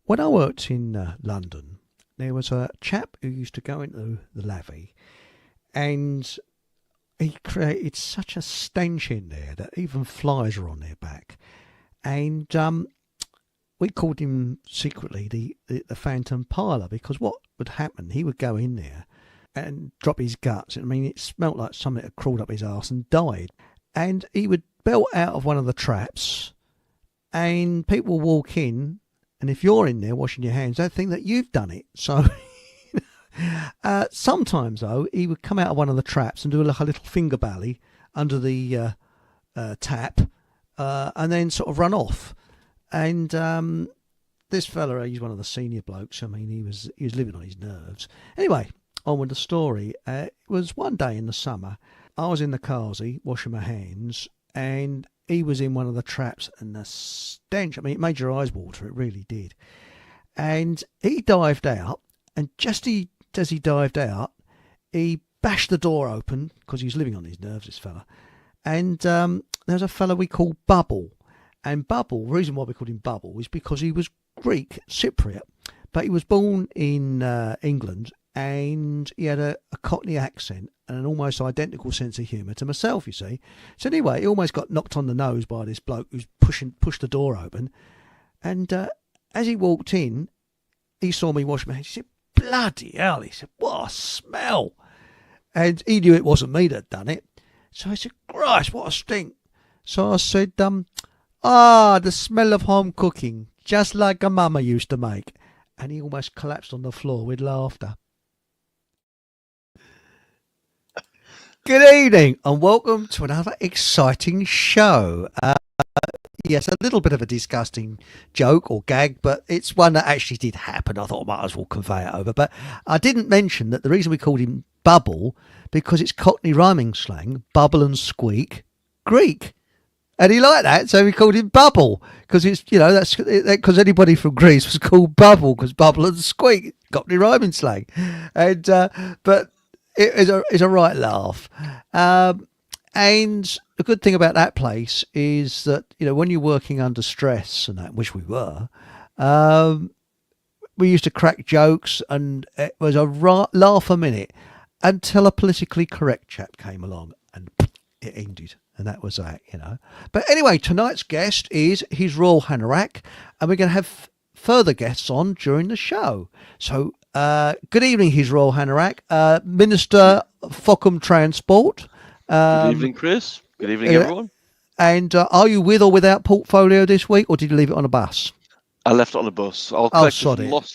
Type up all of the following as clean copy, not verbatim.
when I worked in London, there was a chap who used to go into the lavvy, and he created such a stench in there that even flies were on their back. And we called him secretly the Phantom Piler, because what would happen, he would go in there and drop his guts. I mean, it smelt like something had crawled up his arse and died. And he would belt out of one of the traps, and people walk in, and if you're in there washing your hands, they think that you've done it. So sometimes, though, he would come out of one of the traps and do like a little finger bally under the tap, and then sort of run off. And this fella, he's one of the senior blokes. I mean, he was living on his nerves. Anyway, on with the story. It was one day in the summer. I was in the carsy washing my hands, and he was in one of the traps, and the stench, I mean, it made your eyes water, it really did. And he dived out, and as he dived out, he bashed the door open, because he was living on his nerves, this fella. And there's a fella we call Bubble. And Bubble, the reason why we called him Bubble is because he was Greek Cypriot, but he was born in England, and he had a Cockney accent and an almost identical sense of humour to myself, you see. So anyway, he almost got knocked on the nose by this bloke who's pushed the door open. And as he walked in, he saw me wash my hands. He said, "Bloody hell," he said, "what a smell." And he knew it wasn't me that done it. So I said, "Christ, what a stink." So I said, the smell of home cooking, just like a mama used to make. And he almost collapsed on the floor with laughter. Good evening and welcome to another exciting show. Yes, a little bit of a disgusting joke or gag, but it's one that actually did happen. I thought I might as well convey it over. But I didn't mention that the reason we called him Bubble, because it's Cockney rhyming slang, bubble and squeak, Greek. And he liked that, so we called him Bubble, because it's, that's because anybody from Greece was called Bubble, because bubble and squeak, Cockney rhyming slang. And but it is a right laugh. And the good thing about that place is that, when you're working under stress and that, which we were, we used to crack jokes, and it was a laugh a minute until a politically correct chap came along, and it ended. And that was that, But anyway, tonight's guest is His Royal Hanorak, and we're going to have further guests on during the show. So, good evening, His Royal Hanorak, Minister Fockham Transport. Good evening, Chris. Good evening, everyone. And are you with or without portfolio this week, or did you leave it on a bus? I left it on a bus. I'll collect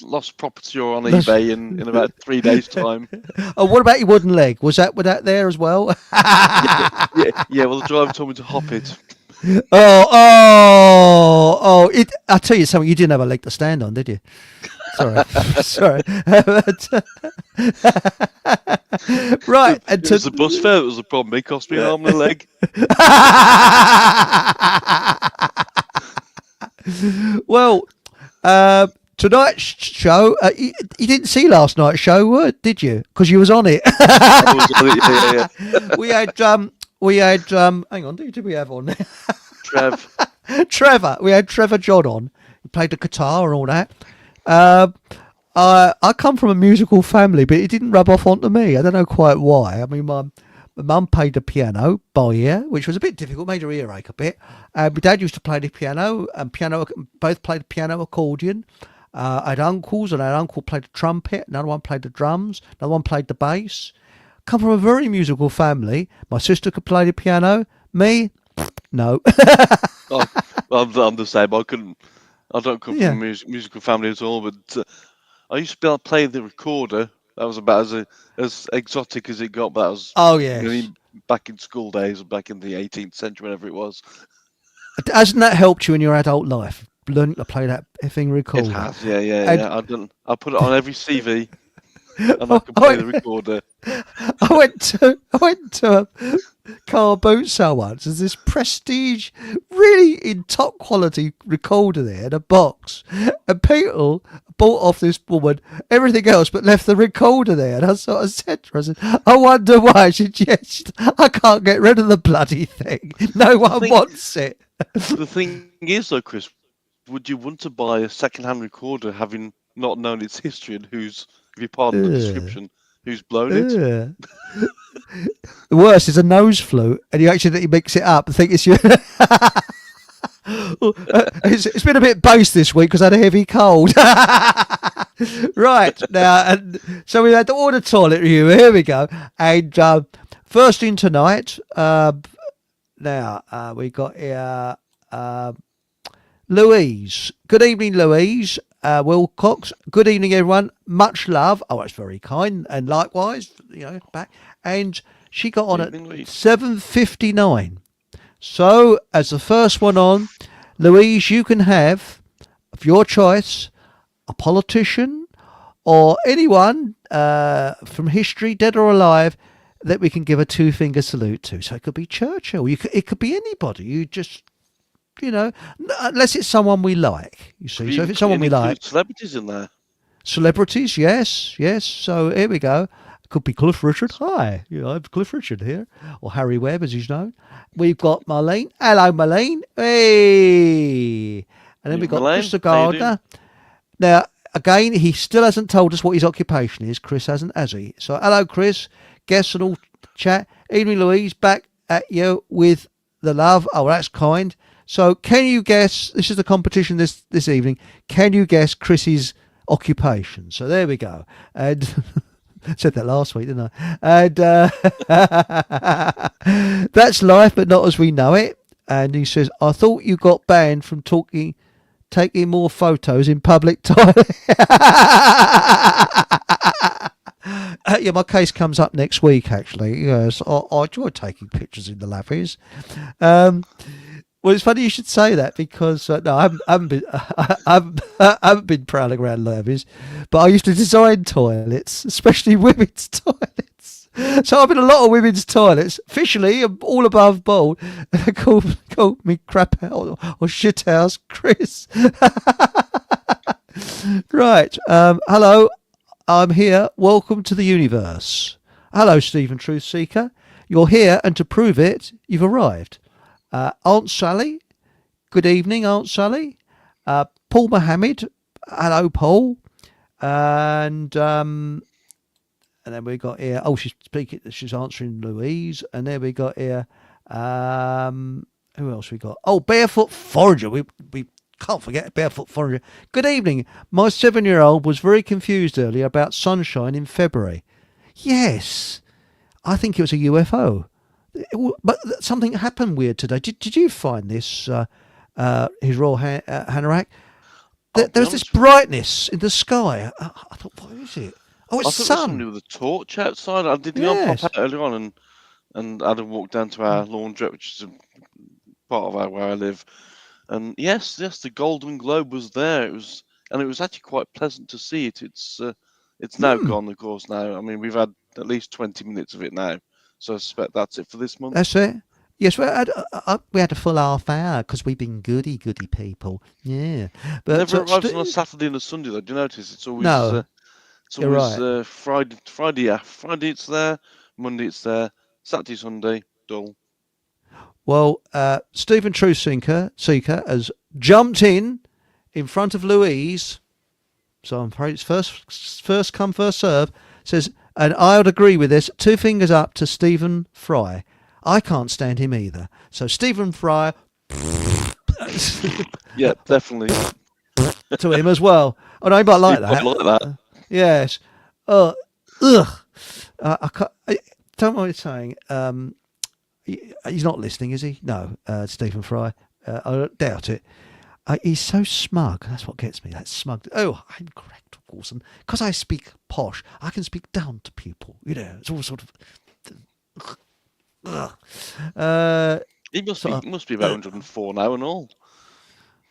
lost property on eBay in about 3 days' time. Oh, what about your wooden leg? Was that there as well? yeah. Well, the driver told me to hop it. I'll tell you something. You didn't have a leg to stand on, did you? Sorry. Right. It was the bus fare that was the problem. It cost me an arm and a leg. Well, tonight's show, you didn't see last night's show, did you? Because you was on it. Yeah. We had, hang on, who did we have on there? Trevor. We had Trevor John on. He played the guitar and all that. I come from a musical family, but it didn't rub off onto me. I don't know quite why. I mean, my mum played the piano by ear, which was a bit difficult, made her ear ache a bit. My dad used to play the piano, and both played the piano accordion. I had uncles, and our uncle played the trumpet, another one played the drums, another one played the bass. Come from a very musical family. My sister could play the piano. Me, no. I'm the same. I don't come from a musical family at all, but I used to be able to play the recorder. That was about as exotic as it got. But that was back in school days, back in the 18th century, whatever it was. Hasn't that helped you in your adult life? Learning to play that effing recorder. It has, yeah. I put it on every CV, and I can play the recorder. I went to a car boot sale once. There's this prestige, really in top quality recorder there in a box, and people bought off this woman everything else but left the recorder there. And I sort of said to her, I said, "I wonder why." She said, "Yes, I can't get rid of the bloody thing. No one wants it." The thing is, though, Chris, would you want to buy a second-hand recorder having not known its history and who's, if you pardon the Ugh. description, who's blown it? Ugh. The worst is a nose flute, and you accidentally mix it up and think it's you. It's been a bit bass this week because I had a heavy cold. Right, now, so we had the order toilet review. Here we go. And first in tonight, now we got here Louise. Good evening, Louise. Wilcox. Good evening, everyone. Much love. Oh, that's very kind. And likewise, back. And she got on at 7:59. So, as the first one on, Louise, you can have, of your choice, a politician or anyone from history, dead or alive, that we can give a two-finger salute to. So it could be Churchill. It could be anybody. You just, unless it's someone we like. You see, so if it's someone we like, celebrities in there. Celebrities, yes. So here we go. Could be Cliff Richard. Hi, Cliff Richard here, or Harry Webb, as he's known. We've got Marlene. Hello, Marlene. Hey, and then we've got Marlene, Mr. Gardner. Now, again, he still hasn't told us what his occupation is. Chris hasn't, has he? So, hello, Chris. Guests and all chat. Evening, Louise. Back at you with the love. Oh, that's kind. So, can you guess? This is the competition this evening. Can you guess Chris's occupation? So there we go. And said that last week, didn't I? And that's life, but not as we know it. And he says, I thought you got banned from taking more photos in public toilet. Yeah, my case comes up next week, actually. Yes, I enjoy taking pictures in the lavvies. Well, it's funny you should say that because no, I haven't been prowling around lavvies, but I used to design toilets, especially women's toilets. So I've been in a lot of women's toilets. Officially, I'm all above board. And they called me crap out or shit house Chris. Right. Hello. I'm here. Welcome to the universe. Hello, Stephen Truth Seeker. You're here, and to prove it, you've arrived. Aunt Sally. Good evening, Aunt Sally. Paul Mohammed. Hello, Paul. And then we got here. Oh, she's answering Louise. And then we got here. Who else we got? Oh, Barefoot Forager. We can't forget Barefoot Forager. Good evening. My 7-year-old was very confused earlier about sunshine in February. Yes, I think it was a UFO. But something happened weird today. Did you find this, His Royal Hanorak? There was this brightness in the sky. I thought, what is it? Oh, it's sun. Somebody with a torch outside. I did pop out earlier on, and Adam walked down to our laundrette, which is a part of where I live. And yes, the Golden Globe was there. It was actually quite pleasant to see it. It's now gone, of course. Now, I mean, we've had at least 20 minutes of it now. So I suspect that's it for this month. That's it. Yes, we had a full half hour because we've been goody people. Yeah, but never arrives on a Saturday and a Sunday though. Do you notice? It's always right. Friday. Yeah, Friday it's there. Monday it's there. Saturday, Sunday, dull. Well, Stephen Truth Seeker has jumped in front of Louise. So I'm afraid it's first come, first serve. Says. And I would agree with this. 2 fingers up to Stephen Fry. I can't stand him either. So Stephen Fry. Yeah, definitely. To him as well. Oh, no, he might like that. Like that. Yes. Ugh. I can't, don't know what he's saying. He's not listening, is he? No, Stephen Fry. I doubt it. He's so smug. That's what gets me. That smug. Oh, I'm correct. And because I speak posh, I can speak down to people. It's all sort of. He must be about 104 now and all.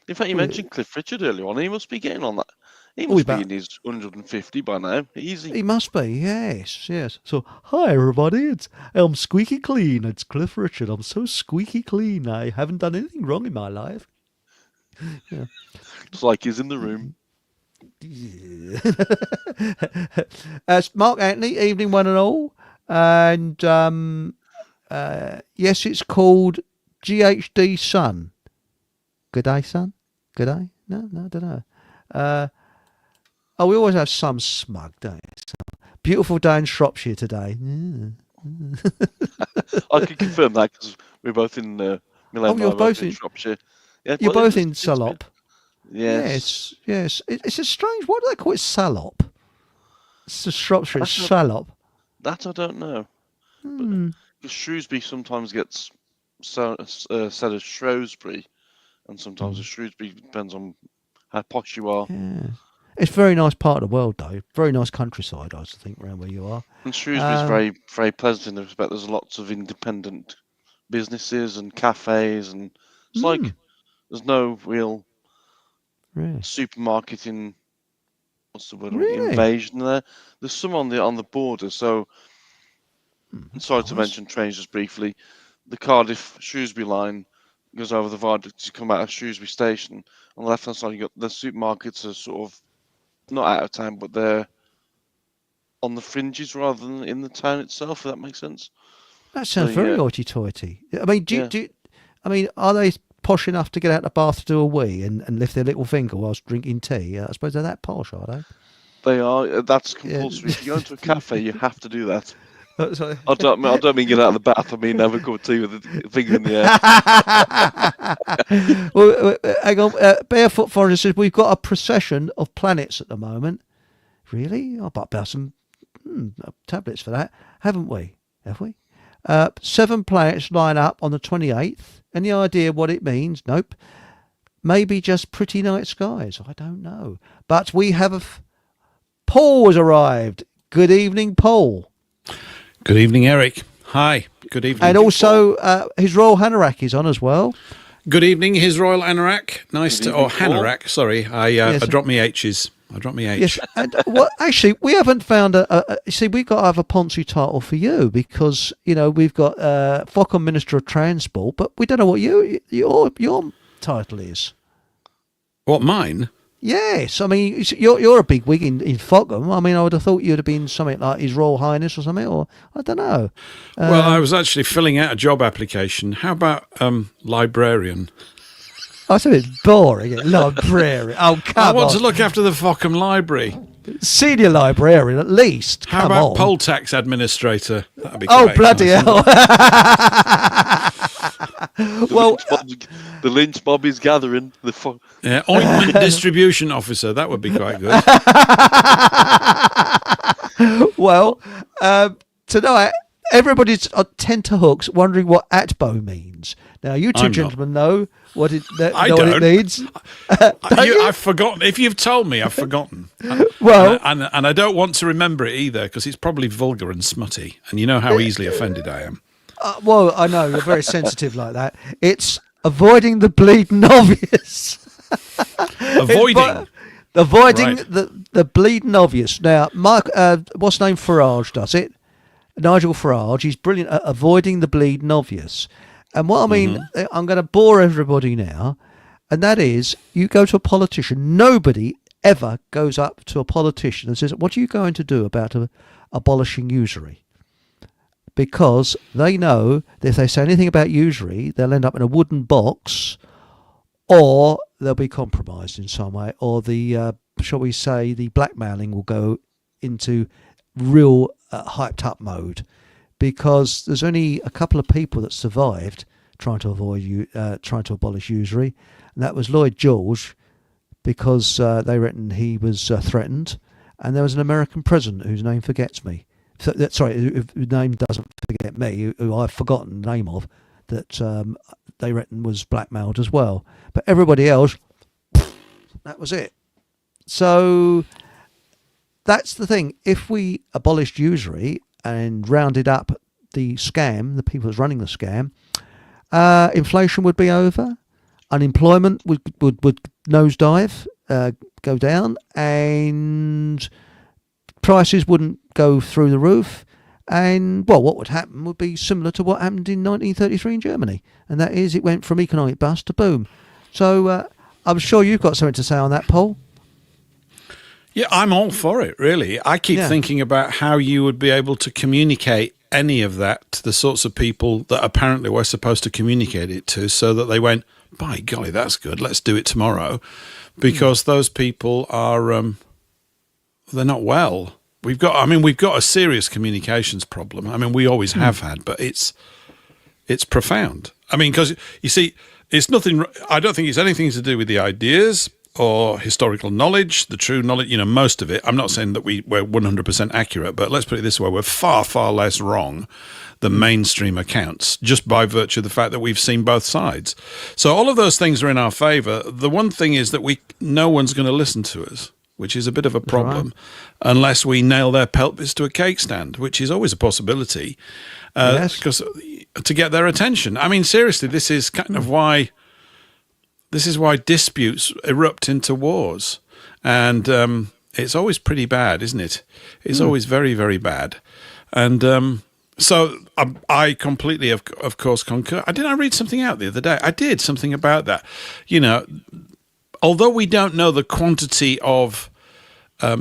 In fact, you mentioned Cliff Richard earlier on. He must be getting on that. He must be in his 150 by now. Easy. He must be. Yes. So, hi everybody. I'm squeaky clean. It's Cliff Richard. I'm so squeaky clean. I haven't done anything wrong in my life. Yeah. It's like he's in the room. Mark Anthony, evening one and all, and yes, it's called GHD Sun. Good day, son. Good day. No, I don't know. We always have some smug, don't we? Beautiful day in Shropshire today. I can confirm that because we're both in Milan. You're both in Shropshire. Yeah, You're well, both in Salop. Yes. Yes. It's a strange. Why do they call it Salop? It's a Shropshire. It's Salop. That I don't know. Because Shrewsbury sometimes gets said as Shrewsbury, and sometimes as Shrewsbury depends on how posh you are. Yeah. It's a very nice part of the world, though. Very nice countryside, I think, around where you are. And Shrewsbury's very, very pleasant in the respect there's lots of independent businesses and cafes, and it's like there's no real supermarket in what's the word? Invasion there. There's some on the border. So sorry to mention trains just briefly. The Cardiff Shrewsbury line goes over the viaduct to come out of Shrewsbury station. On the left hand side, you got the supermarkets are sort of not out of town, but they're on the fringes rather than in the town itself. If that makes sense. That sounds very hoity-toity. I mean, are they posh enough to get out of the bath to do a wee and lift their little finger whilst drinking tea? I suppose they're that posh, are they? They are. That's compulsory. If you go into a cafe, you have to do that. Sorry. I don't mean get out of the bath. I mean have a cup of tea with a finger in the air. Well, hang on. Barefoot Forest says we've got a procession of planets at the moment. Really? I'll buy some tablets for that, haven't we? Have we? 7 planets line up on the 28th. Any idea what it means? Nope. Maybe just pretty night skies. I don't know. But we have Paul has arrived. Good evening, Paul. Good evening, Eric. Hi. Good evening. And also, His Royal Hanorak is on as well. Good evening, His Royal Hanorak. Hanorak. Sorry, I dropped me H's. Yes, and actually, we haven't found see, we've got to have a Ponzi title for you because we've got Fockham Minister of Transport, but we don't know what your title is. What, mine? Yes, I mean you're a big wig in Fockham. I mean, I would have thought you'd have been something like His Royal Highness or something, or I don't know. Well, I was actually filling out a job application. How about librarian? I said it's boring. Librarian. Oh, come on. I want to look after the Fockham Library. Senior librarian, at least. How about poll tax administrator? That'd be great. Oh, bloody hell. Well, the lynch mob is gathering. Ointment distribution officer. That would be quite good. Well, tonight, everybody's on tenterhooks wondering what A.T.B.O means. Now, you two gentlemen know what it means. I've forgotten. If you've told me, I've forgotten. Well, and I don't want to remember it either because it's probably vulgar and smutty. And you know how easily offended I am. Well, I know you're very sensitive like that. It's avoiding the bleeding obvious. Avoiding the bleeding obvious. Now, Mark, what's his name? Farage does it. Nigel Farage. He's brilliant at avoiding the bleeding obvious. And what I mean, I'm going to bore everybody now, and that is, you go to a politician. Nobody ever goes up to a politician and says, "What are you going to do about abolishing usury?" Because they know that if they say anything about usury, they'll end up in a wooden box, or they'll be compromised in some way, or the shall we say, the blackmailing will go into real hyped up mode. Because there's only a couple of people that survived trying to abolish usury, and that was Lloyd George, because they reckon he was threatened, and there was an American president whose name forgets me. Whose name doesn't forget me, who I've forgotten the name of, that they reckon was blackmailed as well. But everybody else, that was it. So that's the thing. If we abolished usury and rounded up the scam, the people that's running the scam, inflation would be over, unemployment would nosedive, go down, and prices wouldn't go through the roof. And, well, what would happen would be similar to what happened in 1933 in Germany, and that is it went from economic bust to boom. So I'm sure you've got something to say on that, Paul. Yeah, I'm all for it, really. I keep thinking about how you would be able to communicate any of that to the sorts of people that apparently we're supposed to communicate it to, so that they went, by golly, that's good. Let's do it tomorrow, because those people are they're not well. We've got a serious communications problem. I mean, we always have had, but it's profound. I mean, because you see, it's nothing. I don't think it's anything to do with the ideas or historical knowledge, the true knowledge. You know, most of it. I'm not saying that we're 100% accurate, but let's put it this way: we're far, far less wrong than mainstream accounts, just by virtue of the fact that we've seen both sides. So all of those things are in our favour. The one thing is that no one's going to listen to us, which is a bit of a problem, unless we nail their pelvis to a cake stand, which is always a possibility, because to get their attention. I mean, seriously, this is kind of why disputes erupt into wars, and it's always pretty bad, isn't it? It's always very, very bad, and so I completely, of course, concur. Did I read something out the other day? I did something about that. You know, although we don't know the quantity of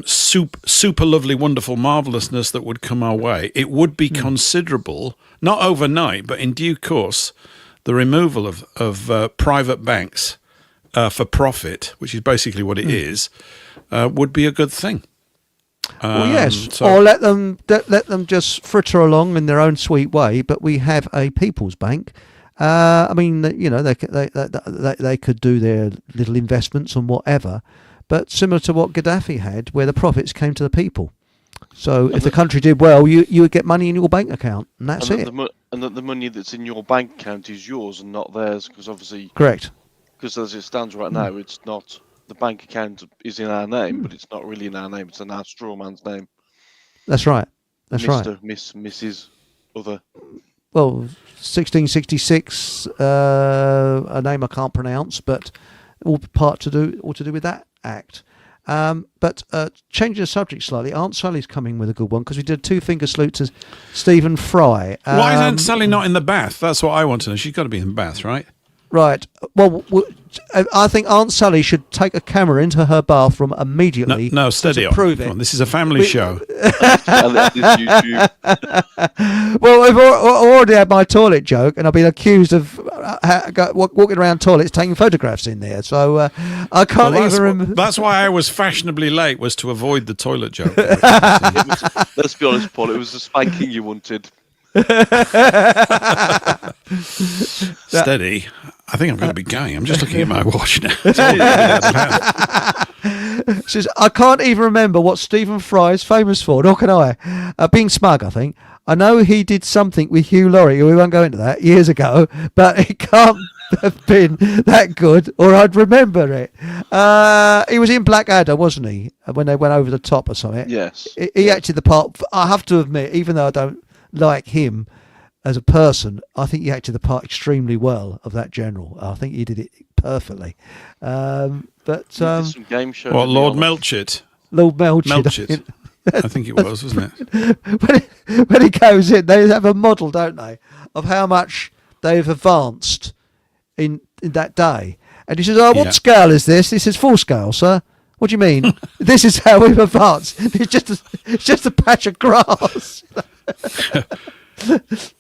super lovely, wonderful marvelousness that would come our way, it would be considerable, not overnight, but in due course, the removal of private banks for profit, which is basically what it is, would be a good thing. Well, yes, or let them just fritter along in their own sweet way. But we have a people's bank. I mean, you know, they could do their little investments and whatever, but similar to what Gaddafi had, where the profits came to the people. So if the country did well, you would get money in your bank account, and that's it. And that the money that's in your bank account is yours and not theirs, because obviously, correct. Because as it stands right now, it's not. The bank account is in our name, but it's not really in our name. It's in our straw man's name. That's right. That's Mr., right. Miss, Mrs. Other. Well, 1666, a name I can't pronounce, but all to do with that act. But changing the subject slightly, Aunt Sally's coming with a good one, because we did a two-finger salute to Stephen Fry. Why is Aunt Sally not in the bath? That's what I want to know. She's got to be in the bath, right? Right. Well, I think Aunt Sally should take a camera into her bathroom immediately. No, steady on. Prove it. Come on, this is a family show. Well, I've already had my toilet joke, and I've been accused of walking around toilets taking photographs in there. So I can't even remember. That's why I was fashionably late, was to avoid the toilet joke. Let's be honest, Paul. It was the spanking you wanted. Steady. I think I'm going to be going. I'm just looking at my watch now. Says, I can't even remember what Stephen Fry is famous for, nor can I. Being smug, I think. I know he did something with Hugh Laurie, we won't go into that, years ago, but it can't have been that good, or I'd remember it. He was in Blackadder, wasn't he? When they went over the top or something. Yes. He acted the part, I have to admit, even though I don't like him as a person, I think he acted the part extremely well of that general. I think he did it perfectly. But some game show. What, Lord Melchett? Lord Melchett. Melchett. I think it was, wasn't it? when he goes in, they have a model, don't they, of how much they've advanced in that day. And he says, "Oh, what scale is this?" He says, "Full scale, sir." "What do you mean?" "This is how we've advanced. It's just a patch of grass."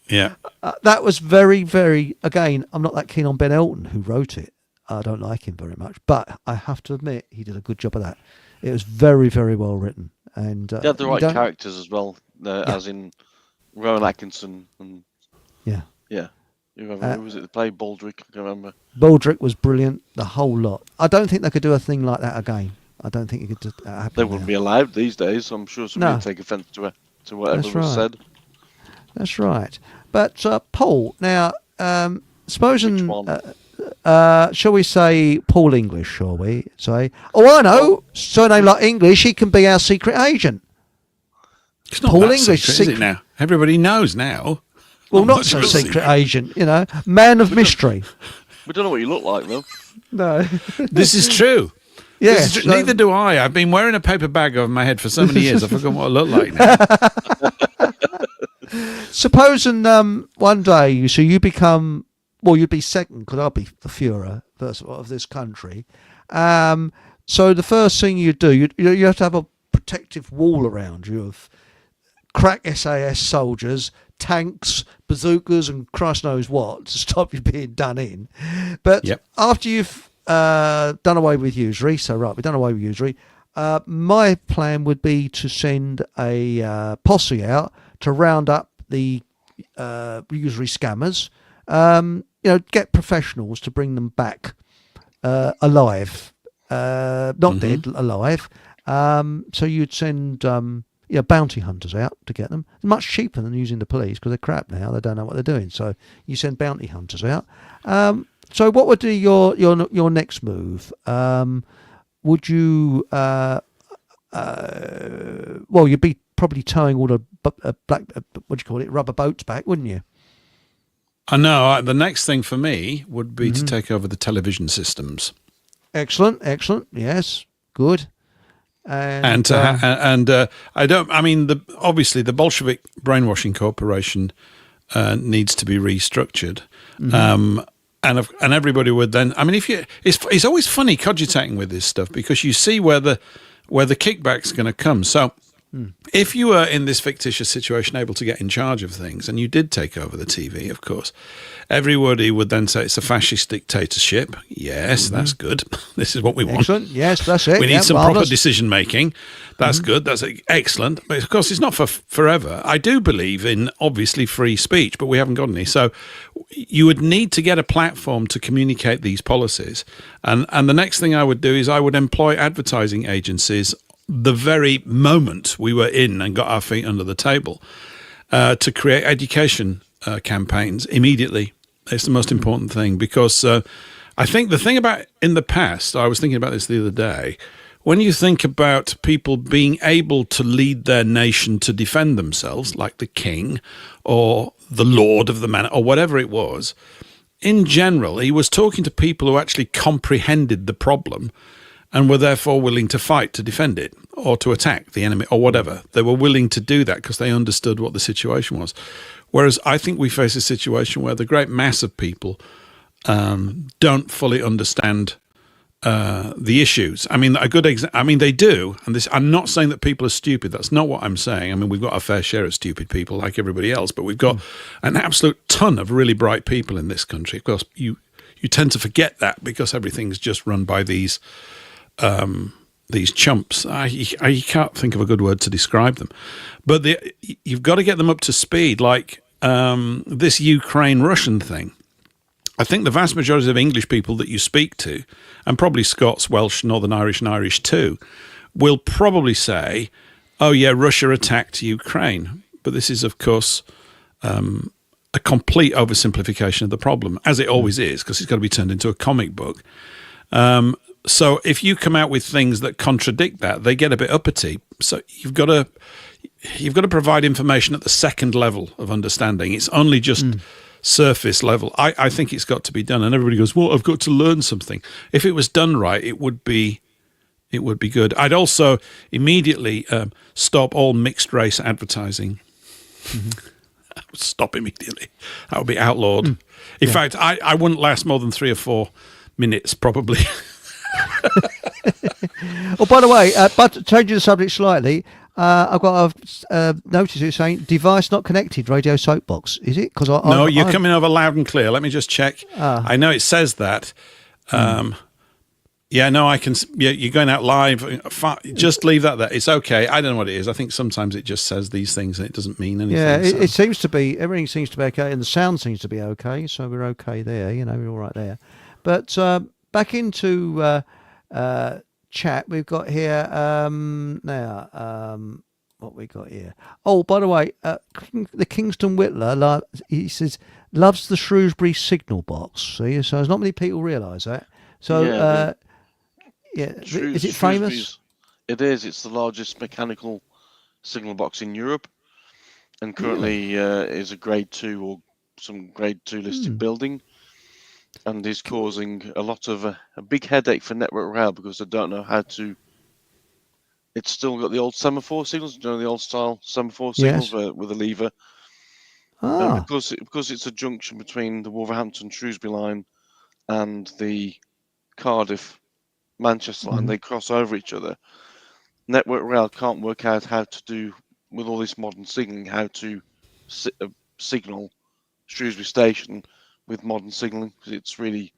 Yeah. That was very, very, again, I'm not that keen on Ben Elton, who wrote it. I don't like him very much, but I have to admit he did a good job of that. It was very, very well written. And they had the right characters as well, as in Rowan Atkinson. And yeah. Who was it that played Baldrick? I can't remember. Baldrick was brilliant, the whole lot. I don't think they could do a thing like that again. I don't think it could just happen. They wouldn't be allowed these days. I'm sure somebody would take offence to whatever was said. That's right. But Paul, now, supposing, shall we say Paul English, shall we say? Oh, I know. Surname like English, he can be our secret agent. It's not Paul English, secret, is it now? Everybody knows now. Well, not so secret agent, you know. Man of mystery. We don't know what you look like, though. No. This is true. Yes. Yeah, neither do I. I've been wearing a paper bag over my head for so many years, I've forgotten what I look like now. Supposing one day, so you become, well, you'd be second, because I'll be the Führer, first of all, of this country. So the first thing you do, you have to have a protective wall around you of crack SAS soldiers, tanks, bazookas, and Christ knows what to stop you being done in. But after you've done away with Usery, so right, we've done away with Usery. My plan would be to send a posse out to round up the Usery scammers. Get professionals to bring them back alive, not dead, alive. So you'd send bounty hunters out to get them. It's much cheaper than using the police because they're crap now. They don't know what they're doing. So you send bounty hunters out. So what would be your next move? Would you? You'd be probably towing all the rubber boats back, wouldn't you? I know. The next thing for me would be to take over the television systems. Excellent. Yes, good. And I don't. I mean, obviously the Bolshevik brainwashing corporation needs to be restructured. And everybody would then. I mean, it's always funny cogitating with this stuff because you see where the kickback's going to come. So if you were in this fictitious situation able to get in charge of things, and you did take over the TV, of course, everybody would then say it's a fascist dictatorship. Yes, that's good. This is what we want. Excellent. Yes, that's it. We need some proper decision making. That's good. That's excellent. But of course, it's not for forever. I do believe in, obviously, free speech, but we haven't got any. So you would need to get a platform to communicate these policies. And the next thing I would do is I would employ advertising agencies the very moment we were in and got our feet under the table to create education campaigns immediately. It's the most important thing because I think the thing about in the past, I was thinking about this the other day, when you think about people being able to lead their nation to defend themselves, like the king or the lord of the manor or whatever it was, in general, he was talking to people who actually comprehended the problem and were therefore willing to fight to defend it or to attack the enemy or whatever. They were willing to do that because they understood what the situation was. Whereas I think we face a situation where the great mass of people don't fully understand the issues. I mean, they do, and this. I'm not saying that people are stupid. That's not what I'm saying. I mean, we've got a fair share of stupid people like everybody else, but we've got an absolute ton of really bright people in this country. Of course, you tend to forget that because everything's just run by these chumps. I can't think of a good word to describe them, but you've got to get them up to speed. Like this Ukraine-Russian thing. I think the vast majority of English people that you speak to, and probably Scots, Welsh, Northern Irish, and Irish too, will probably say, "Oh yeah, Russia attacked Ukraine." But this is, of course, a complete oversimplification of the problem, as it always is, because it's got to be turned into a comic book. So if you come out with things that contradict that, they get a bit uppity. So you've got to provide information at the second level of understanding. It's only just surface level. I think it's got to be done. And everybody goes, well, I've got to learn something. If it was done right, it would be good. I'd also immediately stop all mixed race advertising. I would stop immediately. That would be outlawed. In fact, I wouldn't last more than 3 or 4 minutes probably. Oh, by the way, but changing the subject slightly, I've got a notice here saying device not connected, radio soapbox. Is it? Because no, you're coming over loud and clear. Let me just check. I know it says that. Yeah, no, I can. Yeah, you're going out live. Just leave that there. It's okay. I don't know what it is. I think sometimes it just says these things and it doesn't mean anything. Yeah, it seems to be. Everything seems to be okay, and the sound seems to be okay. So we're okay there. We're all right there. But back into chat, we've got here now. What we got here? Oh, by the way, the Kingston Whittler, he says, loves the Shrewsbury signal box. See, so there's not many people realise that. So, is it famous? It is. It's the largest mechanical signal box in Europe, and currently is a Grade 2 or some Grade 2 listed building. And is causing a lot of a big headache for Network Rail because they don't know how to. It's still got the old semaphore signals, the old style semaphore signals with a lever. And because it's a junction between the Wolverhampton Shrewsbury line and the Cardiff Manchester line, they cross over each other. Network Rail can't work out how to do with all this modern signalling how to signal Shrewsbury Station with modern signalling, because it's really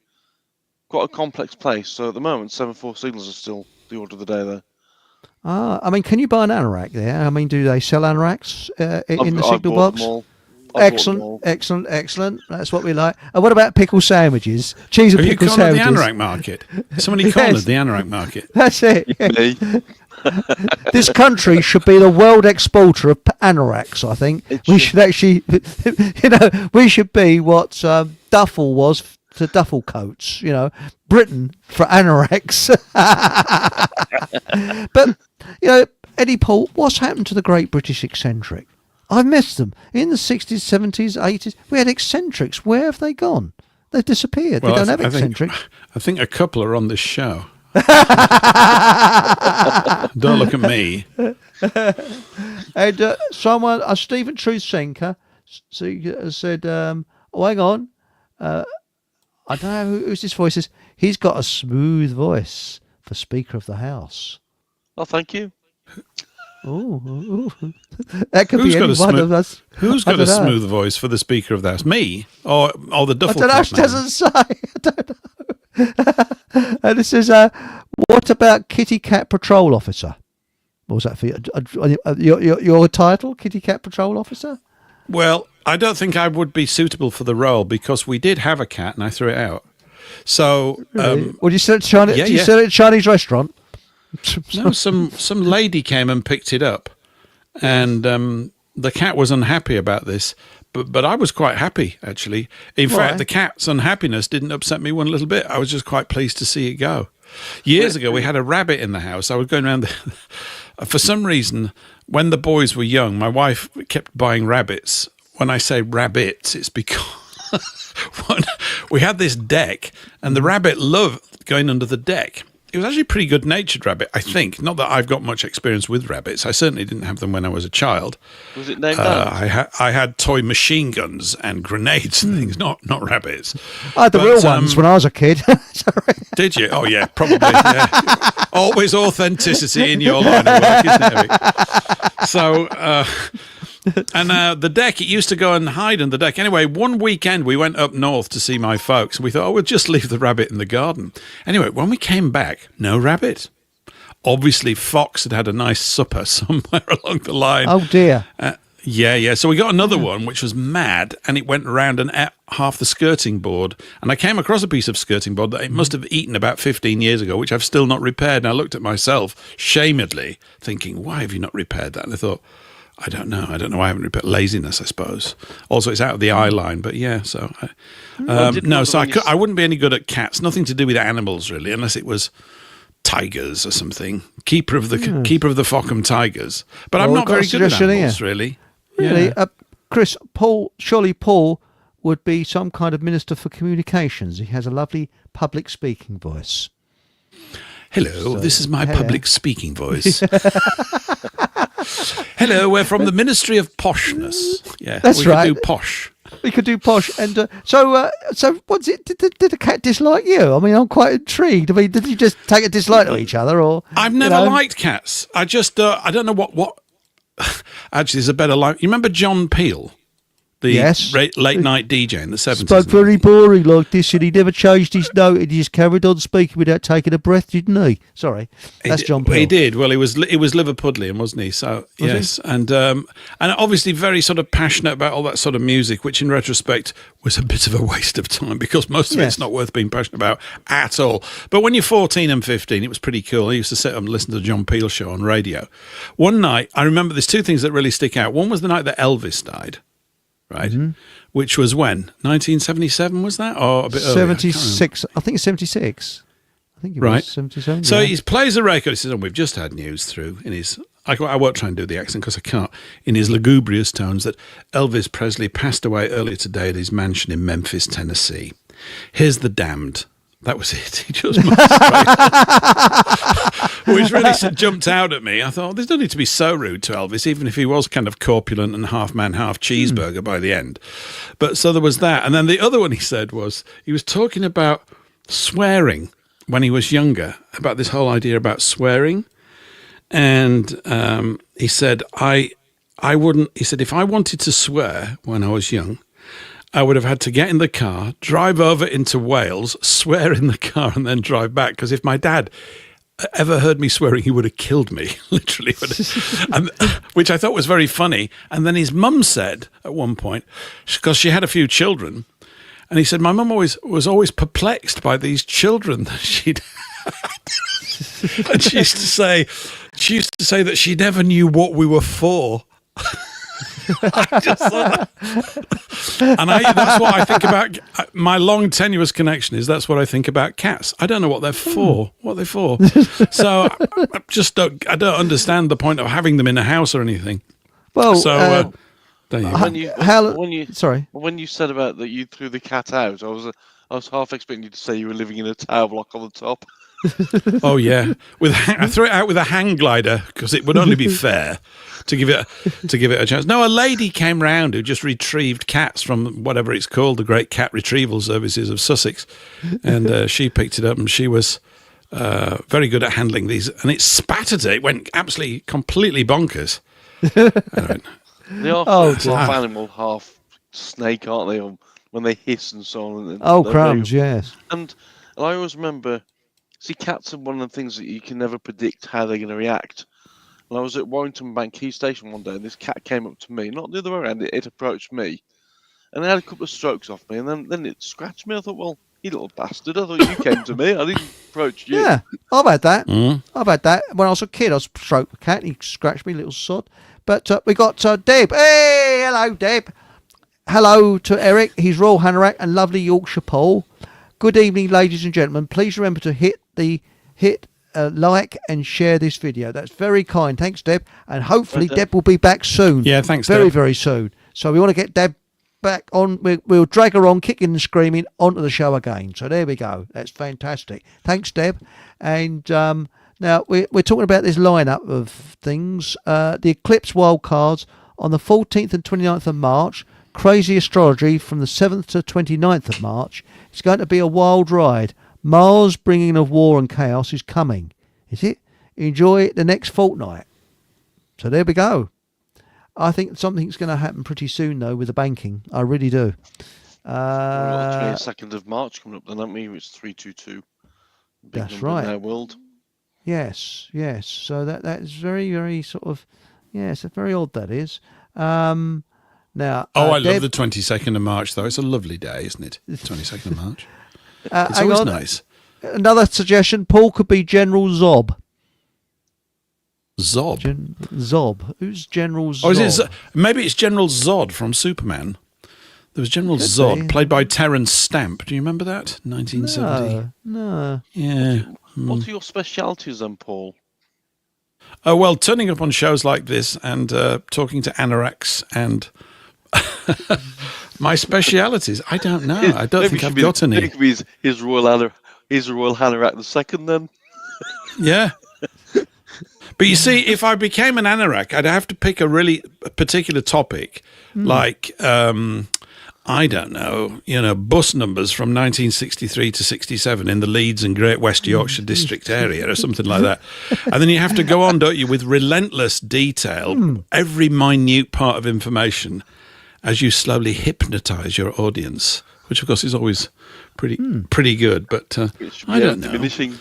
quite a complex place. So at the moment, 7/4 signals are still the order of the day there. I mean, can you buy an anorak there? I mean, do they sell anoraks in the I've signal bought box? them all. I've bought them Excellent, all. excellent, excellent. That's what we like. And what about pickle sandwiches? Cheese and Have you pickle cornered the sandwiches. anorak market? Somebody Yes. cornered the anorak market. That's it. Me. This country should be the world exporter of anoraks. I think we should actually, we should be what duffel was to duffel coats. Britain for anoraks. But Eddie Paul, what's happened to the great British eccentric? I've missed them. In the 60s, 70s, 80s, we had eccentrics. Where have they gone? They've disappeared. Well, we don't have eccentrics. I think a couple are on this show. Don't look at me. And someone, Stephen Truthsenker, said, hang on. I don't know who's this voice is. He's got a smooth voice for Speaker of the House. Oh, thank you. Oh, that could be any one of us. Who's got a smooth voice for the Speaker of the House? Me or the duffel? I don't know. She doesn't say. I don't know. And this is what about Kitty Cat Patrol Officer? What was that for you? Your title, Kitty Cat Patrol Officer? Well, I don't think I would be suitable for the role because we did have a cat and I threw it out. So, well, you sell it at yeah. you sell it at a Chinese restaurant? No, some lady came and picked it up, and the cat was unhappy about this, but I was quite happy actually. In fact, the cat's unhappiness didn't upset me one little bit. I was just quite pleased to see it go. Years ago, we had a rabbit in the house. I was going around for some reason, when the boys were young, my wife kept buying rabbits. When I say rabbits, it's because we had this deck, and the rabbit loved going under the deck. It was actually a pretty good-natured rabbit, I think. Not that I've got much experience with rabbits. I certainly didn't have them when I was a child. Was it named that? I had toy machine guns and grenades and things, not rabbits. I had the real ones when I was a kid. Sorry. Did you? Oh, yeah, probably. Yeah. Always authenticity in your line of work, isn't it? So, and the deck, it used to go and hide in the deck. Anyway, one weekend we went up north to see my folks, and we thought, we'll just leave the rabbit in the garden. Anyway, when we came back, no rabbit. Obviously, Fox had a nice supper somewhere along the line. Oh, dear. Yeah. So we got another one, which was mad, and it went around and ate half the skirting board. And I came across a piece of skirting board that it must have eaten about 15 years ago, which I've still not repaired. And I looked at myself, shamedly, thinking, why have you not repaired that? And I thought, I don't know. I haven't repaired laziness, I suppose. Also, it's out of the eye line, but yeah. So, I wouldn't be any good at cats. Nothing to do with animals, really, unless it was tigers or something. Keeper of the Fockham Tigers. But I'm not very good at animals, really. Really, Yeah. Chris, Paul. Surely Paul would be some kind of minister for communications. He has a lovely public speaking voice. Hello, this is my public speaking voice. Hello, we're from the Ministry of Poshness. Yeah, that's right. We could do posh. We could do posh, and so what's it? Did the cat dislike you? I mean, I'm quite intrigued. I mean, did you just take a dislike to each other, or I've never liked cats. I just I don't know what. Actually, there's a better line. You remember John Peel, the late night DJ in the 70s? Spoke very boring like this, and he never changed his note, and he just carried on speaking without taking a breath, didn't he? Sorry, that's John Peel. He did. Well, he was Liverpudlian, wasn't he? So yes, and obviously very sort of passionate about all that sort of music, which in retrospect was a bit of a waste of time because most of it's not worth being passionate about at all. But when you're 14 and 15, it was pretty cool. I used to sit up and listen to the John Peel show on radio. One night, I remember there's two things that really stick out. One was the night that Elvis died. Right, which was when 1977 was that, or a bit earlier? 76. I think it's 76. I think it was 77. So he plays a record. He says, "Oh, we've just had news through." In his, I won't try and do the accent because I can't. In his lugubrious tones, that Elvis Presley passed away earlier today at his mansion in Memphis, Tennessee. Here's the damned. That was it. He just went straight, which really jumped out at me. I thought, there's no need to be so rude to Elvis, even if he was kind of corpulent and half man, half cheeseburger by the end. But so there was that. And then the other one he said was, he was talking about swearing when he was younger, about this whole idea about swearing. And he said, I I wouldn't. He said, if I wanted to swear when I was young, I would have had to get in the car, drive over into Wales, swear in the car, and then drive back. Because if my dad ever heard me swearing, he would have killed me, literally. Which I thought was very funny. And then his mum said at one point, because she had a few children, and he said, my mum was always perplexed by these children that she'd had. And she used to say that she never knew what we were for. I just thought and that's what I think about. My long tenuous connection is that's what I think about cats. I don't know what they're for. What they're for. So I just don't understand the point of having them in a house or anything. Well, so there you go. When you said about that you threw the cat out, I was half expecting you to say you were living in a tower block on the top. Oh yeah, I threw it out with a hang glider because it would only be fair to give it a chance. No, a lady came round who just retrieved cats from whatever it's called, the Great Cat Retrieval Services of Sussex, and she picked it up and she was very good at handling these. And it spat at it. It went absolutely completely bonkers. They are half animal, half snake, aren't they? When they hiss and so on. Crumbs, yes. And I always remember. See, cats are one of the things that you can never predict how they're going to react. And I was at Warrington Bank Quay Station one day, and this cat came up to me, not the other way around, it approached me. And it had a couple of strokes off me, and then it scratched me. I thought, well, you little bastard, I thought you came to me, I didn't approach you. Yeah, I've had that. I've had that. When I was a kid, I stroked the cat, and he scratched me, little sod. But we got Deb. Hey, hello, Deb. Hello to Eric, his Royal Hanorak, and lovely Yorkshire Paul. Good evening, ladies and gentlemen. Please remember to hit like and share this video. That's very kind. Thanks, Deb. And hopefully Deb will be back soon. Yeah, thanks, Very, Deb. very soon. So we want to get Deb back on. We'll drag her on, kicking and screaming, onto the show again. So there we go. That's fantastic. Thanks, Deb. And now we're talking about this lineup of things. The Eclipse wildcards on the 14th and 29th of March. Crazy Astrology from the 7th to 29th of March. It's going to be a wild ride. Mars bringing of war and chaos is coming. Is it? Enjoy it the next fortnight. So there we go. I think something's going to happen pretty soon, though, with the banking. I really do. We've got the 22nd of March coming up, then, haven't we? It's 322. Big That's right. In our world. Yes. So that is very, very sort of... Yes, it's very odd, that is. Now, I love the 22nd of March, though. It's a lovely day, isn't it? 22nd of March. It's always nice. Another suggestion, Paul could be General Zob. Zob? Zob. Who's General Zob? Or is it maybe it's General Zod from Superman. There was General Zod, played by Terence Stamp. Do you remember that? 1970. No. Yeah. What are your specialities then, Paul? Oh, well, turning up on shows like this and talking to anoraks and... my specialities, I don't know. I don't think I've got any. Maybe his Royal Hanorak the second then. Yeah. But you see, if I became an anorak, I'd have to pick a really particular topic, like, I don't know, bus numbers from 1963 to 67 in the Leeds and Great West Yorkshire district area or something like that. And then you have to go on, don't you, with relentless detail, every minute part of information, as you slowly hypnotise your audience, which of course is always pretty good. But I don't know. Demolishing.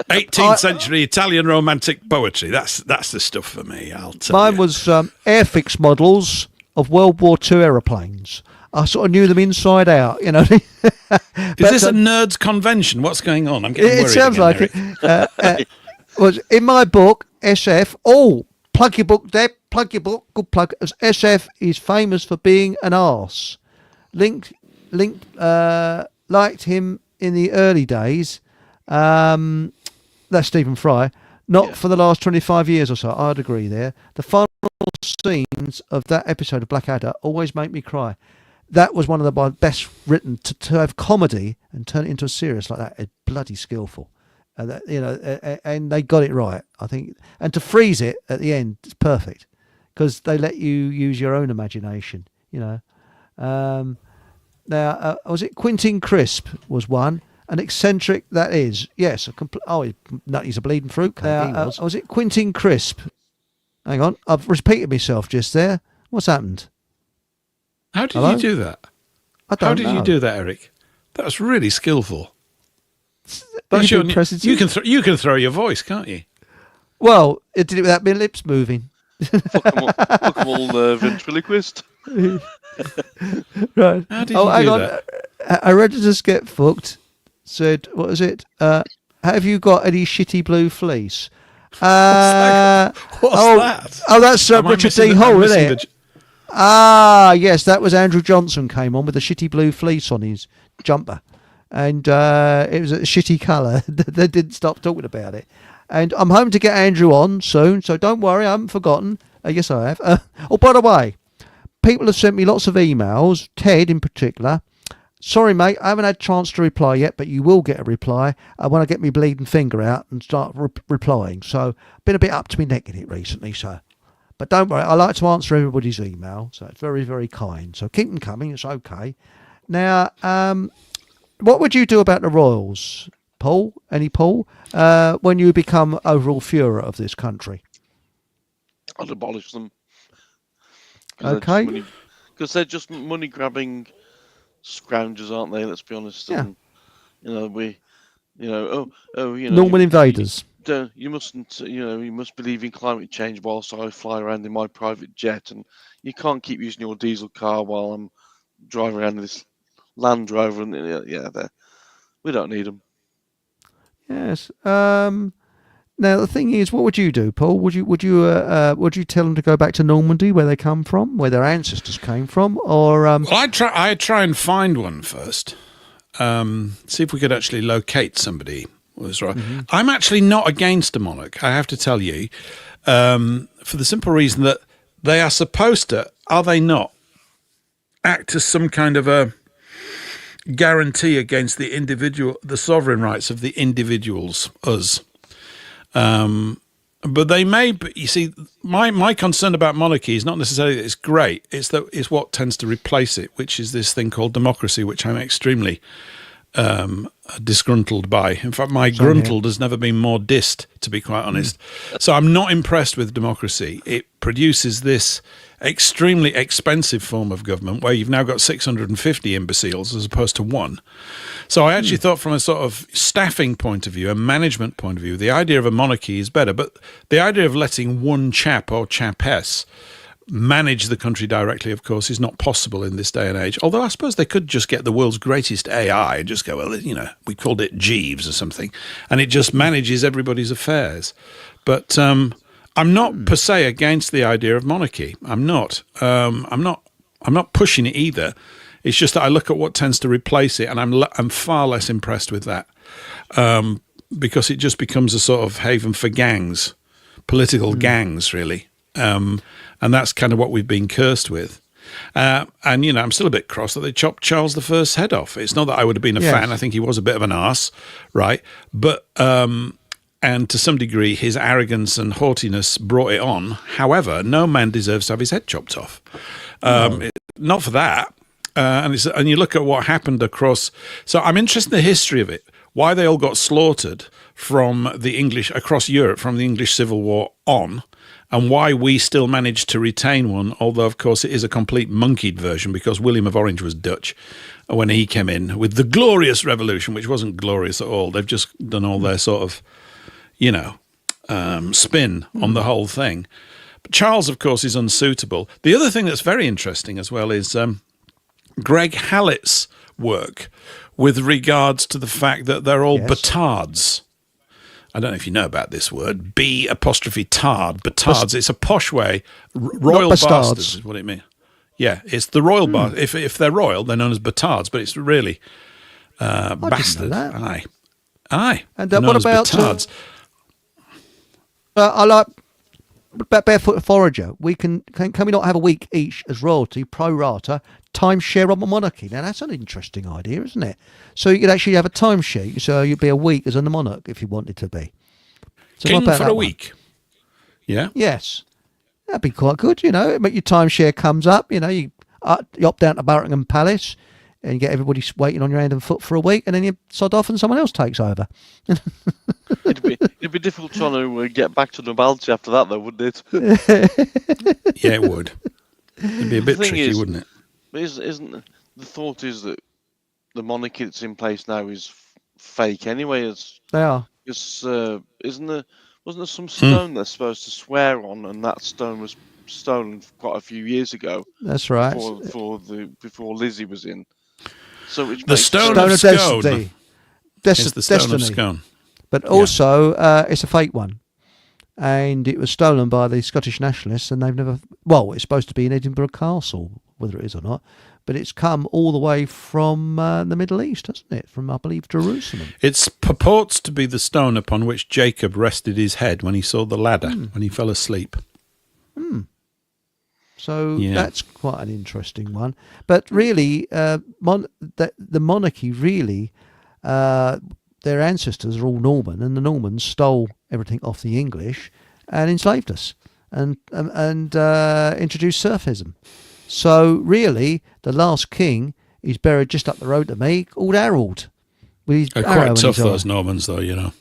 18th century Italian romantic poetry. That's the stuff for me. I'll tell Mine you. was airfix models of World War II aeroplanes. I sort of knew them inside out. Is this a nerds convention? What's going on? I'm getting worried. It sounds again, like it. Was in my book SF. Oh, plug your book, Deb. Plug your book. Good plug. As SF is famous for being an arse. Liked him in the early days. That's Stephen Fry. Not for the last 25 years or so. I'd agree there. The final scenes of that episode of Blackadder always make me cry. That was one of the best written to have comedy and turn it into a serious like that. It's bloody skillful. And they got it right, I think. And to freeze it at the end is perfect because they let you use your own imagination. Now, was it Quentin Crisp was one? An eccentric, that is. Yes. He's a bleeding fruit. Was it Quentin Crisp? Hang on, I've repeated myself just there. What's happened? How did Hello? you do that? I don't How did know. you do that, Eric? That was really skillful. You've That's been pressing you can throw your voice, can't you? Well, it did it without my lips moving. Fuck 'em all ventriloquist. Right. How did Oh, you hang do on. that? I read Just Get Fucked. Said, what is it? Have you got any shitty blue fleece? What's that? Oh, that's Am I Richard missing D. the- I'm Hall, missing isn't it? Yes, that was Andrew Johnson came on with a shitty blue fleece on his jumper. And it was a shitty colour. They didn't stop talking about it. And I'm hoping to get Andrew on soon, so don't worry, I haven't forgotten. Yes, I have. Oh, by the way, people have sent me lots of emails, Ted in particular. Sorry, mate, I haven't had a chance to reply yet, but you will get a reply when I get my bleeding finger out and start replying. So, been a bit up to my neck in it recently, so. But don't worry, I like to answer everybody's email, so it's very, very kind. So keep them coming, it's okay. Now, what would you do about the royals, Paul? When you become overall Führer of this country? I'd abolish them. Okay. Because they're just money grabbing scroungers, aren't they? Let's be honest. Yeah. And, Norman invaders. You mustn't, you must believe in climate change whilst I fly around in my private jet, and you can't keep using your diesel car while I'm driving around in this Land Rover. And we don't need them. Yes. Now the thing is, what would you do, Paul? Would you tell them to go back to Normandy, where they come from, where their ancestors came from, or? Well, I'd try and find one first. See if we could actually locate somebody. Was right. Mm-hmm. I'm actually not against a monarch, I have to tell you, for the simple reason that they are supposed to, are they not, act as some kind of a guarantee against the sovereign rights of the individuals, us. But they may, you see, my concern about monarchy is not necessarily that it's great, it's what tends to replace it, which is this thing called democracy, which I'm extremely disgruntled by. In fact, my gruntled has never been more dissed, to be quite honest. So I'm not impressed with democracy. It produces this extremely expensive form of government where you've now got 650 imbeciles as opposed to one. So I actually thought from a sort of staffing point of view, a management point of view, the idea of a monarchy is better. But the idea of letting one chap or chapess manage the country directly, of course, is not possible in this day and age. Although I suppose they could just get the world's greatest AI and just go, well, we called it Jeeves or something, and it just manages everybody's affairs. But I'm not per se against the idea of monarchy. I'm not. I'm not pushing it either. It's just that I look at what tends to replace it, and I'm far less impressed with that, because it just becomes a sort of haven for gangs, political gangs, really. And that's kind of what we've been cursed with. And, I'm still a bit cross that they chopped Charles I's head off. It's not that I would have been a fan. I think he was a bit of an arse, right? But, and to some degree, his arrogance and haughtiness brought it on. However, no man deserves to have his head chopped off. Not for that. And you look at what happened across. So I'm interested in the history of it, why they all got slaughtered from the English, across Europe, from the English Civil War on, and why we still managed to retain one, although, of course, it is a complete monkeyed version because William of Orange was Dutch when he came in with the Glorious Revolution, which wasn't glorious at all. They've just done all their sort of, spin on the whole thing. But Charles, of course, is unsuitable. The other thing that's very interesting as well is Greg Hallett's work with regards to the fact that they're all batards. I don't know if you know about this word, B''tard, batards. It's a posh way. Royal bastards is what it means. Yeah, it's the royal bastards. If they're royal, they're known as batards, but it's really bastard. Aye. And what about batards? I like Barefoot Forager. Can we not have a week each as royalty, pro rata, timeshare on a monarchy? Now that's an interesting idea, isn't it? So you could actually have a timeshare, so you'd be a week as a monarch if you wanted to be. So King for a week. Yeah. Yes, that'd be quite good. But your timeshare comes up. You opt down to Buckingham Palace, and you get everybody waiting on your hand and foot for a week, and then you sod off, and someone else takes over. It'd be difficult trying to get back to normality after that, though, wouldn't it? Yeah, it would. It'd be a bit tricky, wouldn't it? Isn't the thought is that the monarchy that's in place now is fake anyway? They are. Wasn't there some stone they're supposed to swear on, and that stone was stolen quite a few years ago? That's right. Before Lizzie was in. So which the makes stone sense. of Scone Is the stone destiny. of Scone. But also, it's a fake one. And it was stolen by the Scottish nationalists, and they've never... Well, it's supposed to be in Edinburgh Castle, whether it is or not. But it's come all the way from the Middle East, hasn't it? From, I believe, Jerusalem. It purports to be the stone upon which Jacob rested his head when he saw the ladder, when he fell asleep. So that's quite an interesting one. But really, the monarchy really... their ancestors are all Norman, and the Normans stole everything off the English and enslaved us and introduced serfism. So really, the last king is buried just up the road to me, called Harold. With his They're quite tough, those Normans, though, you know.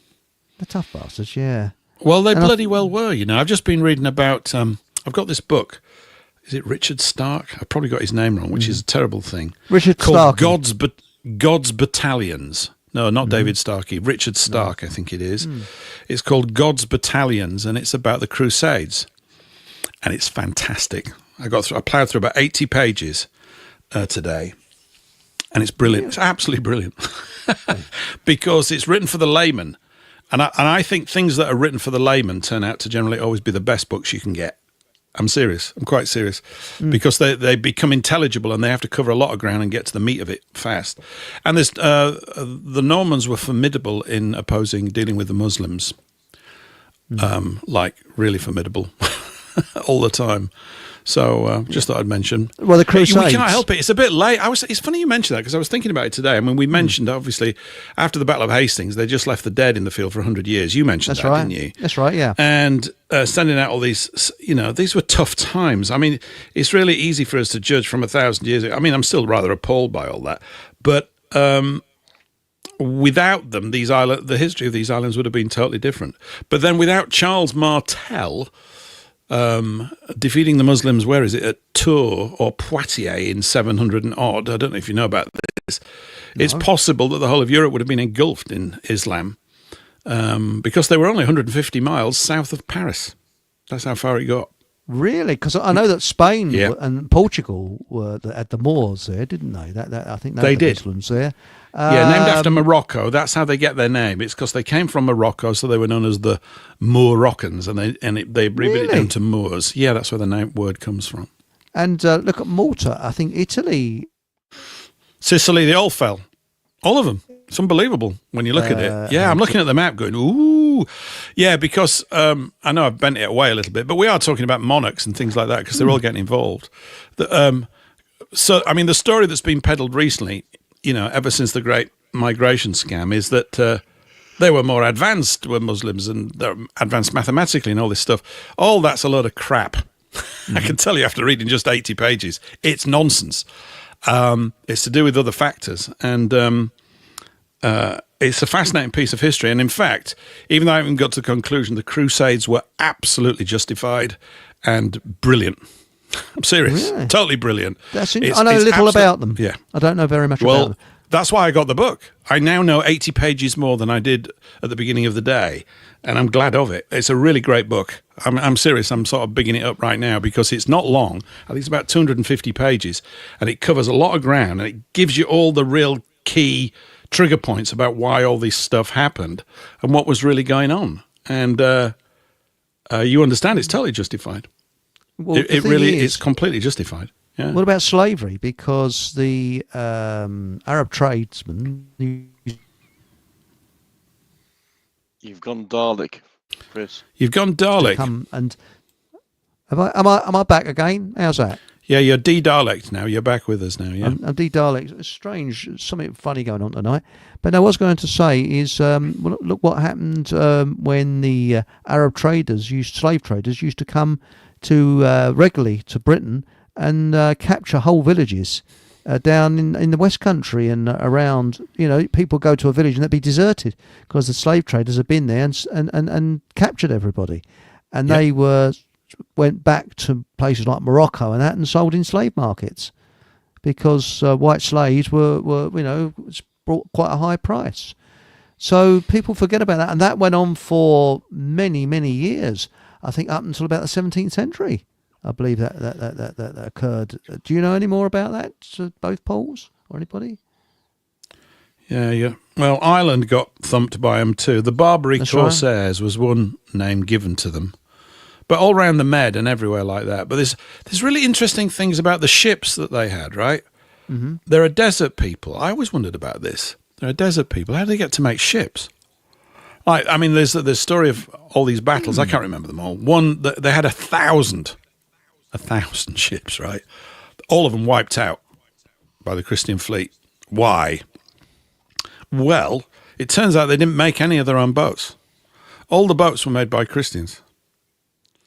They're tough bastards, yeah. Well, they bloody well were, you know. I've just been reading about... I've got this book. Is it Richard Stark? I've probably got his name wrong, which is a terrible thing. Richard called Stark. God's Battalions. No, not David Starkey. Richard Stark, I think it is. It's called God's Battalions, and it's about the Crusades. And it's fantastic. I ploughed through about 80 pages today, and it's brilliant. It's absolutely brilliant because it's written for the layman. And I think things that are written for the layman turn out to generally always be the best books you can get. I'm serious. I'm quite serious because they become intelligible and they have to cover a lot of ground and get to the meat of it fast. And there's the Normans were formidable in dealing with the Muslims, like really formidable all the time. So just thought I'd mention. Well, the Crusades. We can't help it. It's a bit late. It's funny you mentioned that because I was thinking about it today. I mean, we mentioned, obviously, after the Battle of Hastings, they just left the dead in the field for 100 years. You mentioned that, didn't you? That's right, yeah. And sending out all these, these were tough times. I mean, it's really easy for us to judge from 1,000 years ago. I mean, I'm still rather appalled by all that. But without them, the history of these islands would have been totally different. But then without Charles Martel... defeating the Muslims, where is it, at Tours or Poitiers in 700 and odd. I don't know if you know about this. No. It's possible that the whole of Europe would have been engulfed in Islam because they were only 150 miles south of Paris. That's how far it got. Really? Because I know that Spain and Portugal were at the Moors there, didn't they? I think they did. Muslims there. Named after Morocco. That's how they get their name. It's because they came from Morocco, so they were known as the Moroccans, and they abbreviated it down to Moors. Yeah, that's where the word comes from. And look at Malta. I think Italy, Sicily. They all fell. All of them. It's unbelievable when you look at it. Yeah, I'm looking at the map going, ooh. Yeah, because I know I've bent it away a little bit, but we are talking about monarchs and things like that because they're all getting involved. So, I mean, the story that's been peddled recently, ever since the Great Migration scam, is that they were more advanced, were Muslims, and they're advanced mathematically and all this stuff. All that's a load of crap. I can tell you after reading just 80 pages. It's nonsense. It's to do with other factors. And it's a fascinating piece of history. And in fact, even though I haven't got to the conclusion, the Crusades were absolutely justified and brilliant. I'm serious. Really? Totally brilliant. I know little about them. Yeah. I don't know very much about them. That's why I got the book. I now know 80 pages more than I did at the beginning of the day, and I'm glad of it. It's a really great book. I'm serious. I'm sort of bigging it up right now because it's not long. I think it's about 250 pages, and it covers a lot of ground, and it gives you all the real key trigger points about why all this stuff happened and what was really going on. And you understand it's totally justified. Well, it really is completely justified. Yeah. What about slavery? Because the Arab tradesmen... You've gone Dalek, Chris. You've gone Dalek. And am I back again? How's that? Yeah, you're de-Daleked now. You're back with us now, yeah? I'm de-Daleked. It's strange. Something funny going on tonight. But I was going to say is, look what happened when the Arab slave traders used to come to regularly to Britain and capture whole villages down in the West Country and around. People go to a village and they'd be deserted because the slave traders had been there and captured everybody, and they went back to places like Morocco and that and sold in slave markets because white slaves were brought quite a high price. So people forget about that, and that went on for many, many years. I think up until about the 17th century, I believe that occurred. Do you know any more about that, both Pauls or anybody? Yeah. Well, Ireland got thumped by them too. The Barbary Corsairs was one name given to them, but all around the Med and everywhere like that. But there's really interesting things about the ships that they had, right? Mm-hmm. They're a desert people. I always wondered about this. They're a desert people. How do they get to make ships? I mean, there's the story of all these battles. I can't remember them all. One, they had 1,000 ships, right? All of them wiped out by the Christian fleet. Why? Well, it turns out they didn't make any of their own boats. All the boats were made by Christians.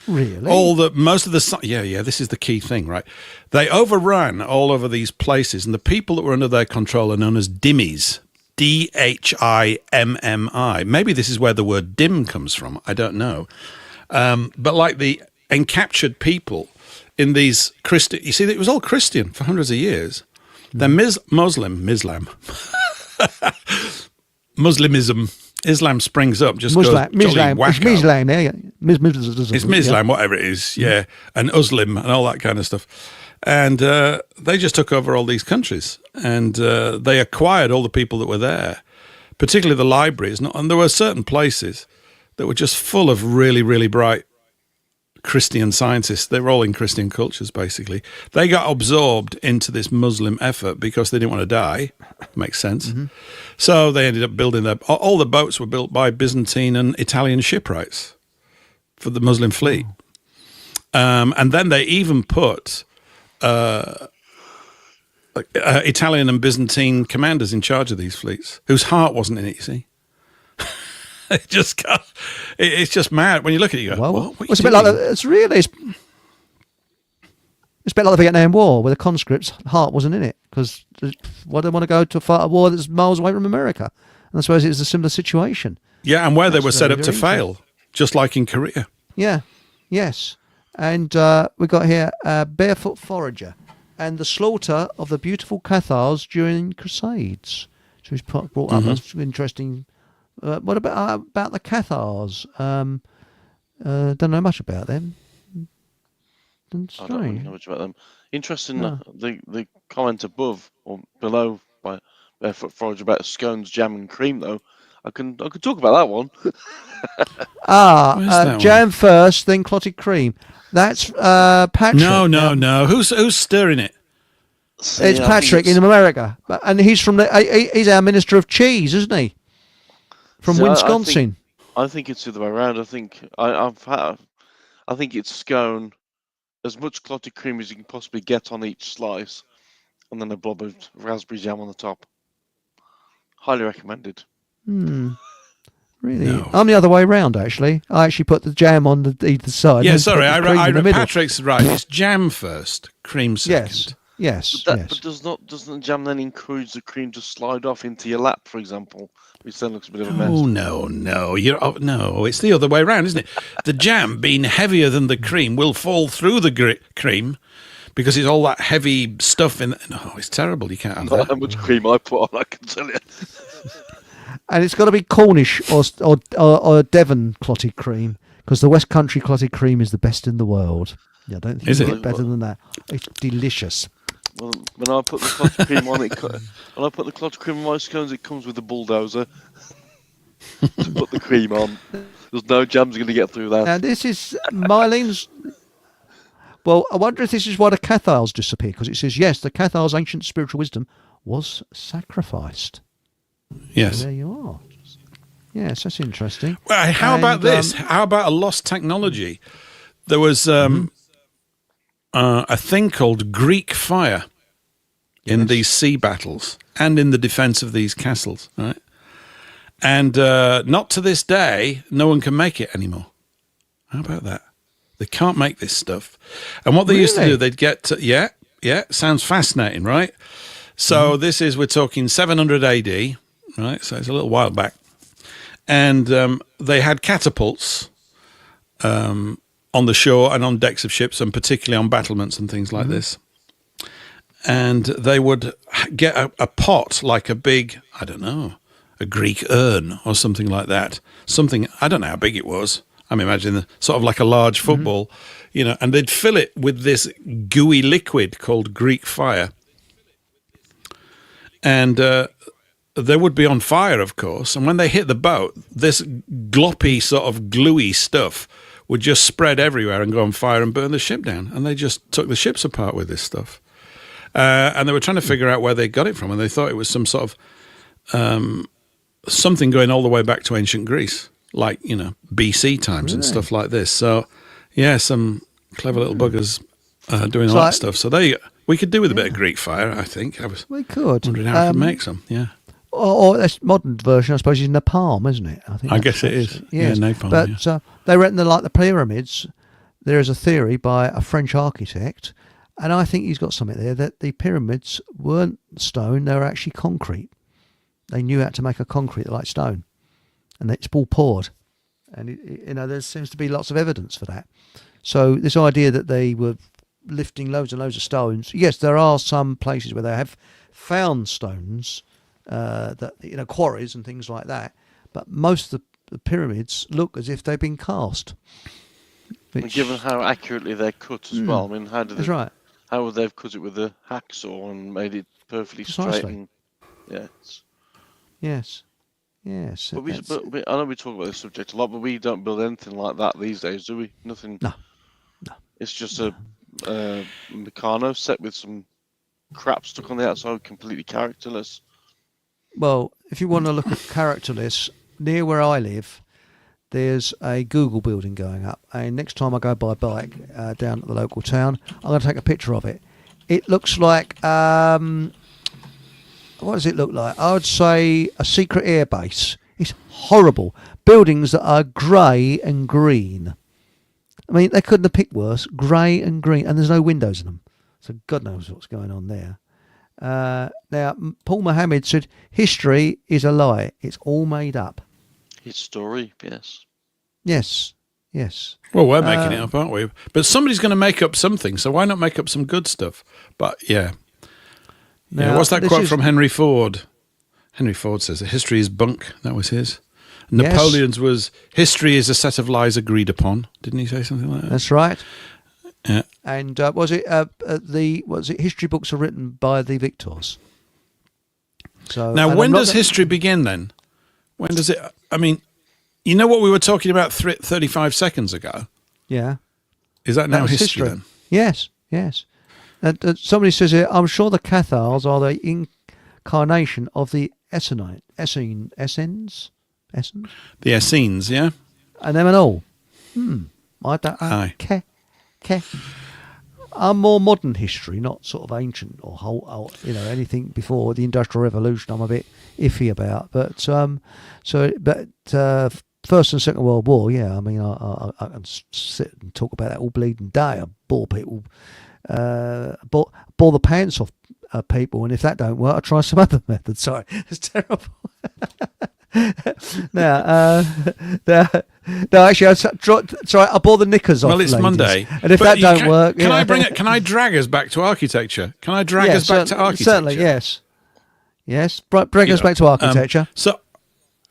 Really? This is the key thing, right? They overran all over these places, and the people that were under their control are known as dhimmis. Dhimmi. Maybe this is where the word dim comes from. I don't know. But like the encaptured people in these Christian, you see, it was all Christian for hundreds of years. Then Muslimism, Islam springs up, just goes wacko. It's Mislam, whatever it is, yeah, and Uslim and all that kind of stuff. And they just took over all these countries, and they acquired all the people that were there, particularly the libraries. And there were certain places that were just full of really, really bright Christian scientists. They were all in Christian cultures, basically. They got absorbed into this Muslim effort because they didn't want to die. Makes sense. Mm-hmm. So they ended up building all the boats were built by Byzantine and Italian shipwrights for the Muslim fleet. And then they even put Italian and Byzantine commanders in charge of these fleets, whose heart wasn't in it, you see. It's just mad. When you look at it, you go, what it's a bit like it's a bit like the Vietnam War, where the conscripts' heart wasn't in it, because why do they want to go to fight a war that's miles away from America? And I suppose it's a similar situation. Yeah, and where they were set up to fail, just like in Korea. Yeah, yes. And we got here Barefoot Forager and the slaughter of the beautiful Cathars during Crusades. So he's brought up that's interesting. What about the Cathars? Don't know much about them. I don't really know much about them. Interesting, the comment above or below by Barefoot Forager about scones, jam, and cream. Though I can talk about that one. Jam first, then clotted cream. That's Patrick. No. Who's stirring it? It's Patrick in America, and he's he's our minister of cheese, isn't he? From Wisconsin. I think it's the other way around. I think I think it's scone, as much clotted cream as you can possibly get on each slice, and then a blob of raspberry jam on the top. Highly recommended. Really? No. I'm the other way around, actually. I actually put the jam on either side. Yeah, sorry, Patrick's right. It's jam first, cream second. Yes. But doesn't the jam then encourage the cream to slide off into your lap, for example? Which then looks a bit of a mess. Oh, no. No, it's the other way around, isn't it? The jam, being heavier than the cream, will fall through the cream because it's all that heavy stuff in. No, it's terrible. You can't have that. How much cream I put on, I can tell you. And it's got to be Cornish or Devon clotted cream, because the West Country clotted cream is the best in the world. Yeah, I don't think you can get better than that. It's delicious. Well, when I put the clotted cream on it, when I put the clotted cream on my scones, it comes with a bulldozer to put the cream on. There's no jams going to get through that. Now this is Mylene's. Well, I wonder if this is why the Cathars disappear, because it says yes, the Cathars' ancient spiritual wisdom was sacrificed. Yes. So there you are. Yes, that's interesting. Well, how about this? How about a lost technology? There was a thing called Greek fire in these sea battles and in the defense of these castles, right? And not to this day, no one can make it anymore. How about that? They can't make this stuff. And what they used to do, they'd get Yeah, sounds fascinating, right? So we're talking 700 AD, right? So it's a little while back. And they had catapults on the shore and on decks of ships, and particularly on battlements and things like this. And they would get a pot, like a big, I don't know, a Greek urn or something like that. Something, I don't know how big it was. I'm imagining sort of like a large football, and they'd fill it with this gooey liquid called Greek fire. And they would be on fire, of course. And when they hit the boat, this gloppy sort of gluey stuff would just spread everywhere and go on fire and burn the ship down. And they just took the ships apart with this stuff. And they were trying to figure out where they got it from. And they thought it was some sort of something going all the way back to ancient Greece, like, BC times and stuff like this. So, yeah, some clever little buggers doing all that stuff. So we could do with a bit of Greek fire, I think. We could. Wondering how I could make some, yeah. Or this modern version, I suppose, is napalm, isn't it? I guess it is. Yes. Yeah, napalm. But they reckon that, like the pyramids, there is a theory by a French architect, and I think he's got something there, that the pyramids weren't stone, they were actually concrete. They knew how to make a concrete like stone, and it's all poured. And, there seems to be lots of evidence for that. So this idea that they were lifting loads and loads of stones, yes, there are some places where they have found stones, that quarries and things like that, but most of the pyramids look as if they've been cast. And given how accurately they're cut as well, I mean, that's right. How would they have cut it with a hacksaw and made it perfectly straight? And, Yes. But I know we talk about this subject a lot, but we don't build anything like that these days, do we? Nothing. No. It's just a Meccano set with some crap stuck on the outside, completely characterless. Well, if you want to look at characterless, near where I live, there's a Google building going up. And next time I go by bike down at the local town, I'm going to take a picture of it. It looks like, what does it look like? I would say a secret air base. It's horrible. Buildings that are grey and green. I mean, they couldn't have picked worse. Grey and green, and there's no windows in them. So God knows what's going on there. Now, Paul Mohammed said, history is a lie. It's all made up. His story, yes. Yes. Well, we're making it up, aren't we? But somebody's going to make up something, so why not make up some good stuff? But, yeah. Now, what's that quote from Henry Ford? Henry Ford says that history is bunk. That was his. Napoleon's was, history is a set of lies agreed upon. Didn't he say something like that? That's right. Yeah. And was it history books are written by the victors? So now, when does history begin then? When does it? I mean, you know what we were talking about 35 seconds ago? Yeah. Is that now history then? Yes. And somebody says here, I'm sure the Cathars are the incarnation of the Essenes? The Essenes, yeah. And them and all. I don't know. I'm more modern history, not sort of ancient or whole, anything before the Industrial Revolution. I'm a bit iffy about, but First and Second World War, yeah. I mean, I can sit and talk about that all bleeding day. I bore people, bore the pants off people, and if that don't work, I try some other method. Sorry, it's terrible. No, actually, sorry, I bore the knickers off. Well, it's ladies. Monday, and if that don't work, can I bring it? Can I drag us back to architecture? Can I drag us back to architecture? Certainly, yes. Bring us back to architecture.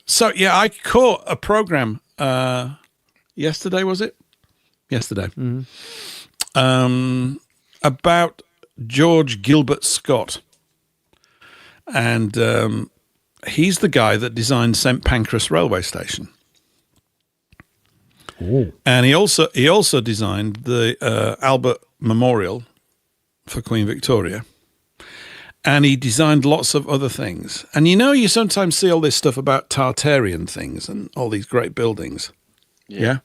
So yeah, I caught a program yesterday. Was it yesterday? About George Gilbert Scott, and he's the guy that designed St Pancras railway station. Ooh. And he also designed the Albert Memorial for Queen Victoria. And he designed lots of other things. And you sometimes see all this stuff about Tartarian things and all these great buildings. Yeah?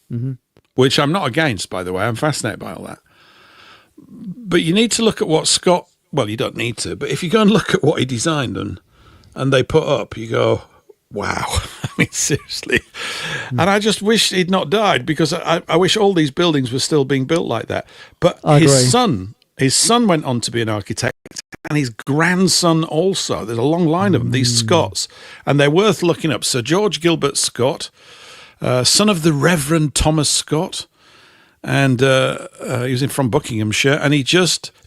Mm-hmm. Which I'm not against, by the way. I'm fascinated by all that. But you need to look at what Scott... Well, you don't need to. But if you go and look at what he designed and they put up, you go, wow. I mean, seriously. And I just wish he'd not died, because I wish all these buildings were still being built like that. But his son His son went on to be an architect, and his grandson also. There's a long line of them, these Scots, and they're worth looking up. Sir George Gilbert Scott, son of the Reverend Thomas Scott, and he was from Buckinghamshire, and it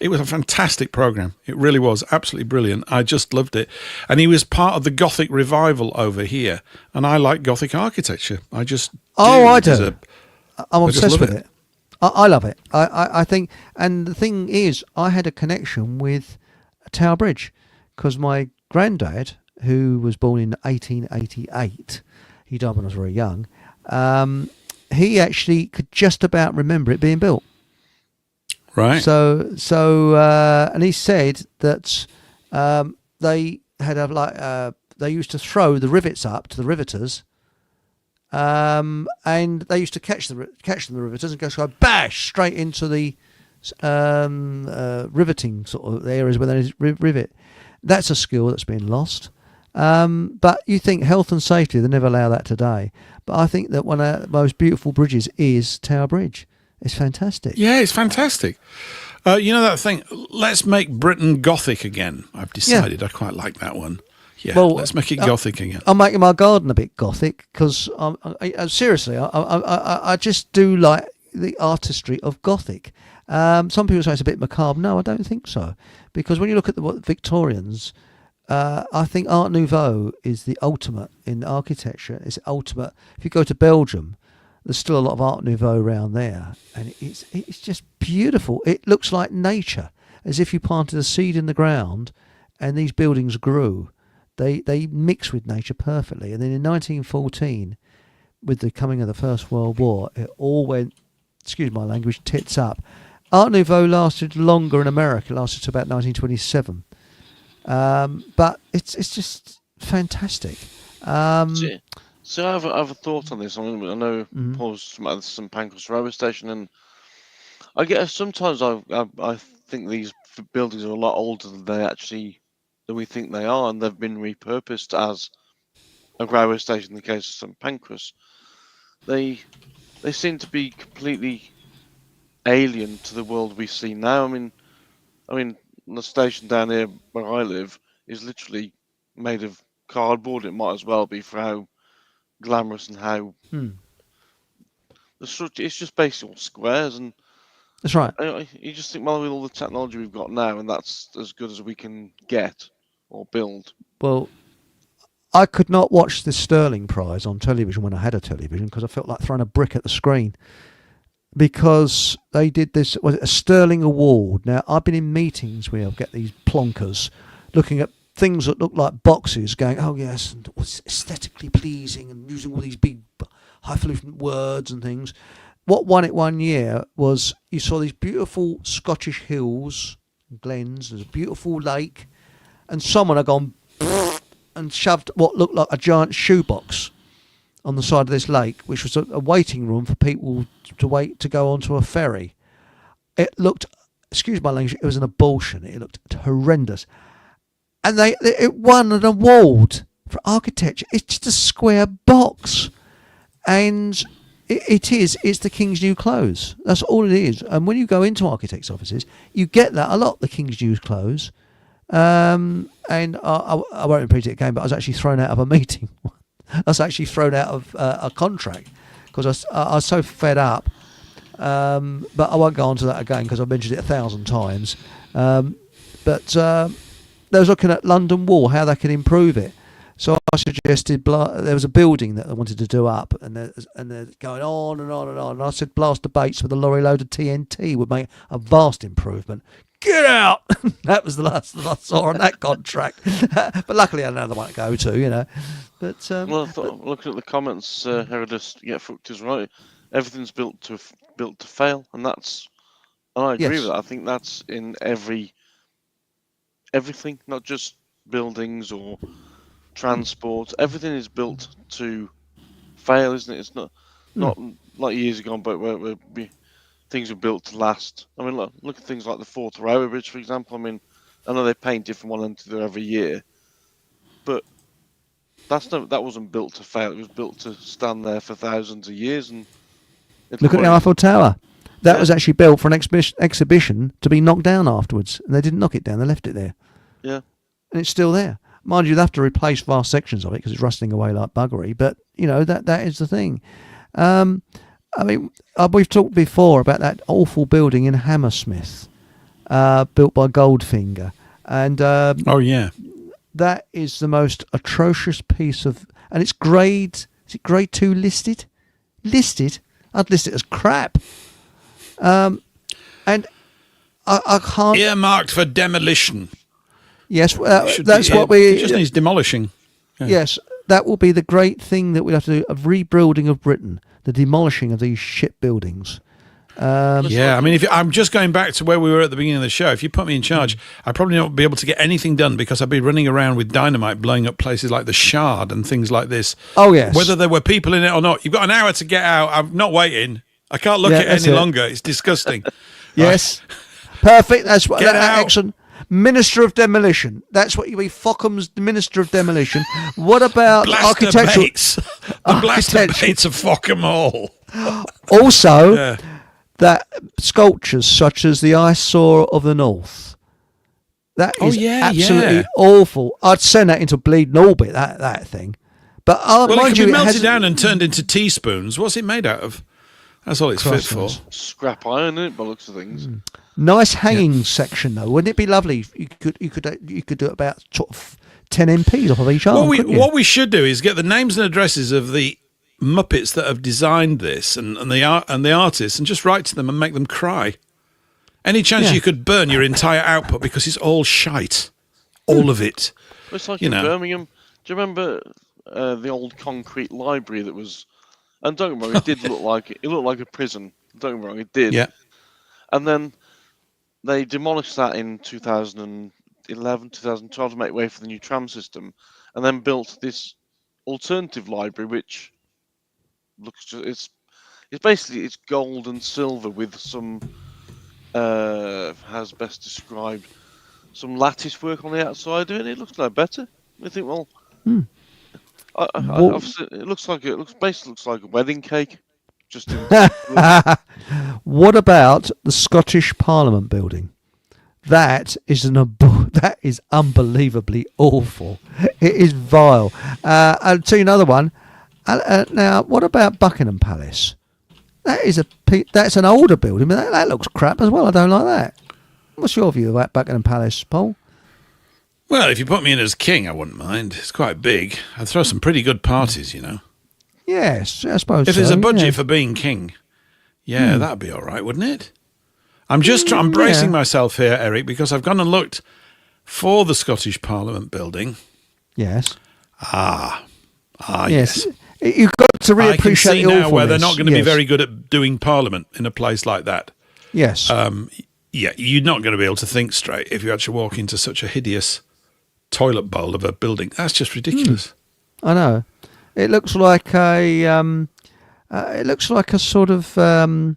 was a fantastic program. It really was absolutely brilliant. I just loved it. And he was part of the Gothic revival over here, and I like Gothic architecture. I just I do. I'm obsessed with it. I love it. I think, and the thing is, I had a connection with Tower Bridge because my granddad, who was born in 1888, he died when I was very young. He actually could just about remember it being built. Right. So, and he said that they had they used to throw the rivets up to the riveters. And they used to catch them, the riveters, and go bash straight into the riveting sort of areas where they rivet. That's a skill that's been lost. But you think health and safety, they never allow that today. But I think that one of the most beautiful bridges is Tower Bridge. It's fantastic. Yeah, it's fantastic. You know that thing, let's make Britain Gothic again. I've decided I quite like that one. Yeah, well, let's make it Gothic again. I'm making my garden a bit Gothic because seriously, I just do like the artistry of Gothic. Some people say it's a bit macabre. No, I don't think so. Because when you look at the Victorians, I think Art Nouveau is the ultimate in architecture. It's ultimate. If you go to Belgium, there's still a lot of Art Nouveau around there, and it's just beautiful. It looks like nature, as if you planted a seed in the ground, and these buildings grew. They mix with nature perfectly. And then in 1914, with the coming of the First World War, it all went, excuse my language, tits up. Art Nouveau lasted longer in America. It lasted to about 1927. But it's just fantastic. So I have a thought on this. I know Paul's at St Pancras railway station, and I get sometimes I think these buildings are a lot older than we think they are, and they've been repurposed as a railway station. In the case of St Pancras, they seem to be completely alien to the world we see now. I mean, the station down here where I live is literally made of cardboard. It might as well be for how glamorous and how the structure. It's just basically all squares, and that's right. You just think, well, with all the technology we've got now, and that's as good as we can get or build. Well, I could not watch the Sterling Prize on television when I had a television because I felt like throwing a brick at the screen. Because they did this, was it a Sterling Award? Now, I've been in meetings where I'll get these plonkers looking at things that look like boxes going, oh yes, and it's aesthetically pleasing, and using all these big highfalutin words and things. What won it one year was you saw these beautiful Scottish hills, glens, there's a beautiful lake, and someone had gone and shoved what looked like a giant shoebox on the side of this lake, which was a waiting room for people to wait to go onto a ferry. It looked, excuse my language, it was an abortion. It looked horrendous. And it won an award for architecture. It's just a square box. And it's the King's New Clothes. That's all it is. And when you go into architects' offices, you get that a lot, the King's New Clothes. And I won't repeat it again, but I was actually thrown out of a meeting. I was actually thrown out of a contract because I was so fed up. But I won't go on to that again because I've mentioned it 1,000 times. But they was looking at London Wall, how they can improve it. So I suggested there was a building that I wanted to do up, and they're going on and on and on. And I said Blaster Bates with a lorry load of TNT would make a vast improvement. Get out! That was the last that I saw on that contract. But luckily I had another one to go to, you know. But well, looking at the comments, Herodus, Fruct is right. Everything's built to fail, and I agree with that. I think that's in everything, not just buildings or transport. Everything is built to fail, isn't it? It's not like years ago, but where things were built to last. I mean, look at things like the Forth Railway Bridge, for example. I mean, I know they paint it from one end to the other every year, but that wasn't built to fail. It was built to stand there for thousands of years. And look at the Eiffel Tower. that was actually built for an exhibition to be knocked down afterwards, and they didn't knock it down; they left it there. Yeah, and it's still there. Mind you, they have to replace vast sections of it because it's rusting away like buggery. But that is the thing. We've talked before about that awful building in Hammersmith, built by Goldfinger, and that is the most atrocious piece of, and it's grade. Is it grade 2 listed? Listed? I'd list it as crap. And I can't. Earmarked for demolition. Yes, that's what we. It just needs demolishing. Yeah. Yes, that will be the great thing that we have to do, of rebuilding of Britain, the demolishing of these shit buildings. I mean, I'm just going back to where we were at the beginning of the show. If you put me in charge, I'd probably not be able to get anything done because I'd be running around with dynamite blowing up places like the Shard and things like this. Oh, yes. Whether there were people in it or not. You've got an hour to get out. I'm not waiting. I can't look at it any longer. It's disgusting. Yes. Perfect. That's what. Get out. Excellent. Minister of Demolition. That's what you be. Fockham's Minister of Demolition. What about architectural? Bates. The Blaster Bates of Fockham Hall. Also, that sculptures such as the eyesore of the North. That is absolutely awful. I'd send that into bleeding orbit. That thing. But it mind can you, be melted down and turned into teaspoons. What's it made out of? That's all it's fit for. Scrap iron, isn't it, by looks of things. Nice hanging section though. Wouldn't it be lovely? You could do about 10 MPs off of each arm. What we should do is get the names and addresses of the Muppets that have designed this and the artists, and just write to them and make them cry. Any chance you could burn your entire output because it's all shite, all of it. It's like in Birmingham. Do you remember the old concrete library that was? And don't get me wrong, it did look like a prison. Don't get me wrong, it did. Yeah. And then they demolished that in 2011, 2012 to make way for the new tram system, and then built this alternative library, which looks it's basically gold and silver with some how's best described, some lattice work on the outside of it. It looks no better. I think it looks like a wedding cake. Just What about the Scottish Parliament building? That is unbelievably awful. It is vile. I'll tell you another one. Now, what about Buckingham Palace? That's an older building, but that looks crap as well. I don't like that. What's your view about Buckingham Palace, Paul? Well, if you put me in as king, I wouldn't mind. It's quite big. I'd throw some pretty good parties, Yes, I suppose if there's a budget for being king, that'd be all right, wouldn't it? I'm bracing myself here, Eric, because I've gone and looked for the Scottish Parliament building. Yes. Yes. You've got to reappreciate I can see the now awfulness. where they're not going to be very good at doing Parliament in a place like that. Yes. You're not going to be able to think straight if you actually walk into such a hideous toilet bowl of a building. That's just ridiculous. I know. It looks like a sort of a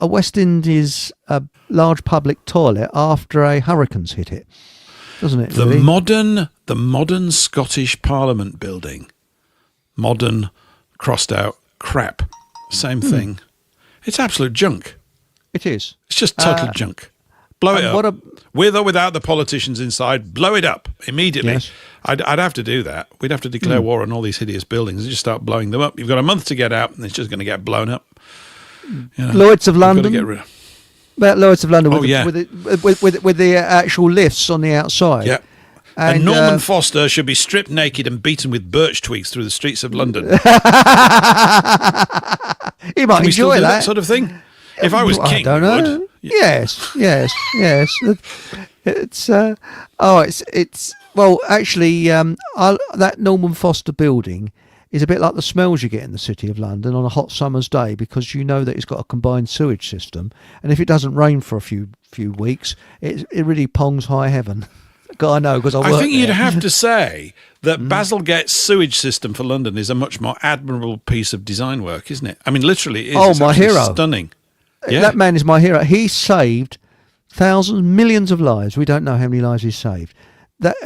West Indies large public toilet after a hurricane's hit it, doesn't it? The really? modern Scottish Parliament building, modern crossed out crap, same thing. It's absolute junk. It is. It's just total junk. Blow it up. With or without the politicians inside, blow it up immediately. Yes. I'd have to do that. We'd have to declare war on all these hideous buildings and just start blowing them up. You've got a month to get out, and it's just going to get blown up. Lloyd's of London. About Lloyd's of London with the actual lifts on the outside. Yeah. And Norman Foster should be stripped naked and beaten with birch twigs through the streets of London. He might enjoy that sort of thing. If I was king, I don't know. Would. Yes. It's well, actually, that Norman Foster building is a bit like the smells you get in the City of London on a hot summer's day, because you know that it's got a combined sewage system, and if it doesn't rain for a few weeks, it really pongs high heaven. I know, because I think you'd have to say that Bazalgette's sewage system for London is a much more admirable piece of design work, isn't it? I mean, literally, it is. Oh, my hero! Stunning. Yeah. That man is my hero. He saved thousands, millions of lives. We don't know how many lives he saved.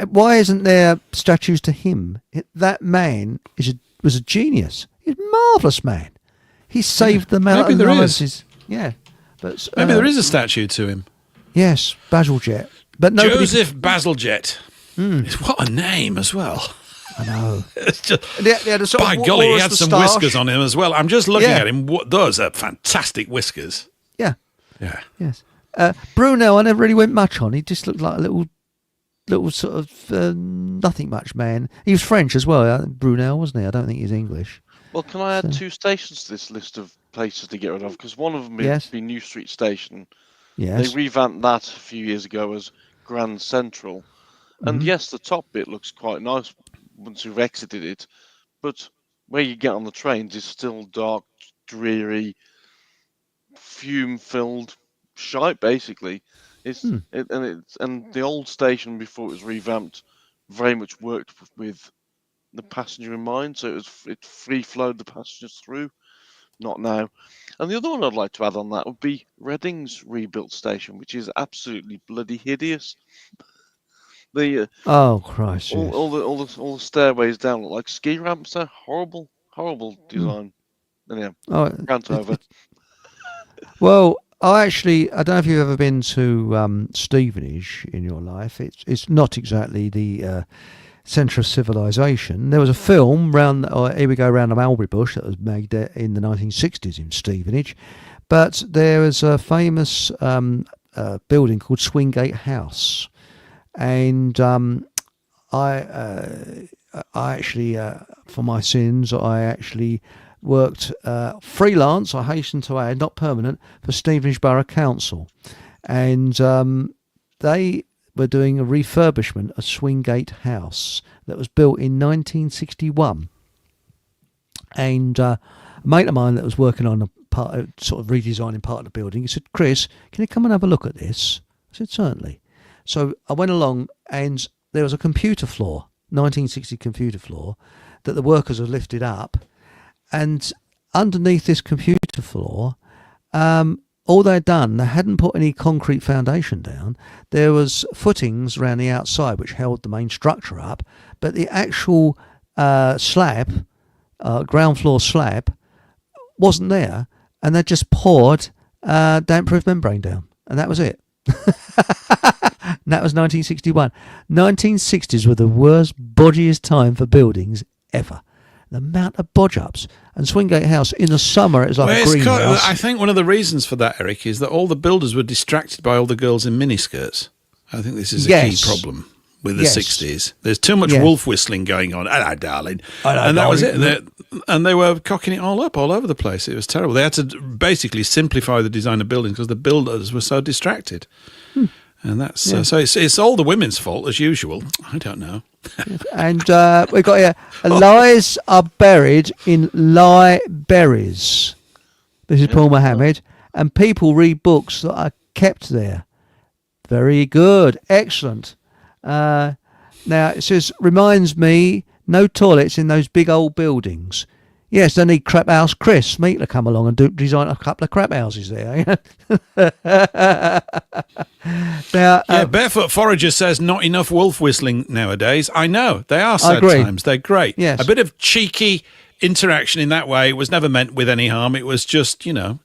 Why isn't there statues to him? That man was a genius. He's a marvellous man. He saved the maybe there lives. is. Yeah, but Maybe there is a statue to him. Yes, Bazalgette. But nobody... Joseph Bazalgette. What a name as well. I know. It's just, They had a sort by of golly, he walrus had some moustache. whiskers on him as well. I'm just looking Yeah. at him. Those are fantastic whiskers. Yeah. Yeah. Yes. Brunel, I never really went much on. He just looked like a little sort of nothing much man. He was French as well, Brunel, wasn't he? I don't think he's English. Well, can I add 2 stations to this list of places to get rid of? Because one of them Yes. is the New Street Station. Yes. They revamped that a few years ago as Grand Central. And yes, the top bit looks quite nice once you've exited it. But where you get on the trains is still dark, dreary, fume-filled shite, basically. And the old station before it was revamped very much worked with the passenger in mind, so it free-flowed the passengers through. Not now. And the other one I'd like to add on that would be Reading's rebuilt station, which is absolutely bloody hideous. Oh Christ! Yes. All the stairways down look like ski ramps. They're horrible design. Anyhow, rant over. Well, I don't know if you've ever been to Stevenage in your life. It's not exactly the centre of civilization. There was a film here we go round the Mulberry Bush that was made there in the 1960s in Stevenage, but there was a famous building called Swingate House, and I actually for my sins I actually worked freelance, I hasten to add, not permanent, for Stevenage Borough Council, and they were doing a refurbishment of Swingate House that was built in 1961. And a mate of mine that was working on sort of redesigning part of the building, he said, "Chris, can you come and have a look at this?" I said, "Certainly." So I went along, and there was a computer floor, 1960 computer floor, that the workers had lifted up. And underneath this computer floor, all they'd done, they hadn't put any concrete foundation down. There was footings around the outside which held the main structure up, but the actual slab, ground floor slab, wasn't there, and they just poured damp-proof membrane down, and that was it. And that was 1961. 1960s were the worst, bodgiest time for buildings ever. The amount of bodge-ups. And Swingate House, in the summer, it was like a greenhouse. I think one of the reasons for that, Eric, is that all the builders were distracted by all the girls in miniskirts. I think this is a key problem with the 60s. There's too much wolf whistling going on. Hello, darling. And that was it. And they were cocking it all up all over the place. It was terrible. They had to basically simplify the design of buildings because the builders were so distracted. And that's so it's all the women's fault as usual. I don't know. And we've got here, lies are buried in libraries. This is Paul Mohammed. And people read books that are kept there. Very good. Excellent. Now, it says, reminds me, no toilets in those big old buildings. Yes, they need Crap House Chris Meat to come along and design a couple of crap houses there. Now, Barefoot Forager says not enough wolf whistling nowadays. I know, they are sad agree. times. They're great. Yes. A bit of cheeky interaction in that way was never meant with any harm. It was just, and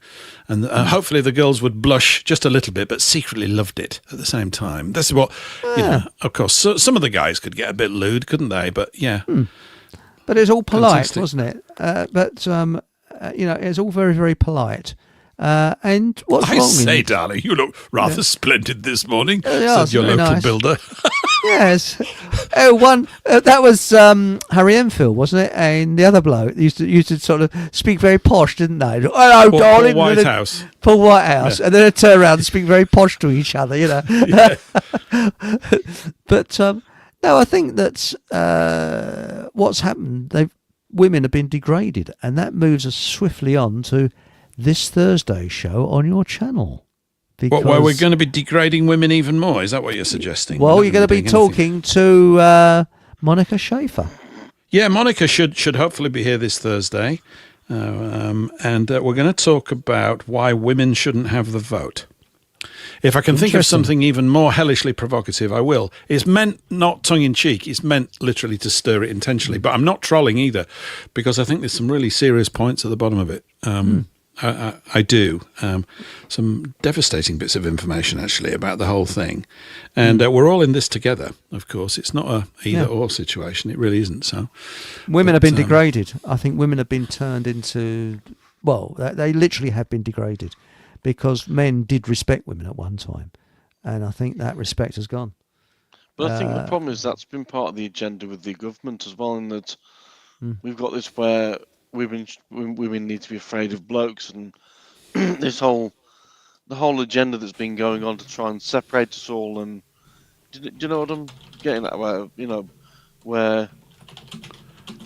hopefully the girls would blush just a little bit, but secretly loved it at the same time. That's what, of course, some of the guys could get a bit lewd, couldn't they? But yeah. But it's all polite, Fantastic. wasn't it? It's all very, very polite. And what's I wrong? say, darling, you look rather splendid this morning, Yeah, said your very local nice. builder. Yes. That was Harry Enfield, wasn't it? And the other bloke used to sort of speak very posh, didn't they? Hello, darling. Paul Whitehouse. Paul Whitehouse. Yeah. And then they'd turn around and speak very posh to each other, Yeah. But no, I think that's what's happened. Women have been degraded, and that moves us swiftly on to this Thursday show on your channel. Where we're going to be degrading women even more? Is that what you're suggesting? Well, you're going to be talking to Monica Schaefer. Yeah, Monica should hopefully be here this Thursday, and we're going to talk about why women shouldn't have the vote. If I can think of something even more hellishly provocative, I will. It's meant not tongue-in-cheek. It's meant literally to stir it intentionally. But I'm not trolling either, because I think there's some really serious points at the bottom of it. I do. Some devastating bits of information, actually, about the whole thing. And we're all in this together, of course. It's not a either-or situation. It really isn't so. Women have been degraded. I think women have been turned into... Well, they literally have been degraded because men did respect women at one time. And I think that respect has gone. But I think the problem is that's been part of the agenda with the government as well, in that we've got this where women need to be afraid of blokes, and the whole agenda that's been going on to try and separate us all. And do you know what I'm getting at? Where where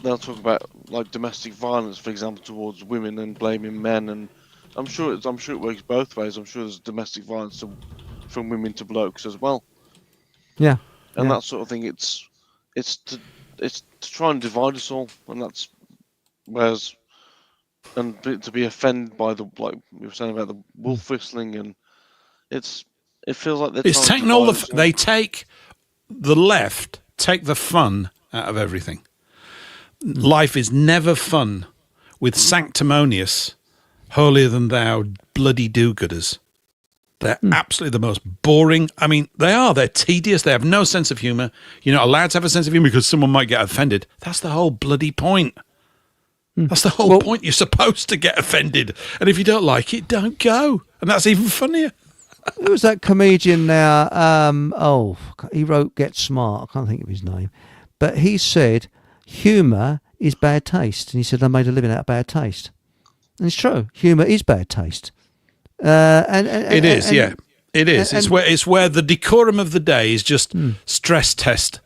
they'll talk about like domestic violence, for example, towards women and blaming men, and I'm sure it works both ways. I'm sure there's domestic violence from women to blokes as well. Yeah. And that sort of thing. It's to try and divide us all, and that's to be offended by the, like we were saying about the wolf whistling, and it feels like they're it's trying taking to all divide us all. they take the left take the fun out of everything. Life is never fun with sanctimonious, holier than thou, bloody do-gooders. They're absolutely the most boring. I mean, they're tedious. They have no sense of humour. You're not allowed to have a sense of humour because someone might get offended. That's the whole bloody point. That's the whole point. You're supposed to get offended. And if you don't like it, don't go. And that's even funnier. Who was that comedian now? He wrote Get Smart. I can't think of his name. But he said, humour is bad taste. And he said, I made a living out of bad taste. And it's true. Humour is bad taste. It is. It's where the decorum of the day is just stress tested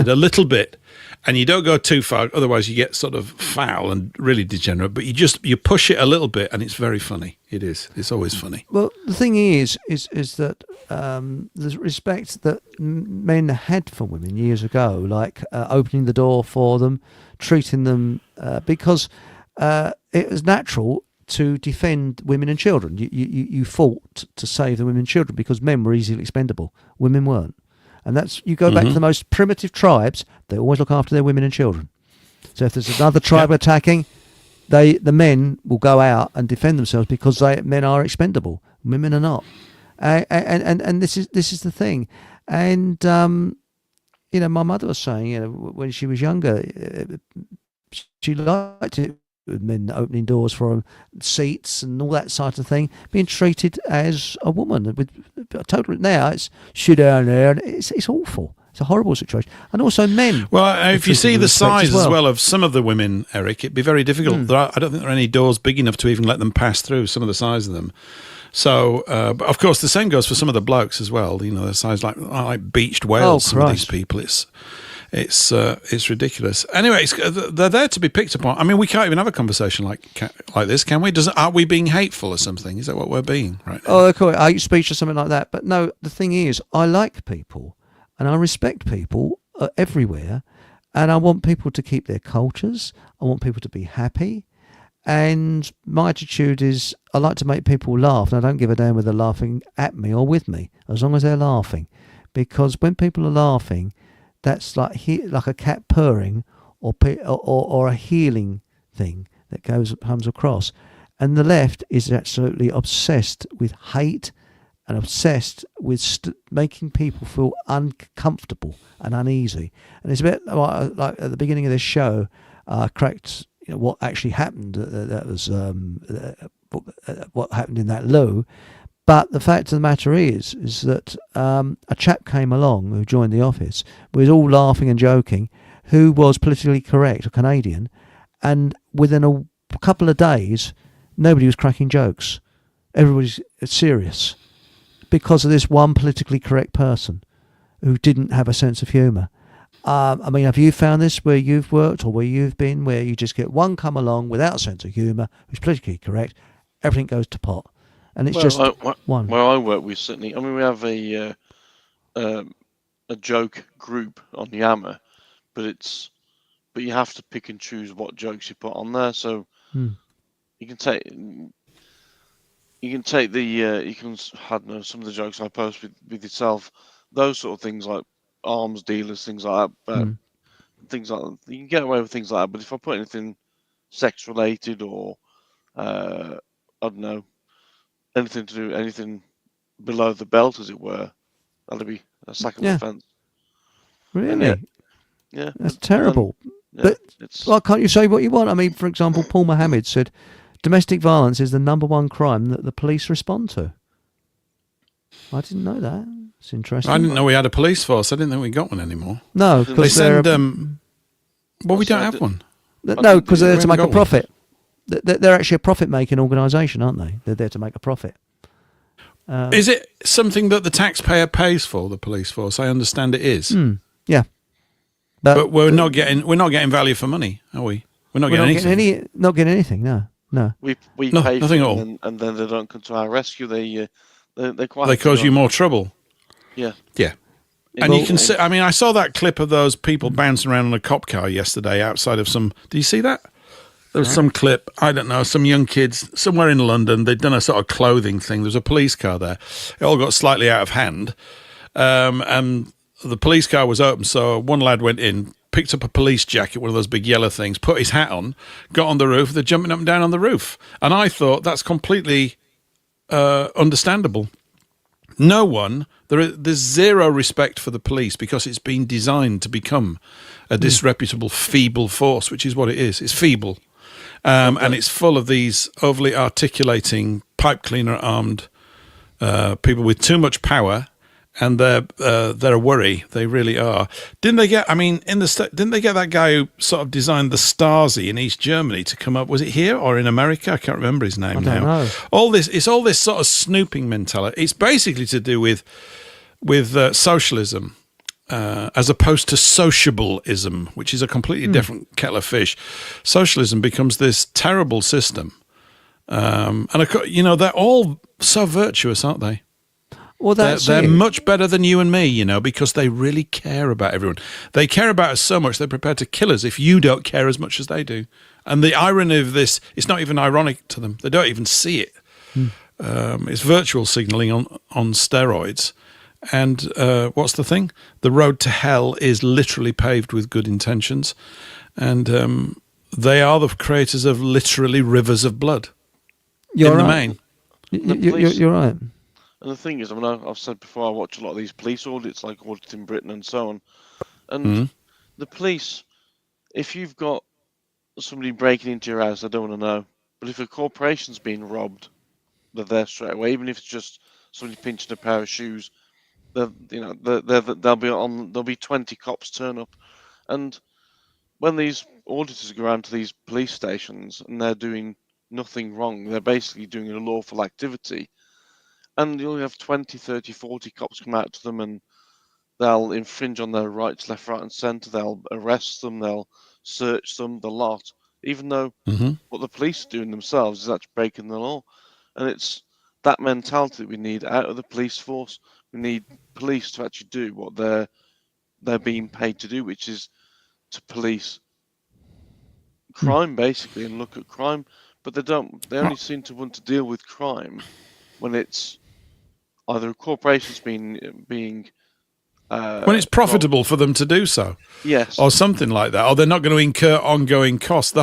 a little bit, and you don't go too far. Otherwise, you get sort of foul and really degenerate. But you push it a little bit, and it's very funny. It is. It's always funny. Well, the thing is that the respect that men had for women years ago, like opening the door for them, treating them because it was natural to defend women and children. You fought to save the women and children because men were easily expendable. Women weren't. And that's, you go back to the most primitive tribes, they always look after their women and children. So if there's another tribe attacking, the men will go out and defend themselves because men are expendable. Women are not. And this is the thing. And, my mother was saying, when she was younger, she liked it, men opening doors for them, seats and all that sort of thing, being treated as a woman. With totally now, it's sit down there, and it's awful. It's a horrible situation. And also men. Well, if you see the size as well of some of the women, Eric, it'd be very difficult. I don't think there are any doors big enough to even let them pass through, some of the size of them. So, but of course, the same goes for some of the blokes as well. The size like beached whales. Some of these people, it's ridiculous. Anyway, they're there to be picked upon. I mean, we can't even have a conversation like this, can we? Are we being hateful or something? Is that what we're being right now? Oh, they call it hate speech or something like that. But no, the thing is, I like people and I respect people everywhere, and I want people to keep their cultures. I want people to be happy. And my attitude is, I like to make people laugh, and I don't give a damn whether they're laughing at me or with me, as long as they're laughing. Because when people are laughing, that's like a cat purring or a healing thing that comes across. And the left is absolutely obsessed with hate and obsessed with making people feel uncomfortable and uneasy. And it's a bit like at the beginning of this show, I cracked what actually happened. That was what happened in that loo. But the fact of the matter is that a chap came along who joined the office, was all laughing and joking, who was politically correct, a Canadian, and within a couple of days, nobody was cracking jokes. Everybody's serious because of this one politically correct person who didn't have a sense of humour. I mean, have you found this where you've worked or where you've been, where you just get one come along without a sense of humour, who's politically correct, everything goes to pot? And it's one. Where I work, we have a joke group on Yammer, but you have to pick and choose what jokes you put on there. So you can take some of the jokes I post with yourself, those sort of things like arms dealers, things like that. But things like that, you can get away with things like that. But if I put anything sex related or I don't know, anything below the belt, as it were, that'd be a sackable offence. Really? Yeah, That's terrible. But well, can't you say what you want? I mean, for example, Paul Mohammed said, domestic violence is the #1 crime that the police respond to. I didn't know that. It's interesting. I didn't know we had a police force. I didn't think we got one anymore. No, They because send. Well, we don't have one. No, because they're there to make a profit. They're actually a profit-making organisation, aren't they? They're there to make a profit. Is it something that the taxpayer pays for, the police force? I understand it is. Yeah, but we're not getting value for money, are we? We're not getting anything. Not getting anything. No. We no, pay nothing for at all, them, and then they don't come to our rescue. They cause you more trouble. Yeah. And you can see. I mean, I saw that clip of those people bouncing around in a cop car yesterday outside of some. Do you see that? There was some clip. I don't know. Some young kids somewhere in London. They'd done a sort of clothing thing. There was a police car there. It all got slightly out of hand, and the police car was open. So one lad went in, picked up a police jacket, one of those big yellow things, put his hat on, got on the roof. They're jumping up and down on the roof, and I thought that's completely understandable. No one, there's zero respect for the police because it's been designed to become a disreputable, feeble force, which is what it is. It's feeble. And it's full of these overly articulating, pipe cleaner armed people with too much power, and they're a worry. They really are. Didn't they get? I mean, didn't they get that guy who sort of designed the Stasi in East Germany to come up? Was it here or in America? I can't remember his name now. I don't know. It's all this sort of snooping mentality. It's basically to do with socialism. As opposed to sociableism, which is a completely different kettle of fish. Socialism becomes this terrible system. And, they're all so virtuous, aren't they? Well, they're much better than you and me, because they really care about everyone. They care about us so much they're prepared to kill us if you don't care as much as they do. And the irony of this, it's not even ironic to them. They don't even see it. It's virtual signalling on steroids. And what's the thing? The road to hell is literally paved with good intentions. And they are the creators of literally rivers of blood. You're in right. the main. You're right. And the thing is, I mean, I've said before, I watch a lot of these police audits, like auditing Britain and so on. And the police, if you've got somebody breaking into your house, I don't want to know. But if a corporation's being robbed, they're there straight away. Even if it's just somebody pinching a pair of shoes, there'll be 20 cops turn up. And when these auditors go around to these police stations and they're doing nothing wrong, they're basically doing a lawful activity. And you'll have 20, 30, 40 cops come out to them and they'll infringe on their rights left, right and centre. They'll arrest them, they'll search them, the lot, even though what the police are doing themselves is actually breaking the law. And it's that mentality that we need out of the police force. We need police to actually do what they're being paid to do, which is to police crime, basically, and look at crime. But they don't. They only seem to want to deal with crime when it's either corporations being when it's profitable for them to do so, yes, or something like that, or they're not going to incur ongoing costs.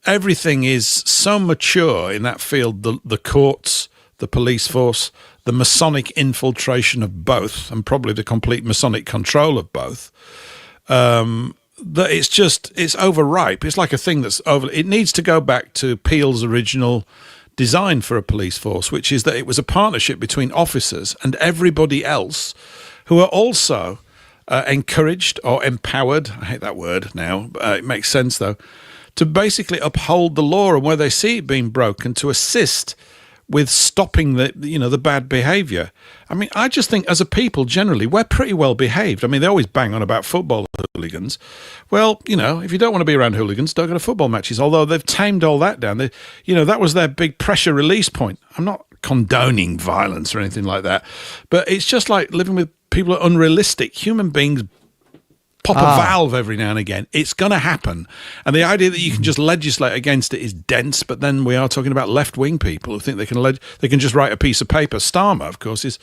Everything is so mature in that field. The courts, the police force, the Masonic infiltration of both, and probably the complete Masonic control of both. That it's overripe. It's like a thing that's over. It needs to go back to Peel's original design for a police force, which is that it was a partnership between officers and everybody else who are also encouraged or empowered. I hate that word now. It makes sense though. To basically uphold the law and where they see it being broken, to assist with stopping the bad behaviour. I mean, I just think as a people generally, we're pretty well behaved. I mean, they always bang on about football hooligans. Well, if you don't want to be around hooligans, don't go to football matches. Although they've tamed all that down. That was their big pressure release point. I'm not condoning violence or anything like that, but it's just like living with people who are unrealistic. Human beings pop a valve every now and again. It's going to happen. And the idea that you can just legislate against it is dense, but then we are talking about left-wing people who think they can just write a piece of paper. Starmer, of course,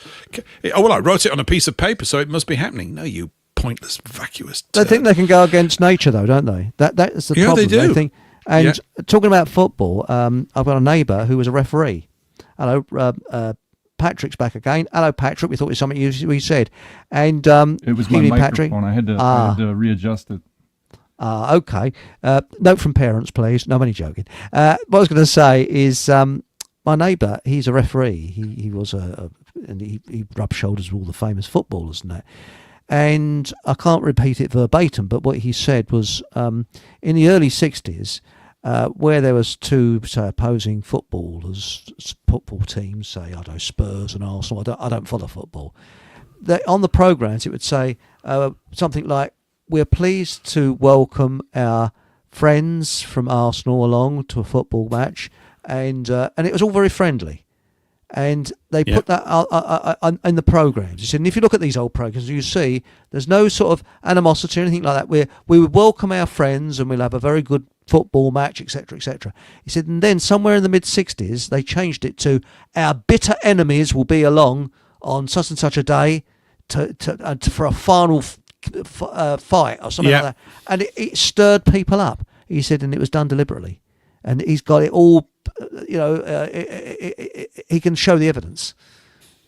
I wrote it on a piece of paper, so it must be happening. No, you pointless, vacuous turd. They think they can go against nature, though, don't they? That's the problem. They do. They think, And talking about football, I've got a neighbour who was a referee. Hello, Patrick's back again. Hello, Patrick. We thought it was something we said. And it was my microphone. Patrick. I had to readjust it. Okay. Note from parents, please. No, I'm only joking. What I was going to say is my neighbour, he's a referee. He was and he rubbed shoulders with all the famous footballers and that. And I can't repeat it verbatim, but what he said was in the early 60s, where there was two, say, opposing football teams, say, I don't know, Spurs and Arsenal. I don't follow football. On the programmes, it would say something like, "We're pleased to welcome our friends from Arsenal along to a football match," and it was all very friendly. And they put that in the programmes. He said, and if you look at these old programmes, you see there's no sort of animosity or anything like that. We would welcome our friends and we'll have a very good football match, etc., etc. He said, and then somewhere in the mid-60s, they changed it to "our bitter enemies will be along on such and such a day for a final fight," or something like that. And it stirred people up. He said, and it was done deliberately. And he's got it all, he can show the evidence.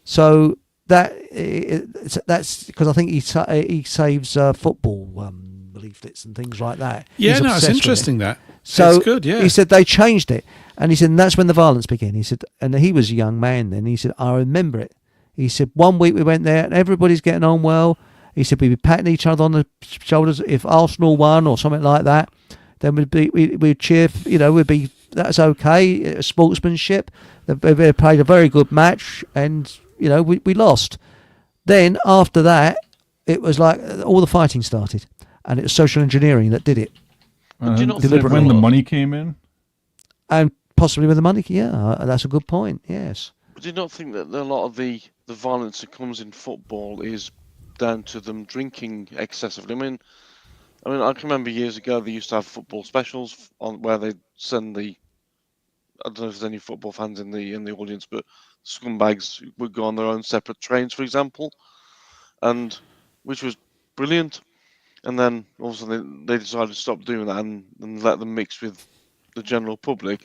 So that's because I think he saves football leaflets and things like that. Yeah, no, it's interesting that. So it's good, yeah. He said they changed it. And he said, and that's when the violence began. He said, and he was a young man then. He said, I remember it. He said, one week we went there and everybody's getting on well. He said, we'd be patting each other on the shoulders if Arsenal won or something like that. Then we'd cheer, we'd be, that's okay, sportsmanship. They played a very good match and, we lost. Then after that, it was like all the fighting started and it was social engineering that did it. Do you not think when the money came in? And possibly when the money, that's a good point, yes. But do you not think that a lot of the violence that comes in football is down to them drinking excessively? I mean, I can remember years ago they used to have football specials on where they'd send I don't know if there's any football fans in the audience, but scumbags would go on their own separate trains, for example, and which was brilliant. And then all of a sudden they decided to stop doing that and let them mix with the general public.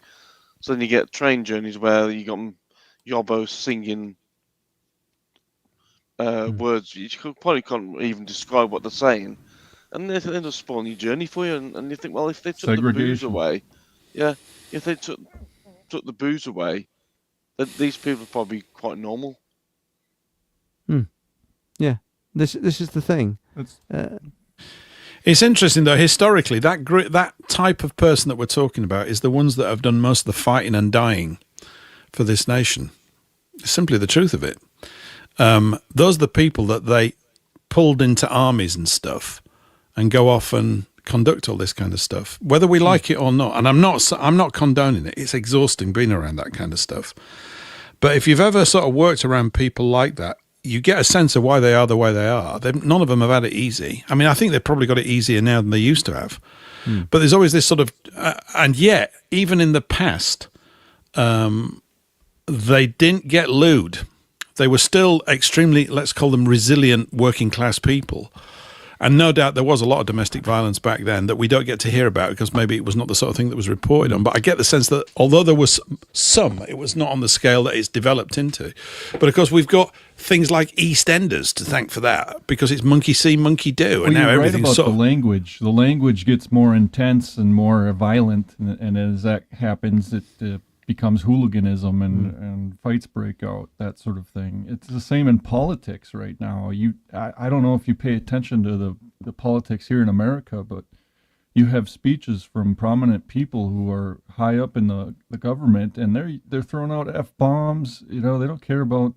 So then you get train journeys where you got yobbos singing words you probably can't even describe what they're saying. And they end up spoiling your journey for you, and you think, well, if they took the booze away, if they took the booze away, then these people are probably quite normal. Yeah, this is the thing. It's interesting though. Historically, that type of person that we're talking about is the ones that have done most of the fighting and dying for this nation. It's simply the truth of it. Those are the people that they pulled into armies and stuff. And go off and conduct all this kind of stuff, whether we like it or not. And I'm not condoning it. It's exhausting being around that kind of stuff. But if you've ever sort of worked around people like that, you get a sense of why they are the way they are. None of them have had it easy. I mean, I think they've probably got it easier now than they used to have. But there's always this sort of, and yet, even in the past, they didn't get lewd. They were still extremely, let's call them resilient working class people. And no doubt there was a lot of domestic violence back then that we don't get to hear about because maybe it was not the sort of thing that was reported on. But I get the sense that although there was some, it was not on the scale that it's developed into. But of course, we've got things like EastEnders to thank for that because it's monkey see, monkey do. And now everything's right about the language. The language gets more intense and more violent. And as that happens, it becomes hooliganism and fights break out, that sort of thing. It's the same in politics right now. I don't know if you pay attention to the politics here in America, but you have speeches from prominent people who are high up in the government, and they're throwing out F-bombs. They don't care about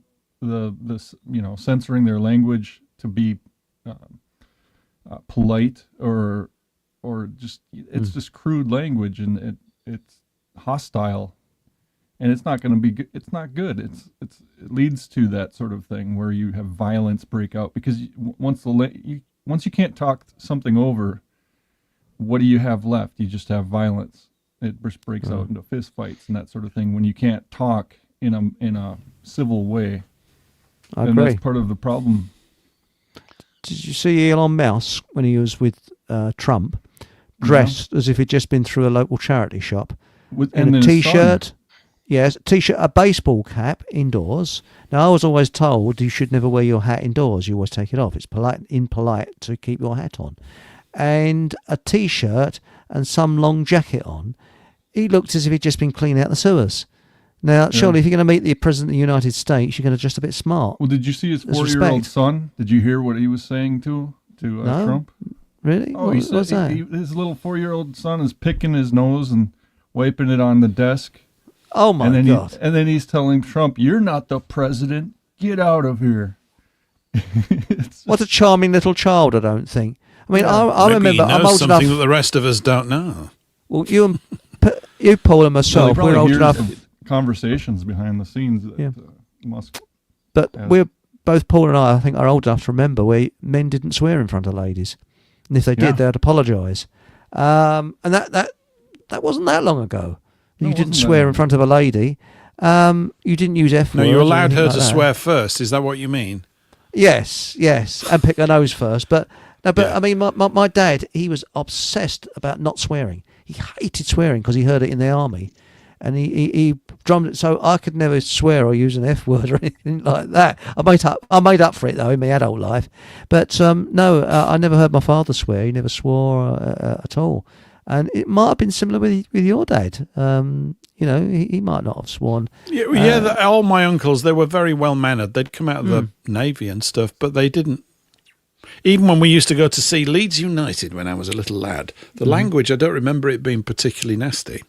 censoring their language to be polite or just it's just crude language, and it's hostile. And it's not going to be. It's not good. It leads to that sort of thing where you have violence break out because once you can't talk something over, what do you have left? You just have violence. It just breaks out into fist fights and that sort of thing when you can't talk in a civil way. I and agree. That's part of the problem. Did you see Elon Musk when he was with Trump dressed as if he'd just been through a local charity shop. And a his T-shirt. son. Yes, a T-shirt, a baseball cap indoors. Now, I was always told you should never wear your hat indoors. You always take it off. It's impolite to keep your hat on. And a T-shirt and some long jacket on. He looked as if he'd just been cleaning out the sewers. Now, surely if you're going to meet the President of the United States, you're going to dress a bit smart. Well, did you see his 4-year-old son? Did you hear what he was saying to No. Trump? Really? Oh, he said what's that? his little 4-year-old son is picking his nose and wiping it on the desk. Oh, my God. And then he's telling Trump, "You're not the president. Get out of here." What a charming little child, I don't think. I mean, I Maybe remember he knows I'm old something enough. that the rest of us don't know. Well, you, Paul, and So myself, we're old enough. Conversations behind the scenes that Musk. But we're both, Paul and I think, are old enough to remember where men didn't swear in front of ladies, and if they did, they'd apologise. And that wasn't that long ago. No, You it didn't wasn't swear that in front of a lady. You didn't use F No, words. you or allowed anything her like to that. swear first. Is that what you mean? Yes, and pick her nose first. But I mean, my dad, he was obsessed about not swearing. He hated swearing because he heard it in the army, and he drummed it so I could never swear or use an F word or anything like that. I made up for it though in my adult life. But no, I never heard my father swear. He never swore at all. And it might have been similar with your dad. He might not have sworn. All my uncles, they were very well mannered. They'd come out of the Navy and stuff, but they didn't. Even when we used to go to see Leeds United when I was a little lad, the language, I don't remember it being particularly nasty.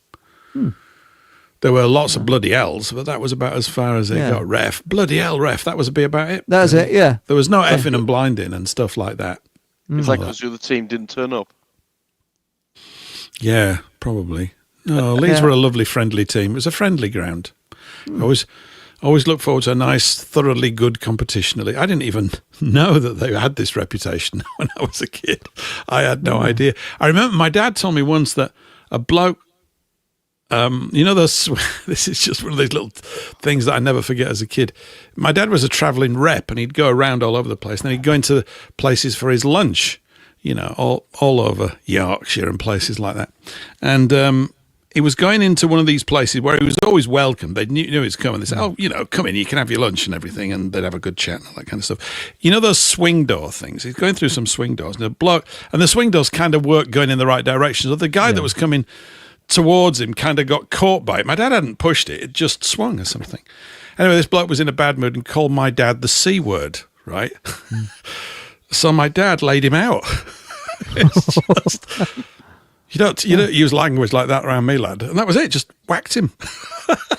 There were lots of bloody L's, but that was about as far as it got. Ref, bloody hell, ref, that was about it. That was it, yeah. There was no effing and blinding and stuff like that. It's like because the other team didn't turn up. Yeah, probably. No, Leeds were a lovely, friendly team. It was a friendly ground. Always look forward to a nice, thoroughly good competition. I didn't even know that they had this reputation when I was a kid. I had no idea. I remember my dad told me once that a bloke, this is just one of those little things that I never forget as a kid. My dad was a travelling rep and he'd go around all over the place. And then he'd go into places for his lunch, all over Yorkshire and places like that. And he was going into one of these places where he was always welcome. They knew he was coming. They said, come in, you can have your lunch and everything. And they'd have a good chat and all that kind of stuff. Those swing door things? He's going through some swing doors. And the swing doors kind of weren't going in the right direction. So the guy that was coming towards him kind of got caught by it. My dad hadn't pushed it. It just swung or something. Anyway, this bloke was in a bad mood and called my dad the C word, right? So my dad laid him out. It's just... You don't use language like that around me, lad. And that was it. Just whacked him.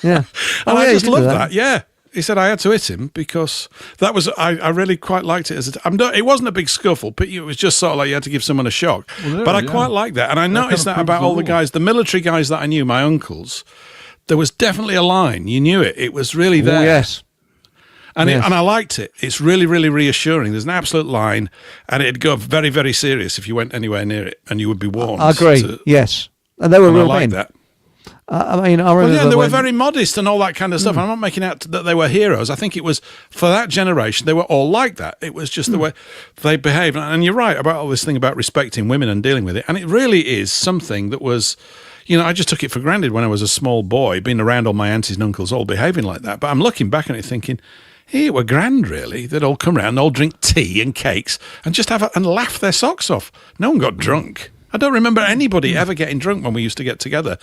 Yeah. And I just loved that. Yeah. He said I had to hit him because that was, I really quite liked it. It wasn't a big scuffle, but it was just sort of like you had to give someone a shock. But I quite liked that. And I noticed that about all the guys, the military guys that I knew, my uncles, there was definitely a line. You knew it. It was really there. Oh, yes. And I liked it. It's really, really reassuring. There's an absolute line, and it'd go very, very serious if you went anywhere near it, and you would be warned. I agree. Yes, and they were real men. That. I remember they were very modest and all that kind of stuff. I'm not making out that they were heroes. I think it was for that generation. They were all like that. It was just the way they behaved. And you're right about all this thing about respecting women and dealing with it. And it really is something that was. I just took it for granted when I was a small boy, being around all my aunties and uncles all behaving like that. But I'm looking back on it thinking, it were grand, really. They'd all come round, all drink tea and cakes and just and laugh their socks off. No one got drunk. I don't remember anybody ever getting drunk when we used to get together.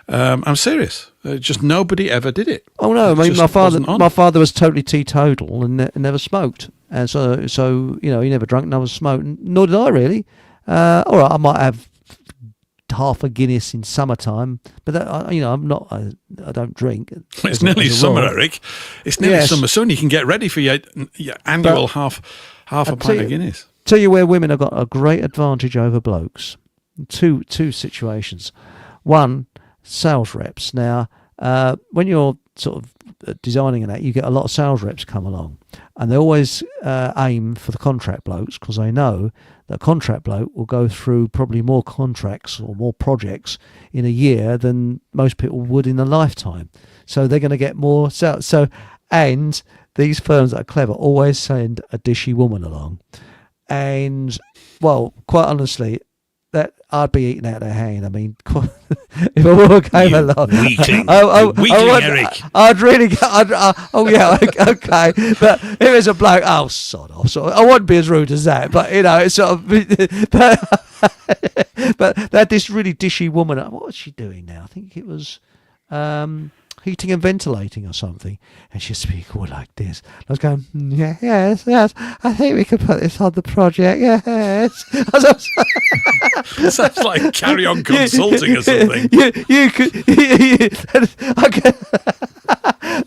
I'm serious. Just nobody ever did it. Oh no! I mean, my father was totally teetotal and never smoked, and so he never drunk, never smoked, nor did I really. All right, I might have half a Guinness in summertime, but I'm not. I don't drink. It's nearly summer, Eric. It's nearly summer soon. You can get ready for your annual half a pint of Guinness. Tell you where women have got a great advantage over blokes. Two situations. One, sales reps. Now, when you're sort of designing and that, you get a lot of sales reps come along, and they always aim for the contract blokes because they know that contract bloke will go through probably more contracts or more projects in a year than most people would in a lifetime. So they're going to get more sales. So, and these firms that are clever always send a dishy woman along. And, well, quite honestly, that I'd be eating out of their hand. I mean, if a woman came along, Weakling, Eric. I'd really go, oh yeah, okay. But if it's a bloke, oh, sod off. I wouldn't be as rude as that, but it's sort of. But they had this really dishy woman. What was she doing now? I think it was heating and ventilating or something. And she'd speak all like this. I was going, yes. I think we could put this on the project. Yes. Sounds like Carry On Consulting or something. You could.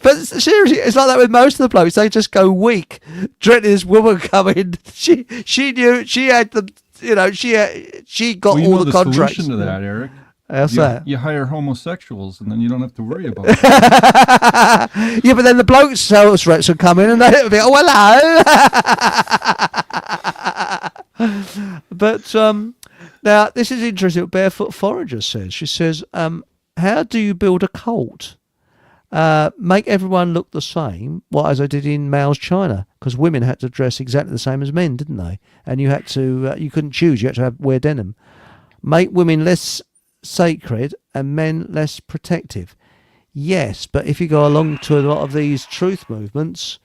But seriously, it's like that with most of the blokes. They just go weak, dreading this woman coming. She knew she had the. She got all the contracts. Solution to that, Eric. How's that? You hire homosexuals, and then you don't have to worry about it. Yeah, but then the bloke sales reps would come in, and they'd be, oh, hello. But now this is interesting. What Barefoot Forager says. She says, "How do you build a cult? Make everyone look the same, as I did in Mao's China, because women had to dress exactly the same as men, didn't they? And you had to, you couldn't choose. You had to wear denim. Make women less sacred and men less protective. Yes, but if you go along to a lot of these truth movements,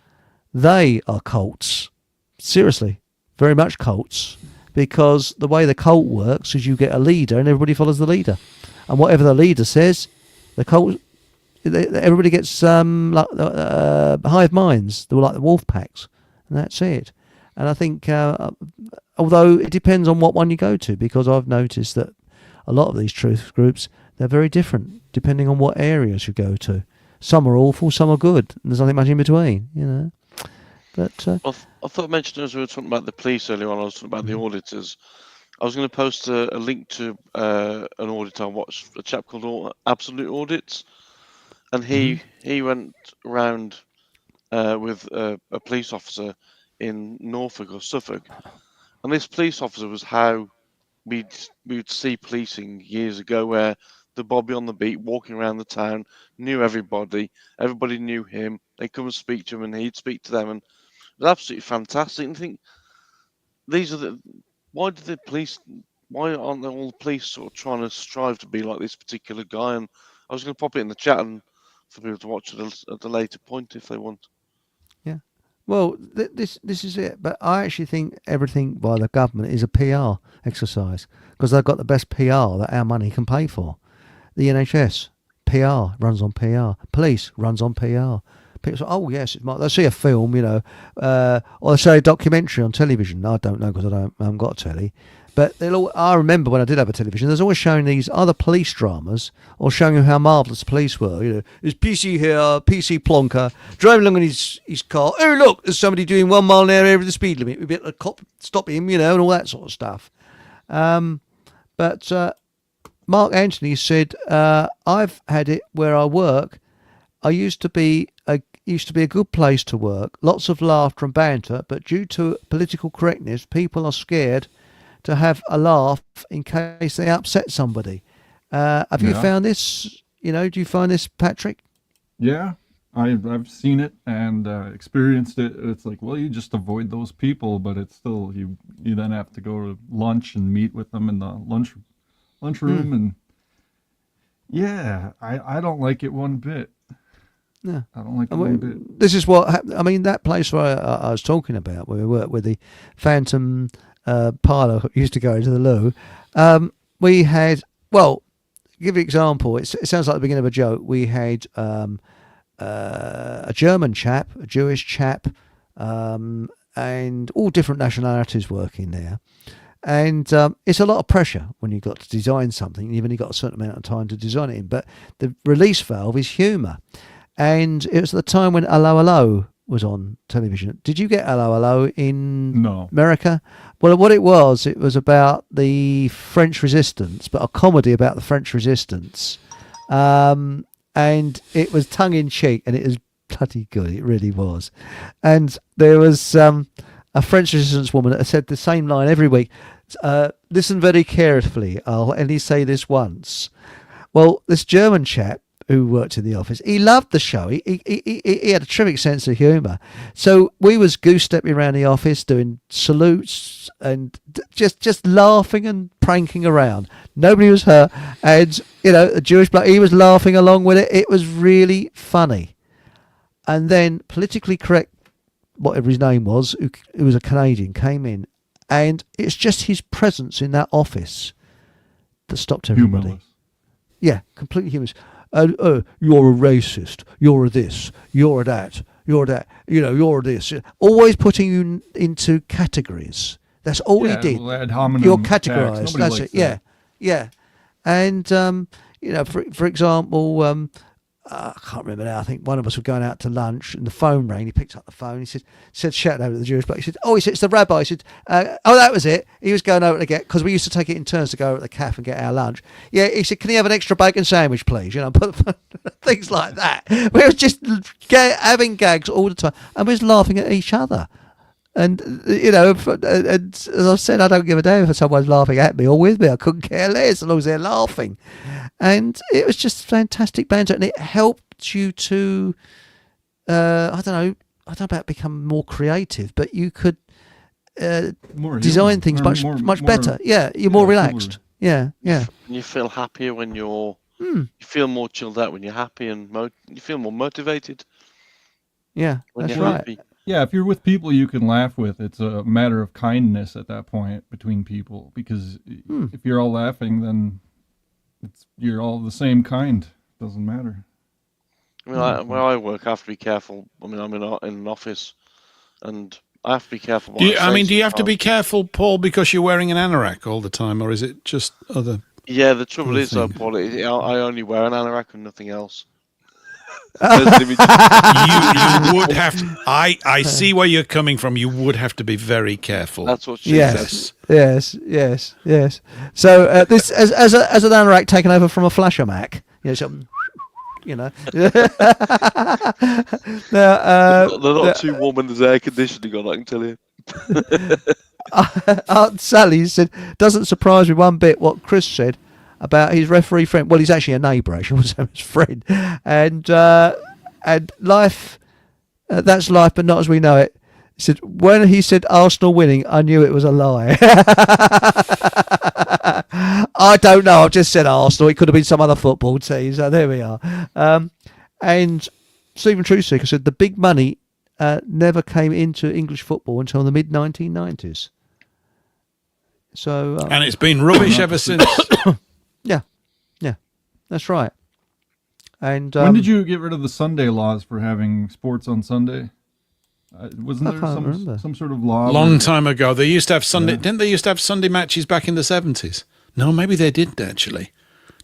they are cults. Seriously, very much cults, because the way the cult works is you get a leader and everybody follows the leader, and whatever the leader says, the cult." Everybody gets hive minds. They were like the wolf packs, and that's it. And I think, although it depends on what one you go to, because I've noticed that a lot of these truth groups, they're very different depending on what areas you go to. Some are awful, some are good, and there's nothing much in between, But I thought I mentioned as we were talking about the police earlier on, I was talking about the auditors. I was going to post a link to an audit I watched, a chap called Absolute Audits. And he went around with a police officer in Norfolk or Suffolk, and this police officer was how we'd see policing years ago, where the Bobby on the beat walking around the town knew everybody knew him. They'd come and speak to him, and he'd speak to them, and it was absolutely fantastic. And I think why aren't the police sort of trying to strive to be like this particular guy? And I was going to pop it in the chat and for people to watch at a later point if they want. Yeah, well, this is it. But I actually think everything by the government is a PR exercise, because they've got the best PR that our money can pay for. The NHS, PR runs on PR. Police runs on PR. People say, oh yes, they'll see a film, or they'll say a documentary on television. I don't know, because I haven't got a telly. But I remember when I did have a television, there's always showing these other police dramas, or showing you how marvellous police were. There's PC here, PC plonker, driving along in his car. Oh, look, there's somebody doing 1 mile an hour over the speed limit. We better stop him, and all that sort of stuff. But Mark Anthony said, I've had it where I work. I used to be a good place to work. Lots of laughter and banter, but due to political correctness, people are scared to have a laugh in case they upset somebody. Have you found this? Do you find this, Patrick? Yeah, I've seen it and experienced it. It's like, well, you just avoid those people, but it's still, you then have to go to lunch and meet with them in the lunchroom, and yeah, I don't like it one bit. Yeah, I don't like it one bit. This is what that place where I was talking about, where we worked with the Phantom parlour used to go into the loo. We had, give you an example. It sounds like the beginning of a joke. We had a German chap, a Jewish chap, and all different nationalities working there. And it's a lot of pressure when you've got to design something. You've only got a certain amount of time to design it in. But the release valve is humour. And it was at the time when Hello Hello was on television. Did you get Hello Hello in America? Well, what it was about the French Resistance, but a comedy about the French Resistance. And it was tongue-in-cheek, and it was bloody good. It really was. And there was a French Resistance woman that said the same line every week. Listen very carefully. I'll only say this once. Well, this German chap who worked in the office. He loved the show. He had a terrific sense of humour. So we was goose-stepping around the office doing salutes and just laughing and pranking around. Nobody was hurt. And, a Jewish bloke, he was laughing along with it. It was really funny. And then politically correct, whatever his name was, who was a Canadian, came in. And it's just his presence in that office that stopped everybody. Humorless. Yeah, completely humorless. You're a racist. You're a this. You're a that. You're that. You're a this. Always putting you into categories. That's all he did. Well, ad hominem You're attacks. categorised. Nobody That's likes it. that. Yeah. And for example, I can't remember now. I think one of us were going out to lunch and the phone rang. He picked up the phone. He said shout out to the Jewish bloke. He said, it's the rabbi. He said, that was it. He was going over to get, because we used to take it in turns to go over to the cafe and get our lunch. Yeah, he said, can he have an extra bacon sandwich, please? Things like that. We were just having gags all the time, and we was laughing at each other. And, and as I've said, I don't give a damn if someone's laughing at me or with me. I couldn't care less as long as they're laughing. And it was just fantastic banter. And it helped you to, I don't know about become more creative, but you could design things much better. Yeah, you're more relaxed. Yeah. And you feel happier when you feel more chilled out when you're happy, and you feel more motivated. Yeah, that's right. Happy. Yeah, if you're with people you can laugh with, it's a matter of kindness at that point between people. Because if you're all laughing, then you're all the same kind. Doesn't matter. I mean, where I work, I have to be careful. I mean, I'm in an office, and I have to be careful. Do you have to be careful, Paul, because you're wearing an anorak all the time, or is it just other? Yeah, the trouble is, Paul, I only wear an anorak and nothing else. You would have to. I see where you're coming from. You would have to be very careful. That's what she says. Yes. So this as an anorak taken over from a flasher Mac. Something. Now, they're not too warm when there's air conditioning on, I can tell you. Aunt Sally said, doesn't surprise me one bit what Chris said about his referee friend. Well, he's actually a neighbour, actually, wasn't his friend. And life, that's life, but not as we know it. He said, when he said Arsenal winning, I knew it was a lie. I don't know. I've just said Arsenal. It could have been some other football team. So there we are. And Stephen Truseeker said the big money never came into English football until the mid-1990s. So and it's been rubbish ever since. Yeah, that's right. And when did you get rid of the Sunday laws for having sports on Sunday? Wasn't there some sort of law? Long time ago, they used to have Sunday. Didn't they used to have Sunday matches back in the 70s? No, maybe they didn't actually.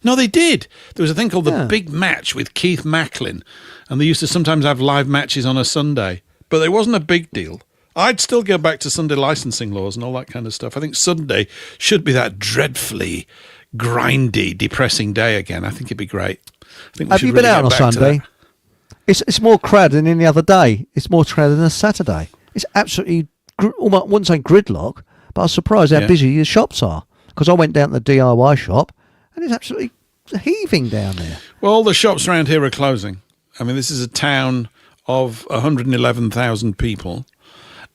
No, they did. There was a thing called the Big Match with Keith Macklin, and they used to sometimes have live matches on a Sunday, but it wasn't a big deal. I'd still go back to Sunday licensing laws and all that kind of stuff. I think Sunday should be that dreadfully grindy, depressing day again. I think it'd be great. Have you been out on a Sunday? It's more crowded than any other day. It's more crowded than a Saturday. It's absolutely, I wouldn't say gridlock, but I was surprised how busy the shops are. Because I went down to the DIY shop, and it's absolutely heaving down there. Well, all the shops around here are closing. I mean, this is a town of 111,000 people,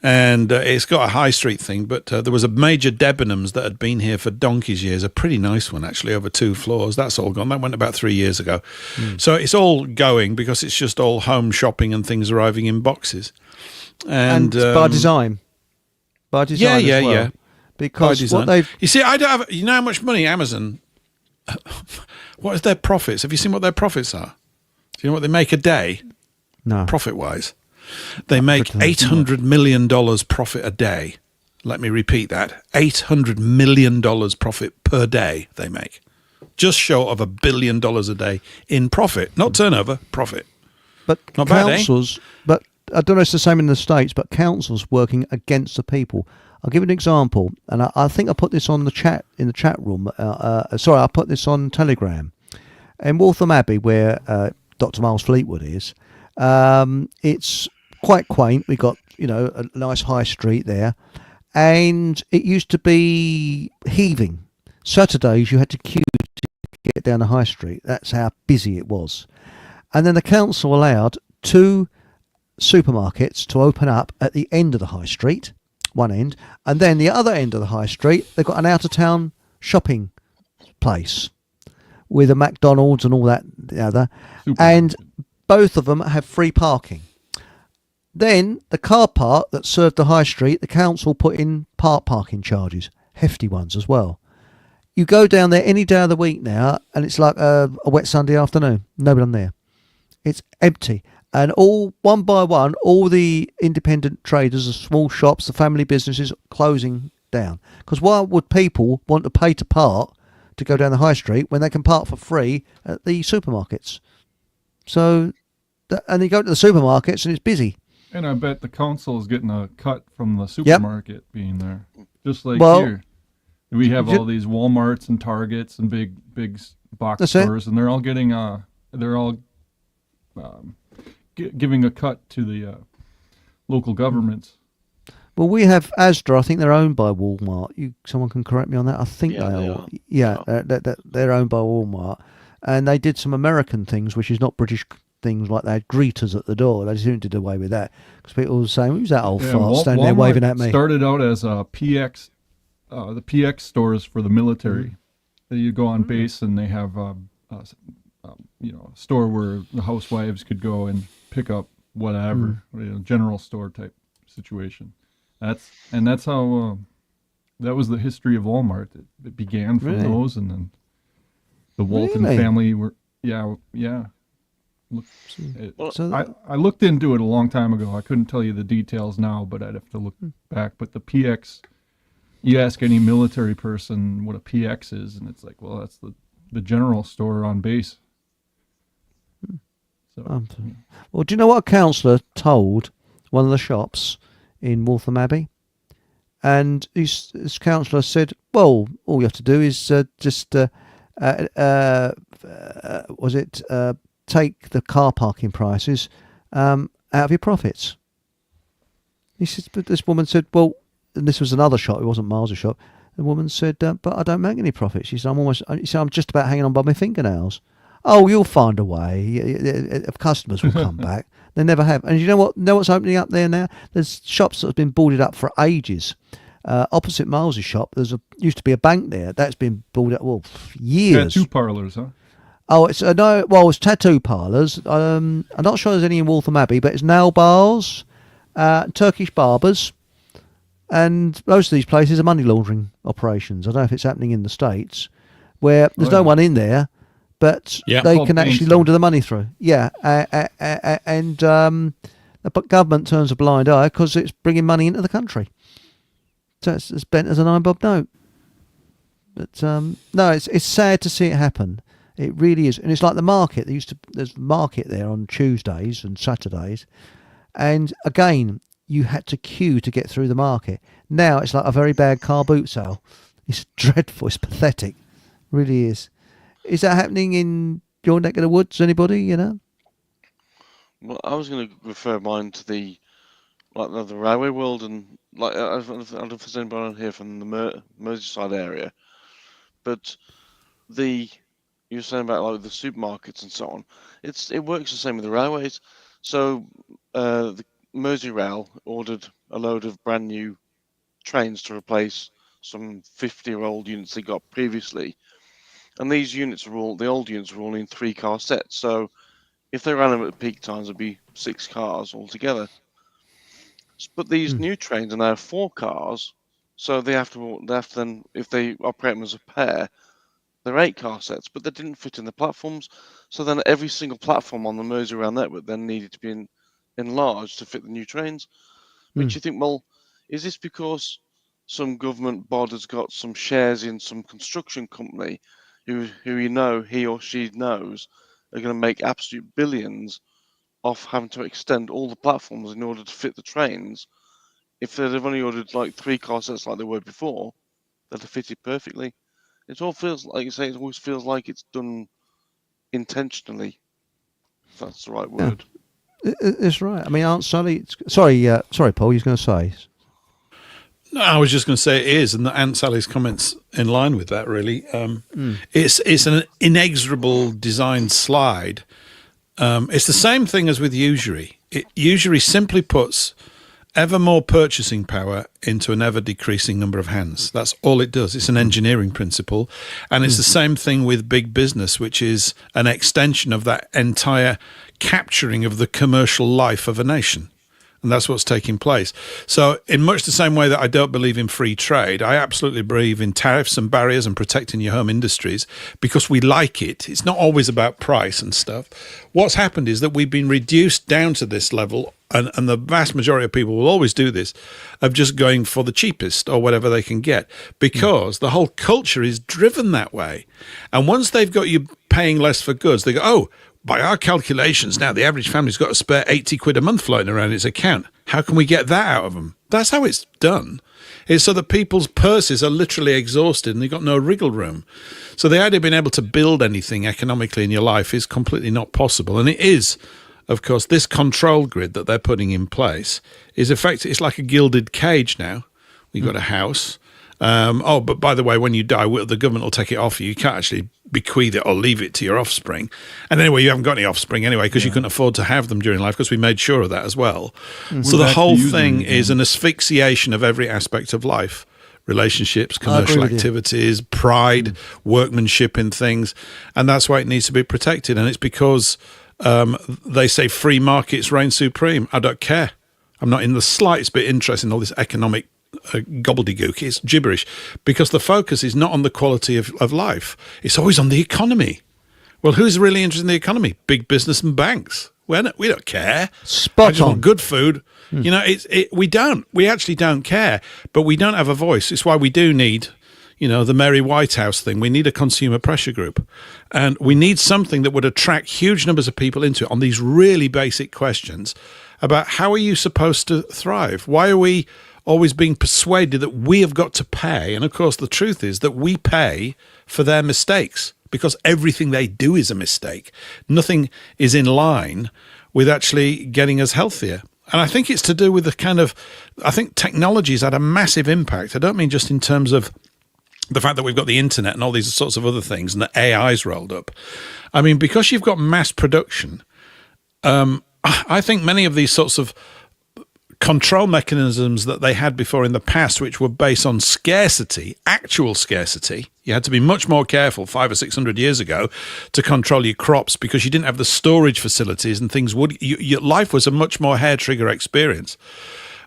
and it's got a high street thing, but there was a major Debenhams that had been here for donkey's years, a pretty nice one, actually, over 2 floors. That's all gone. That went about 3 years ago. So it's all going because it's just all home shopping and things arriving in boxes. And by design. By design as well. Yeah. Because what they've... You see, I don't have... You know how much money Amazon... What is their profits? Have you seen what their profits are? Do you know what they make a day? No. Profit-wise. They make $800 million profit a day. Let me repeat that. $800 million profit per day they make. Just short of $1 billion a day in profit. Not turnover, profit. But not councils... bad, eh? But I don't know if it's the same in the States, but councils working against the people... I'll give you an example, and I think I put this on the chat in the chat room. I put this on Telegram. In Waltham Abbey, where Dr. Miles Fleetwood is, it's quite quaint. We got a nice high street there, and it used to be heaving. Saturdays you had to queue to get down the high street. That's how busy it was. And then the council allowed 2 supermarkets to open up at the end of the high street, one end, and then the other end of the high street, they've got an out-of-town shopping place with a McDonald's and all that, the other, and both of them have free parking. Then the car park that served the high street, the council put in parking charges, hefty ones as well. You go down there any day of the week now, and it's like a wet Sunday afternoon. Nobody on there. It's empty. And all one by one, all the independent traders, the small shops, the family businesses closing down. Because why would people want to pay to park to go down the high street when they can park for free at the supermarkets? So, and you go to the supermarkets and it's busy. And I bet the council is getting a cut from the supermarket being there, just like here. We have all these Walmarts and Targets and big box stores, and they're all getting giving a cut to the local governments. Well, we have Asda. I think they're owned by Walmart. Someone can correct me on that. I think they are. Yeah, they're owned by Walmart, and they did some American things, which is not British things, like they had greeters at the door. They soon did away with that because people were saying, "Who's that old fart standing there waving at me?" Started out as a PX, the PX stores for the military. You go on base and they have a store where the housewives could go and pick up whatever, general store type situation. That's how that was the history of Walmart. It began from those, and then the Walton family were I looked into it a long time ago. I couldn't tell you the details now, but I'd have to look back. But the PX, you ask any military person what a PX is, and it's like, well, that's the general store on base. So, well, do you know what a councillor told one of the shops in Waltham Abbey? And his councillor said, well, all you have to do is take the car parking prices out of your profits. He said, but this woman said, well, and this was another shop, it wasn't Miles' shop. The woman said, but I don't make any profits. She said, I'm just about hanging on by my fingernails. Oh, you'll find a way. Customers will come back. They never have. And you know what's opening up there now? There's shops that have been boarded up for ages. Opposite Miles' shop, used to be a bank there. That's been boarded up for years. Tattoo parlours, huh? Oh, it's it's tattoo parlours. I'm not sure there's any in Waltham Abbey, but it's nail bars, Turkish barbers, and most of these places are money laundering operations. I don't know if it's happening in the States, where there's no one in there, but they can actually launder the money through. Yeah, and the government turns a blind eye because it's bringing money into the country. So it's bent as a 9-bob note. But no, it's sad to see it happen. It really is. And it's like the market. There's a market there on Tuesdays and Saturdays. And again, you had to queue to get through the market. Now it's like a very bad car boot sale. It's dreadful. It's pathetic. It really is. Is that happening in your neck of the woods? Anybody, you know? Well, I was going to refer mine to the railway world, and I don't know if there's anybody on here from the Merseyside area, but you were saying about the supermarkets and so on. It works the same with the railways. So the Merseyrail ordered a load of brand new trains to replace some 50-year-old units they got previously, and these units the old units were all in 3-car sets. So if they ran them at peak times, it'd be 6 cars altogether. But these new trains are now 4 cars, so they have to then, if they operate them as a pair, they're 8-car sets, but they didn't fit in the platforms. So then every single platform on the Merseyrail network then needed to be enlarged to fit the new trains. Which you think, well, is this because some government bod has got some shares in some construction company who he or she knows are going to make absolute billions off having to extend all the platforms in order to fit the trains? If they'd have only ordered 3-car sets like they were before, they'd have fitted perfectly. It all feels, like you say, it always feels like it's done intentionally, if that's the right word. Yeah. It's right. I mean, Aunt Sally... Sorry, Paul, you was going to say... No, I was just going to say it is, and the Aunt Sally's comments in line with that. Really, it's an inexorable design slide. It's the same thing as with Usery. Usury simply puts ever more purchasing power into an ever decreasing number of hands. That's all it does. It's an engineering principle, and it's the same thing with big business, which is an extension of that entire capturing of the commercial life of a nation. And that's what's taking place. So in much the same way that I don't believe in free trade, I absolutely believe in tariffs and barriers and protecting your home industries because we like it. It's not always about price and stuff. What's happened is that we've been reduced down to this level, and the vast majority of people will always do this, of just going for the cheapest or whatever they can get because the whole culture is driven that way. And once they've got you paying less for goods, they go, oh, by our calculations now, the average family's got to spare 80 quid a month floating around its account. How can we get that out of them? That's how it's done. It's so that people's purses are literally exhausted and they've got no wriggle room. So the idea of being able to build anything economically in your life is completely not possible. And it is, of course, this control grid that they're putting in place is effective. It's like a gilded cage now. We've got a house. But by the way, when you die, the government will take it off you. You can't actually bequeath it or leave it to your offspring. And anyway, you haven't got any offspring anyway because you couldn't afford to have them during life because we made sure of that as well. So the whole thing is an asphyxiation of every aspect of life. Relationships, commercial activities, pride, workmanship in things. And that's why it needs to be protected. And it's because they say free markets reign supreme. I don't care. I'm not in the slightest bit interested in all this economic gobbledygook. It's gibberish because the focus is not on the quality of life. It's always on the economy. Well, who's really interested in the economy? Big business and banks. We don't care. Spot I just on. want good food. You know, we actually don't care, but we don't have a voice. It's why we do need, the Mary Whitehouse thing. We need a consumer pressure group, and we need something that would attract huge numbers of people into it on these really basic questions about how are you supposed to thrive? Why are we always being persuaded that we have got to pay? And of course, the truth is that we pay for their mistakes because everything they do is a mistake. Nothing is in line with actually getting us healthier. And I think it's to do with I think technology's had a massive impact. I don't mean just in terms of the fact that we've got the internet and all these sorts of other things and the AI's rolled up. I mean, because you've got mass production, I think many of these sorts of control mechanisms that they had before in the past, which were based on scarcity, actual scarcity. You had to be much more careful 500 or 600 years ago to control your crops because you didn't have the storage facilities and things. Your life was a much more hair trigger experience.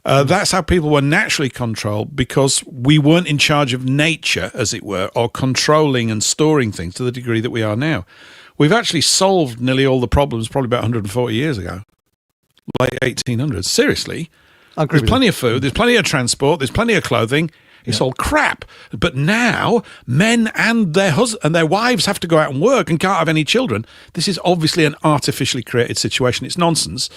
That's how people were naturally controlled because we weren't in charge of nature, as it were, or controlling and storing things to the degree that we are now. We've actually solved nearly all the problems probably about 140 years ago. Late 1800s. Seriously. There's plenty of food, there's plenty of transport, there's plenty of clothing. It's all crap. But now men and their wives have to go out and work and can't have any children. This is obviously an artificially created situation. It's nonsense.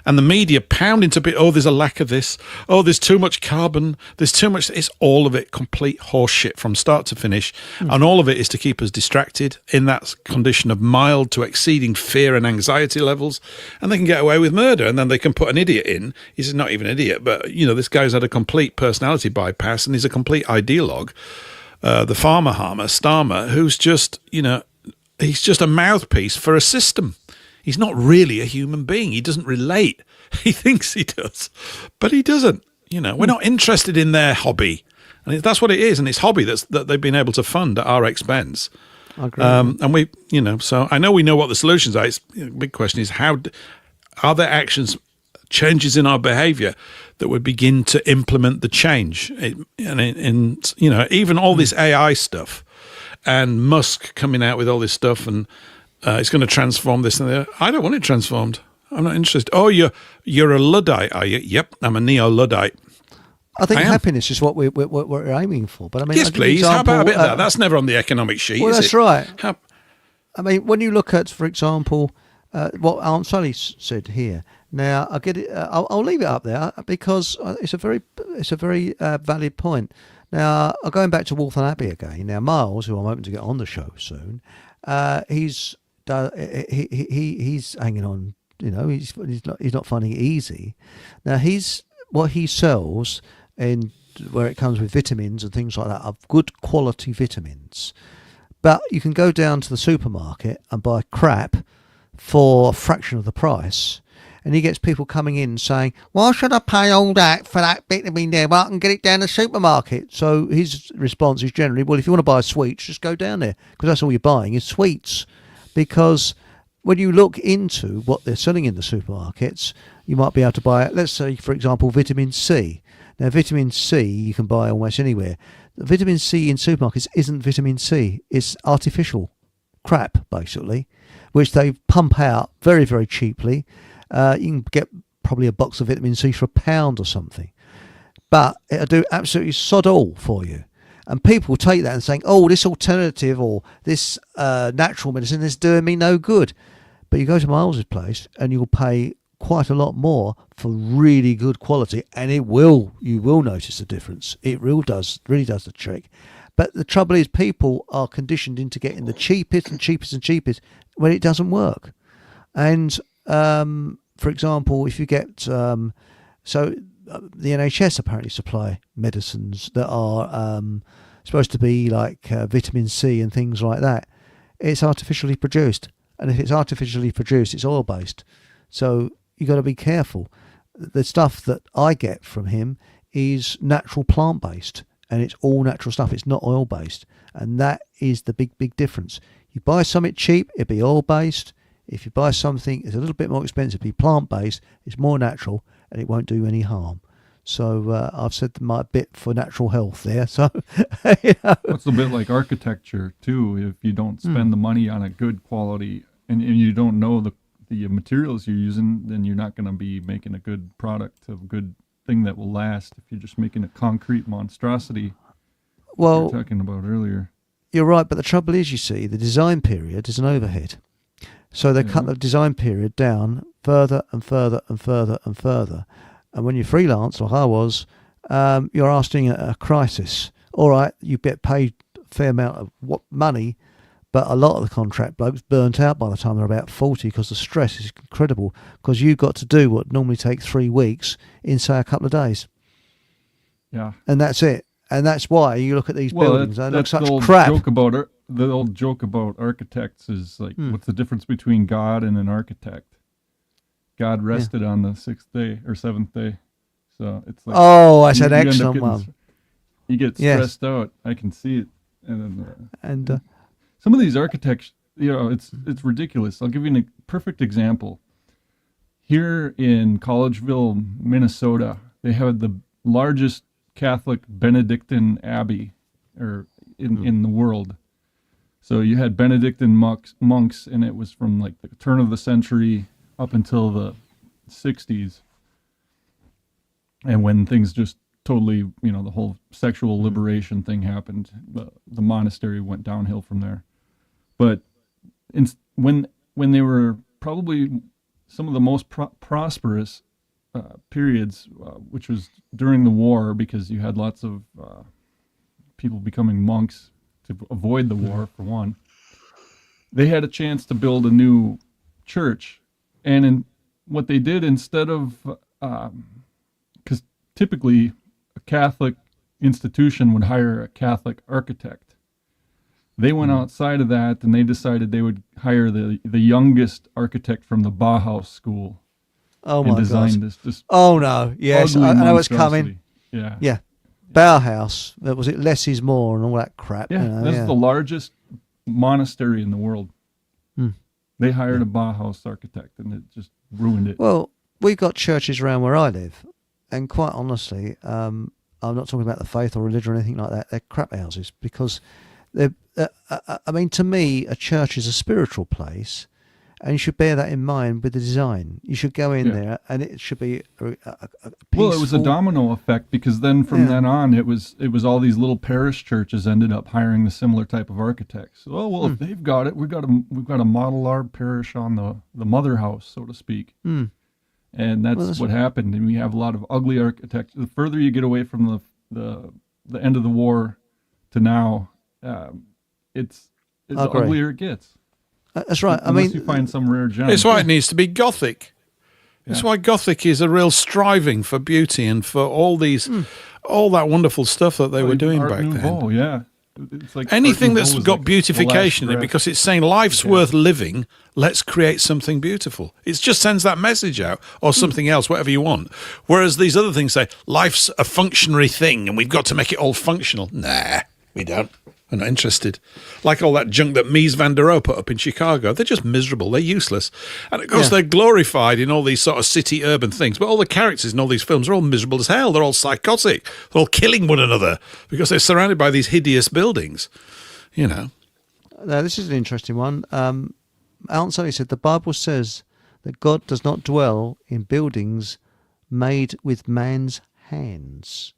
And the media pound into it. Oh, there's a lack of this. Oh, there's too much carbon. There's too much. It's all of it complete horse shit from start to finish. And all of it is to keep us distracted in that condition of mild to exceeding fear and anxiety levels. And they can get away with murder. And then they can put an idiot in. He's not even an idiot, but this guy's had a complete personality bypass and he's a complete ideologue, the farmer harmer Starmer, who's just he's just a mouthpiece for a system. He's not really a human being. He doesn't relate. He thinks he does, but he doesn't. We're not interested in their hobby, and that's what it is. And it's hobby that they've been able to fund at our expense. I agree. And we so I know we know what the solutions are. The big question is how are there changes in our behavior that would begin to implement the change. Even all this AI stuff and Musk coming out with all this stuff and it's going to transform this and that. I don't want it transformed. I'm not interested. Oh, you're a Luddite, are you? Yep, I'm a neo-Luddite. I think happiness is what we're aiming for. But I mean, yes, please. How about a bit of that? That's never on the economic sheet. Well, that's right. I mean, when you look at, for example, what Aunt Sally said here. Now, I get it. I'll leave it up there because it's a very valid point. Now, going back to Waltham Abbey again. Now, Miles, who I'm hoping to get on the show soon, he's hanging on. He's not finding it easy. Now, what he sells in where it comes with vitamins and things like that, are good quality vitamins. But you can go down to the supermarket and buy crap for a fraction of the price. And he gets people coming in saying, why should I pay all that for that vitamin there? Well, I can get it down the supermarket. So his response is generally, well, if you want to buy sweets, just go down there, because that's all you're buying is sweets. Because when you look into what they're selling in the supermarkets, you might be able to buy, let's say, for example, vitamin C. Now, vitamin C you can buy almost anywhere. The vitamin C in supermarkets isn't vitamin C. It's artificial crap, basically, which they pump out very, very cheaply. You can get probably a box of vitamin C for £1 or something. But it'll do absolutely sod all for you. And people take that and saying, oh, this alternative or this natural medicine is doing me no good. But you go to Miles's place and you'll pay quite a lot more for really good quality, and you will notice the difference. It really does the trick. But the trouble is, people are conditioned into getting the cheapest and cheapest and cheapest when it doesn't work. And for example, if you get the NHS apparently supply medicines that are supposed to be like vitamin C and things like that. It's artificially produced, and if it's artificially produced, it's oil based. So you got to be careful. The stuff that I get from him is natural plant based, and it's all natural stuff. It's not oil based, and that is the big difference. You buy something cheap, it'll be oil based. If you buy something that's a little bit more expensive, it'll be plant based. It's more natural, and it won't do any harm. So I've said my bit for natural health there. So you know. It's a bit like architecture too. If you don't spend the money on a good quality, and you don't know the materials you're using, then you're not going to be making a good product, a good thing that will last. If you're just making a concrete monstrosity, well, you were talking about earlier. You're right, but the trouble is, you see, the design period is an overhead. So they cut the design period down further and further and further and further. And when you're freelance, like I was, you're asking a crisis. All right, you get paid a fair amount of money, but a lot of the contract blokes burnt out by the time they're about 40 because the stress is incredible, because you've got to do what normally takes 3 weeks in, say, a couple of days. Yeah. And that's it. And that's why you look at these buildings, they look such the old crap. The old joke about architects is like, what's the difference between God and an architect? God rested on the 6th day or 7th day. So it's like, oh, that's an excellent one. You get stressed out. I can see it. And some of these architects, it's ridiculous. I'll give you a perfect example. Here in Collegeville, Minnesota, they have the largest Catholic Benedictine abbey in the world. So you had Benedictine monks, and it was from like the turn of the century up until the 60s. And when things just totally, the whole sexual liberation thing happened, the monastery went downhill from there. But when they were probably some of the most prosperous periods, which was during the war, because you had lots of people becoming monks to avoid the war, for one, they had a chance to build a new church. And what they did, instead of, because typically a Catholic institution would hire a Catholic architect, they went outside of that and they decided they would hire the youngest architect from the Bauhaus school. Oh and my designed God! This Oh no! Yes, I know it's coming. Yeah. Bauhaus. Was it less is more and all that crap? Yeah, this is the largest monastery in the world. They hired a Bauhaus architect, and it just ruined it. Well, we've got churches around where I live, and quite honestly, I'm not talking about the faith or religion or anything like that. They're crap houses, because they're. To me, a church is a spiritual place, and you should bear that in mind with the design. You should go in there, and it should be a peaceful... Well, it was a domino effect, because then from then on, it was all these little parish churches ended up hiring the similar type of architects. Oh well, if they've got it, we've got to model our parish on the mother house, so to speak. And that's what happened. And we have a lot of ugly architecture. The further you get away from the end of the war to now, it's the uglier it gets. That's right. Unless you find some rare gem. It's why it needs to be Gothic. It's why Gothic is a real striving for beauty and for all that wonderful stuff that they were doing Art back Nouveau, then. yeah. It's like Anything Art that's Nouveau is got like beautification the in it, last because it's saying life's Yeah. worth living, let's create something beautiful. It just sends that message out, or something else, whatever you want. Whereas these other things say, life's a functionary thing and we've got to make it all functional. Nah, we don't. We're not interested. Like all that junk that Mies van der Rohe put up in Chicago. They're just miserable. They're useless. And of course, they're glorified in all these sort of city urban things. But all the characters in all these films are all miserable as hell. They're all psychotic. They're all killing one another because they're surrounded by these hideous buildings. You know. Now, this is an interesting one. Alan Sully said, the Bible says that God does not dwell in buildings made with man's hands.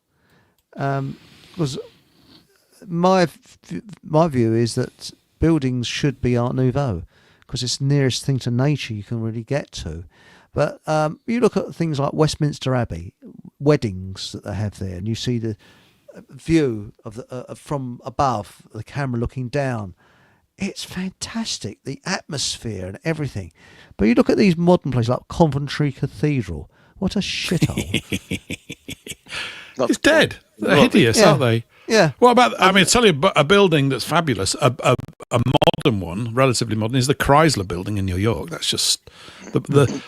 Because my view is that buildings should be Art Nouveau, because it's the nearest thing to nature you can really get to. But you look at things like Westminster Abbey, weddings that they have there, and you see the view of the from above, the camera looking down. It's fantastic, the atmosphere and everything. But you look at these modern places like Coventry Cathedral. What a shithole! It's dead. They're hideous, aren't they? Yeah. What about, I mean, tell you a building that's fabulous, a modern one, relatively modern, is the Chrysler building in New York. That's just,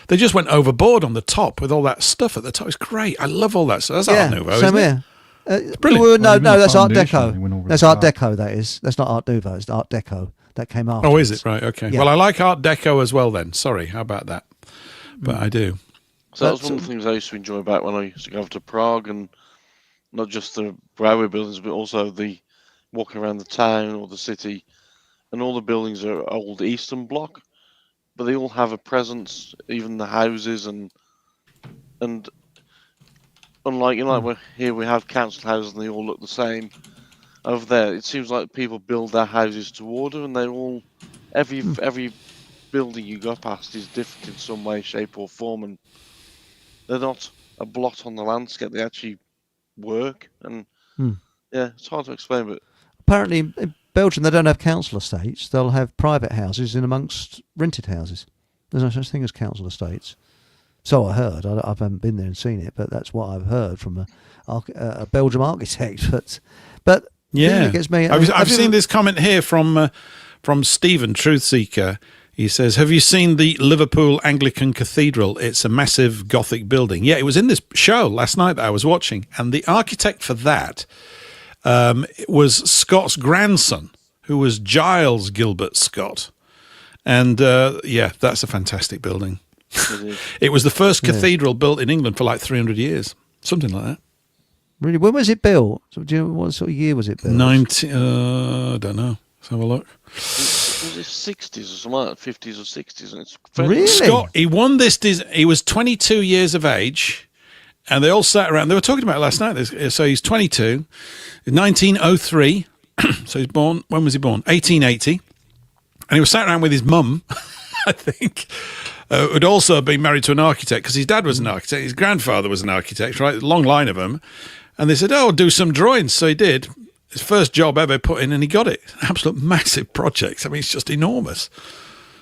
they just went overboard on the top with all that stuff at the top. It's great. I love all that stuff. That's Art Nouveau, same isn't here. it? Brilliant. Well, no, that's Art foundation, they went Deco. over That's the Art top. Deco, that is. That's not Art Nouveau, it's Art Deco. That came after. Oh, is it? Right, okay. Yeah. Well, I like Art Deco as well then. Sorry, how about that? But I do. So that was one of the things I used to enjoy back when I used to go over to Prague, and not just the railway buildings, but also the walking around the town or the city, and all the buildings are old Eastern Bloc, but they all have a presence, even the houses, and unlike, we're here we have council houses and they all look the same. Over there, it seems like people build their houses to order, and they're all every building you go past is different in some way, shape, or form, and they're not a blot on the landscape. They actually work, and yeah, it's hard to explain, but Apparently in Belgium they don't have council estates. They'll have private houses in amongst rented houses. There's no such thing as council estates. So I heard. I haven't been there and seen it, but that's what I've heard from a Belgian architect. But the thing that gets me. I've seen this comment here from Stephen Truthseeker. He says, "Have you seen the Liverpool Anglican Cathedral? It's a massive Gothic building." Yeah, it was in this show last night that I was watching, and the architect for that was Scott's grandson, who was Giles Gilbert Scott. And that's a fantastic building. It was the first cathedral built in England for like 300 years, something like that. Really, when was it built? So do you know what sort of year was it built? I don't know. Let's have a look. was it 60s or something like that, 50s or 60s? And it's Really? Scott, he won this. He was 22 years of age, and they all sat around. They were talking about it last night. So he's 22, 1903. So he's born. When was he born? 1880. And he was sat around with his mum, I think, who'd also been married to an architect, because his dad was an architect, his grandfather was an architect, right? Long line of them. And they said, "Oh, do some drawings." So he did. His first job ever put in, and he got it. An absolute massive project. I mean, it's just enormous.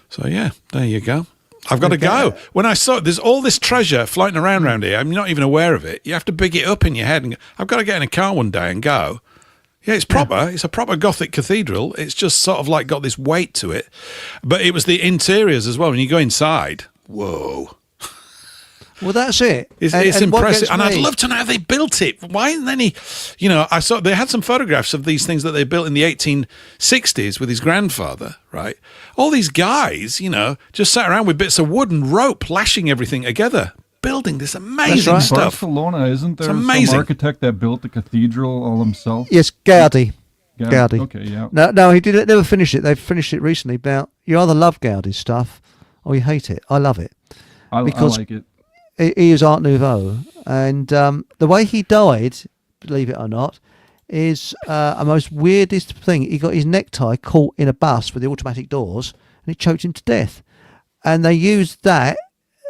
So, yeah, there you go. I've got to go. When I saw it, there's all this treasure floating around here. I'm not even aware of it. You have to big it up in your head. And I've got to get in a car one day and go. Yeah, it's proper. Yeah. It's a proper Gothic cathedral. It's just sort of like got this weight to it. But it was the interiors as well. When you go inside, whoa. Well, that's it. It's impressive. And I'd love to know how they built it. Why isn't any, I saw they had some photographs of these things that they built in the 1860s with his grandfather, right? All these guys, just sat around with bits of wood and rope, lashing everything together, building this amazing stuff. Barcelona, isn't there some architect that built the cathedral all himself? Yes, Gaudi. Gaudi. Okay, yeah. No, he didn't. Never finished it. They've finished it recently. Now, you either love Gaudi's stuff or you hate it. I love it. I like it. He is Art Nouveau, and the way he died, believe it or not, is a most weirdest thing. He got his necktie caught in a bus with the automatic doors, and it choked him to death. And they used that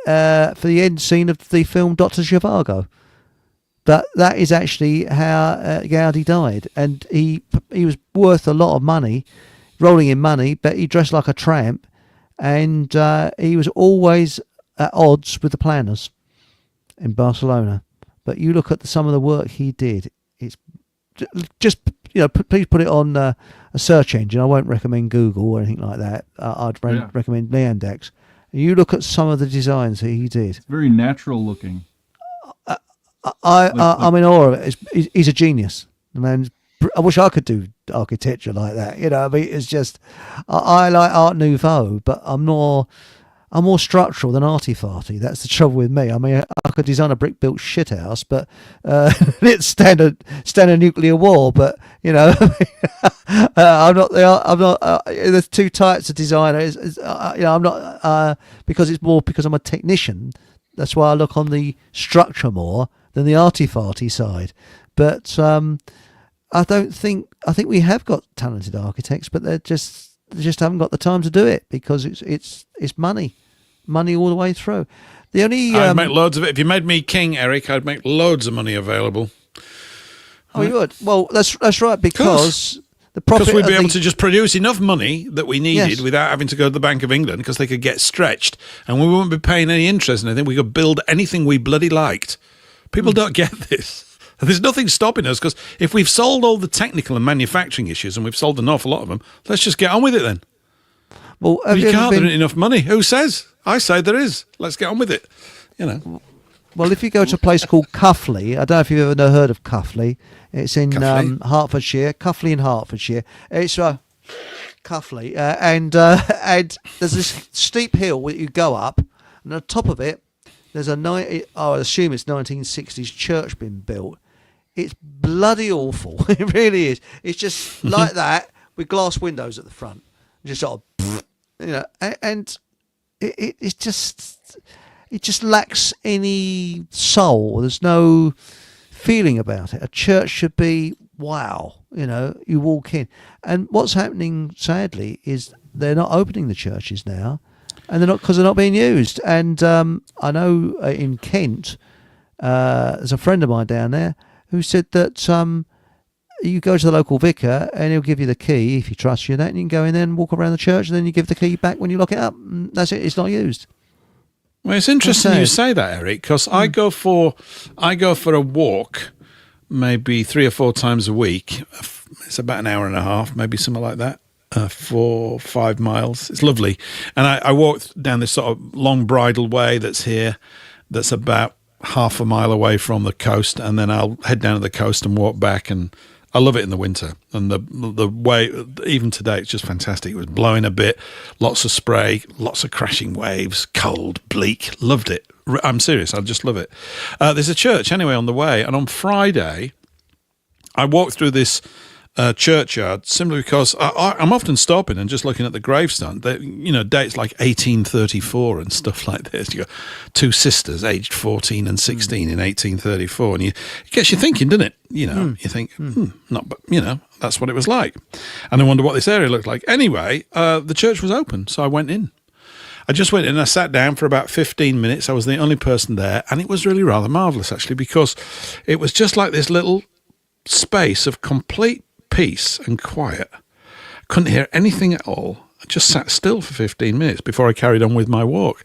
for the end scene of the film Dr. Zhivago. But that is actually how Gaudi died, and he was worth a lot of money, rolling in money, but he dressed like a tramp, and he was always at odds with the planners in Barcelona. But you look at some of the work he did. It's just please put it on a search engine. I won't recommend Google or anything like that. I'd recommend Neandex. You look at some of the designs that he did. It's very natural looking. I'm in awe of it. He's a genius. The man's. I wish I could do architecture like that. I mean, it's just I like Art Nouveau, but I'm more structural than arty-farty. That's the trouble with me. I mean, I could design a brick-built shithouse, but it's stand a nuclear war. But I'm not. There's two types of designer. I'm not because I'm a technician. That's why I look on the structure more than the arty-farty side. But I think we have got talented architects, but they just haven't got the time to do it because it's money all the way through. The only I'd make loads of it. If you made me king, Eric, I'd make loads of money available. Oh, you would. Well, that's right because the profit. Because we'd be able to just produce enough money that we needed without having to go to the Bank of England because they could get stretched and we wouldn't be paying any interest and anything. We could build anything we bloody liked. People don't get this. There's nothing stopping us because if we've solved all the technical and manufacturing issues and we've solved an awful lot of them, let's just get on with it then. Well, you can't. There ain't enough money. Who says? I say there is. Let's get on with it. Well, if you go to a place called Cuffley, I don't know if you've ever heard of Cuffley. It's in Hertfordshire. Cuffley in Hertfordshire. It's Cuffley, and there's this steep hill that you go up, and on top of it, there's I assume it's 1960s church been built. It's bloody awful. It really is. It's just like that with glass windows at the front. Just sort of, and it just lacks any soul. There's no feeling about it. A church should be wow. You walk in, and what's happening sadly is they're not opening the churches now, and they're not being used. And I know in Kent, there's a friend of mine down there who said that you go to the local vicar and he'll give you the key if he trusts you, and you can go in there and walk around the church, and then you give the key back when you lock it up. That's it. It's not used. Well, it's interesting you say that, Eric, because I go for a walk maybe 3 or 4 times a week. It's about an hour and a half, maybe something like that. 4 5 miles. It's lovely. And I walked down this sort of long bridle way that's here, that's about half a mile away from the coast, and then I'll head down to the coast and walk back, and I love it in the winter. And the way, even today, it's just fantastic. It was blowing a bit, lots of spray, lots of crashing waves, cold, bleak. Loved it. I'm serious. I just love it. There's a church anyway on the way, and on Friday, I walked through this churchyard simply because I'm often stopping and just looking at the gravestone. Dates like 1834 and stuff like this. You got 2 sisters aged 14 and 16 in 1834, and it gets you thinking, doesn't it? You think, that's what it was like, and I wonder what this area looked like. Anyway, the church was open, so I went in. I just went in and I sat down for about 15 minutes. I was the only person there, and it was really rather marvellous, actually, because it was just like this little space of complete peace and quiet. Couldn't hear anything at all. I just sat still for 15 minutes before I carried on with my walk.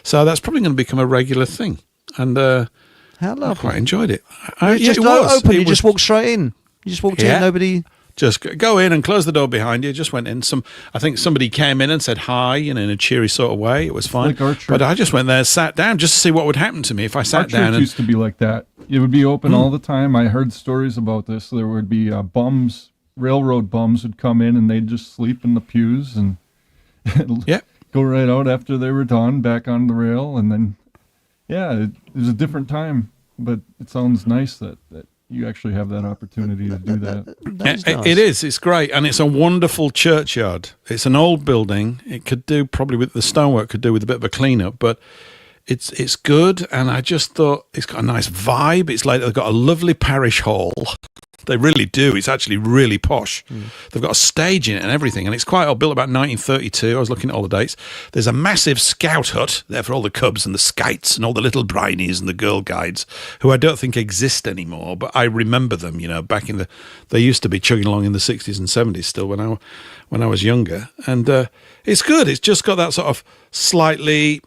So that's probably going to become a regular thing. And how lovely. I quite enjoyed it. Just open. You just walked straight in. You just walked in. Nobody. Just go in and close the door behind you. Just went in. I think somebody came in and said hi, in a cheery sort of way. It was fine. Like but I just went there, sat down, just to see what would happen to me if I sat down. Our church used to be like that. It would be open all the time. I heard stories about this. There would be bums. Railroad bums would come in and they'd just sleep in the pews and go right out after they were done, back on the rail. And then, it was a different time, but it sounds nice that you actually have that opportunity to do that. Nice. It is. It's great. And it's a wonderful churchyard. It's an old building. It could do probably with the stonework, could do with a bit of a clean-up, but it's good. And I just thought it's got a nice vibe. It's like they've got a lovely parish hall. They really do. It's actually really posh. They've got a stage in it and everything, and it's quite old, built about 1932. I was looking at all the dates. There's a massive scout hut there for all the cubs and the skites and all the little brinies and the girl guides, who I don't think exist anymore, but I remember them, back in they used to be chugging along in the 60s and 70s still when I was younger. And it's good. It's just got that sort of slightly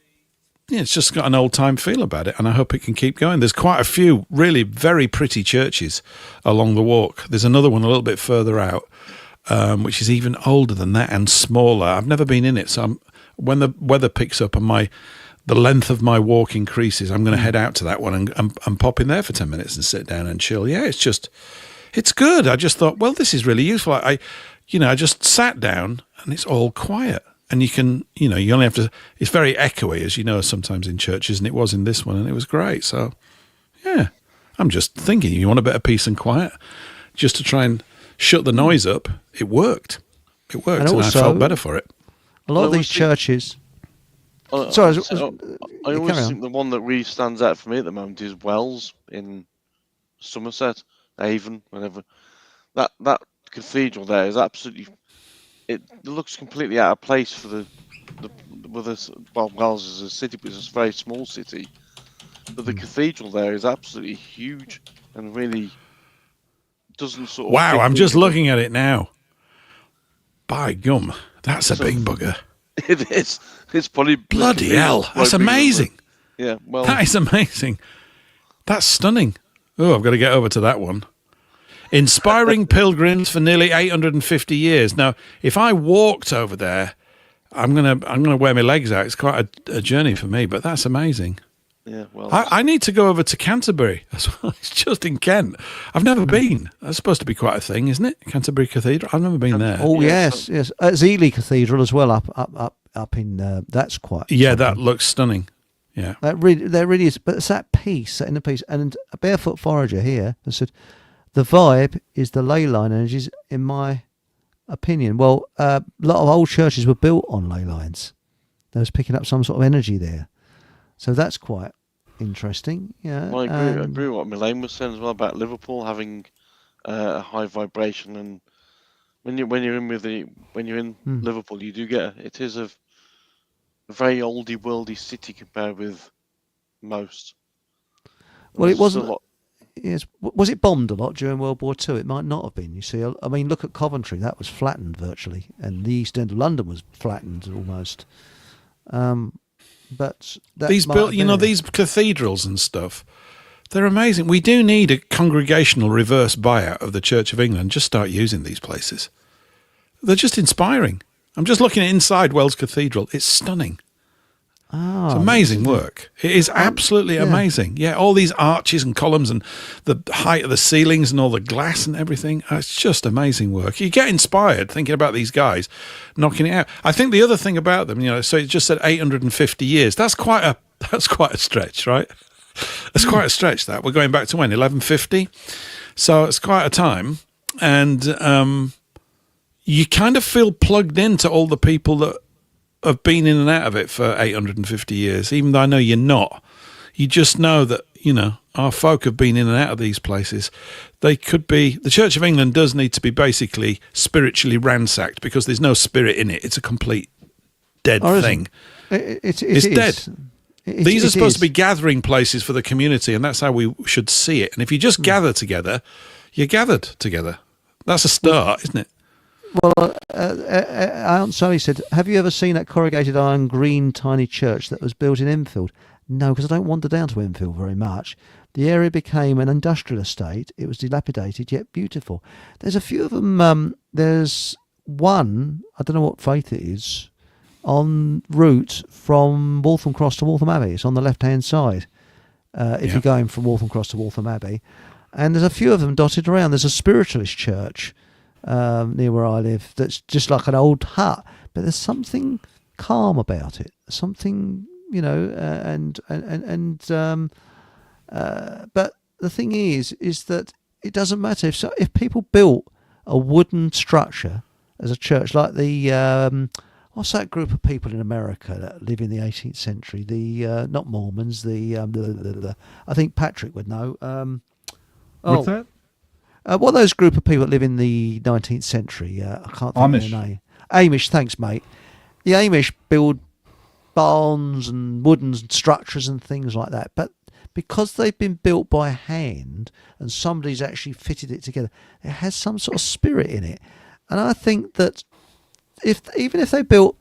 it's just got an old time feel about it, and I hope it can keep going. There's quite a few really very pretty churches along the walk. There's another one a little bit further out, which is even older than that and smaller. I've never been in it, so when the weather picks up and the length of my walk increases, I'm going to head out to that one and pop in there for 10 minutes and sit down and chill. Yeah, it's good. I just thought, well, this is really useful. I just sat down and it's all quiet. And you can, you only have to, it's very echoey, as you know, sometimes in churches, and it was in this one, and it was great. So, yeah, I'm just thinking, you want a bit of peace and quiet, just to try and shut the noise up. It worked. And also, I felt better for it. A lot of these churches... I always think the one that really stands out for me at the moment is Wells in Somerset, Avon, whatever. That cathedral there is absolutely... It looks completely out of place for Wells is a city, but it's a very small city. But the cathedral there is absolutely huge and really doesn't sort of... Wow, I'm just looking at it now. By gum, that's a big bugger. It is. It's probably... Bloody hell, that's amazing. Yeah, well... That is amazing. That's stunning. Oh, I've got to get over to that one. Inspiring pilgrims for nearly 850 years. Now, if I walked over there, I'm gonna wear my legs out. It's quite a journey for me, but that's amazing. Yeah, well, I need to go over to Canterbury as well. It's just in Kent. I've never been. That's supposed to be quite a thing, isn't it? Canterbury Cathedral. I've never been there. Oh yes. Ely Cathedral as well. Up in that's quite. Yeah, something. That looks stunning. Yeah, that really is. But it's that inner peace. And a barefoot forager here has said, the vibe is the ley line energies, in my opinion. Well, a lot of old churches were built on ley lines. They was picking up some sort of energy there. So that's quite interesting. Yeah, well, I agree with what Milane was saying as well about Liverpool having a high vibration, and when you're in Liverpool, you do get it is a very oldie worldy city compared with most. Well, it wasn't. Yes, was it bombed a lot during World War II? It might not have been. You see, I mean, look at Coventry; that was flattened virtually, and the East End of London was flattened almost. But these these cathedrals and stuff, they're amazing. We do need a congregational reverse buyout of the Church of England. Just start using these places. They're just inspiring. I'm just looking at inside Wells Cathedral. It's stunning. It's amazing work. It is absolutely amazing. Yeah, all these arches and columns and the height of the ceilings and all the glass and everything. It's just amazing work. You get inspired thinking about these guys knocking it out. I think the other thing about them, so it just said 850 years. That's quite a stretch, right? That's quite a stretch. That we're going back to when 1150. So it's quite a time, and you kind of feel plugged into all the people that have been in and out of it for 850 years, even though I know you're not. You just know that, our folk have been in and out of these places. They could be... The Church of England does need to be basically spiritually ransacked because there's no spirit in it. It's a complete dead thing. It's dead. These are supposed to be gathering places for the community, and that's how we should see it. And if you just gather together, you're gathered together. That's a start, isn't it? Well, Aunt Zoe said, have you ever seen that corrugated iron green tiny church that was built in Enfield? No, because I don't wander down to Enfield very much. The area became an industrial estate. It was dilapidated yet beautiful. There's a few of them. There's one, I don't know what faith it is, en route from Waltham Cross to Waltham Abbey. It's on the left-hand side if you're going from Waltham Cross to Waltham Abbey. And there's a few of them dotted around. There's a spiritualist church near where I live that's just like an old hut, but there's something calm about it, something but the thing is that it doesn't matter if people built a wooden structure as a church, like the what's that group of people in America that live in the 18th century, the not Mormons, the I think Patrick would know. What's that? What are those group of people that live in the 19th century? I can't think of their name. Amish, thanks, mate. The Amish build barns and wooden structures and things like that. But because they've been built by hand and somebody's actually fitted it together, it has some sort of spirit in it. And I think that even if they built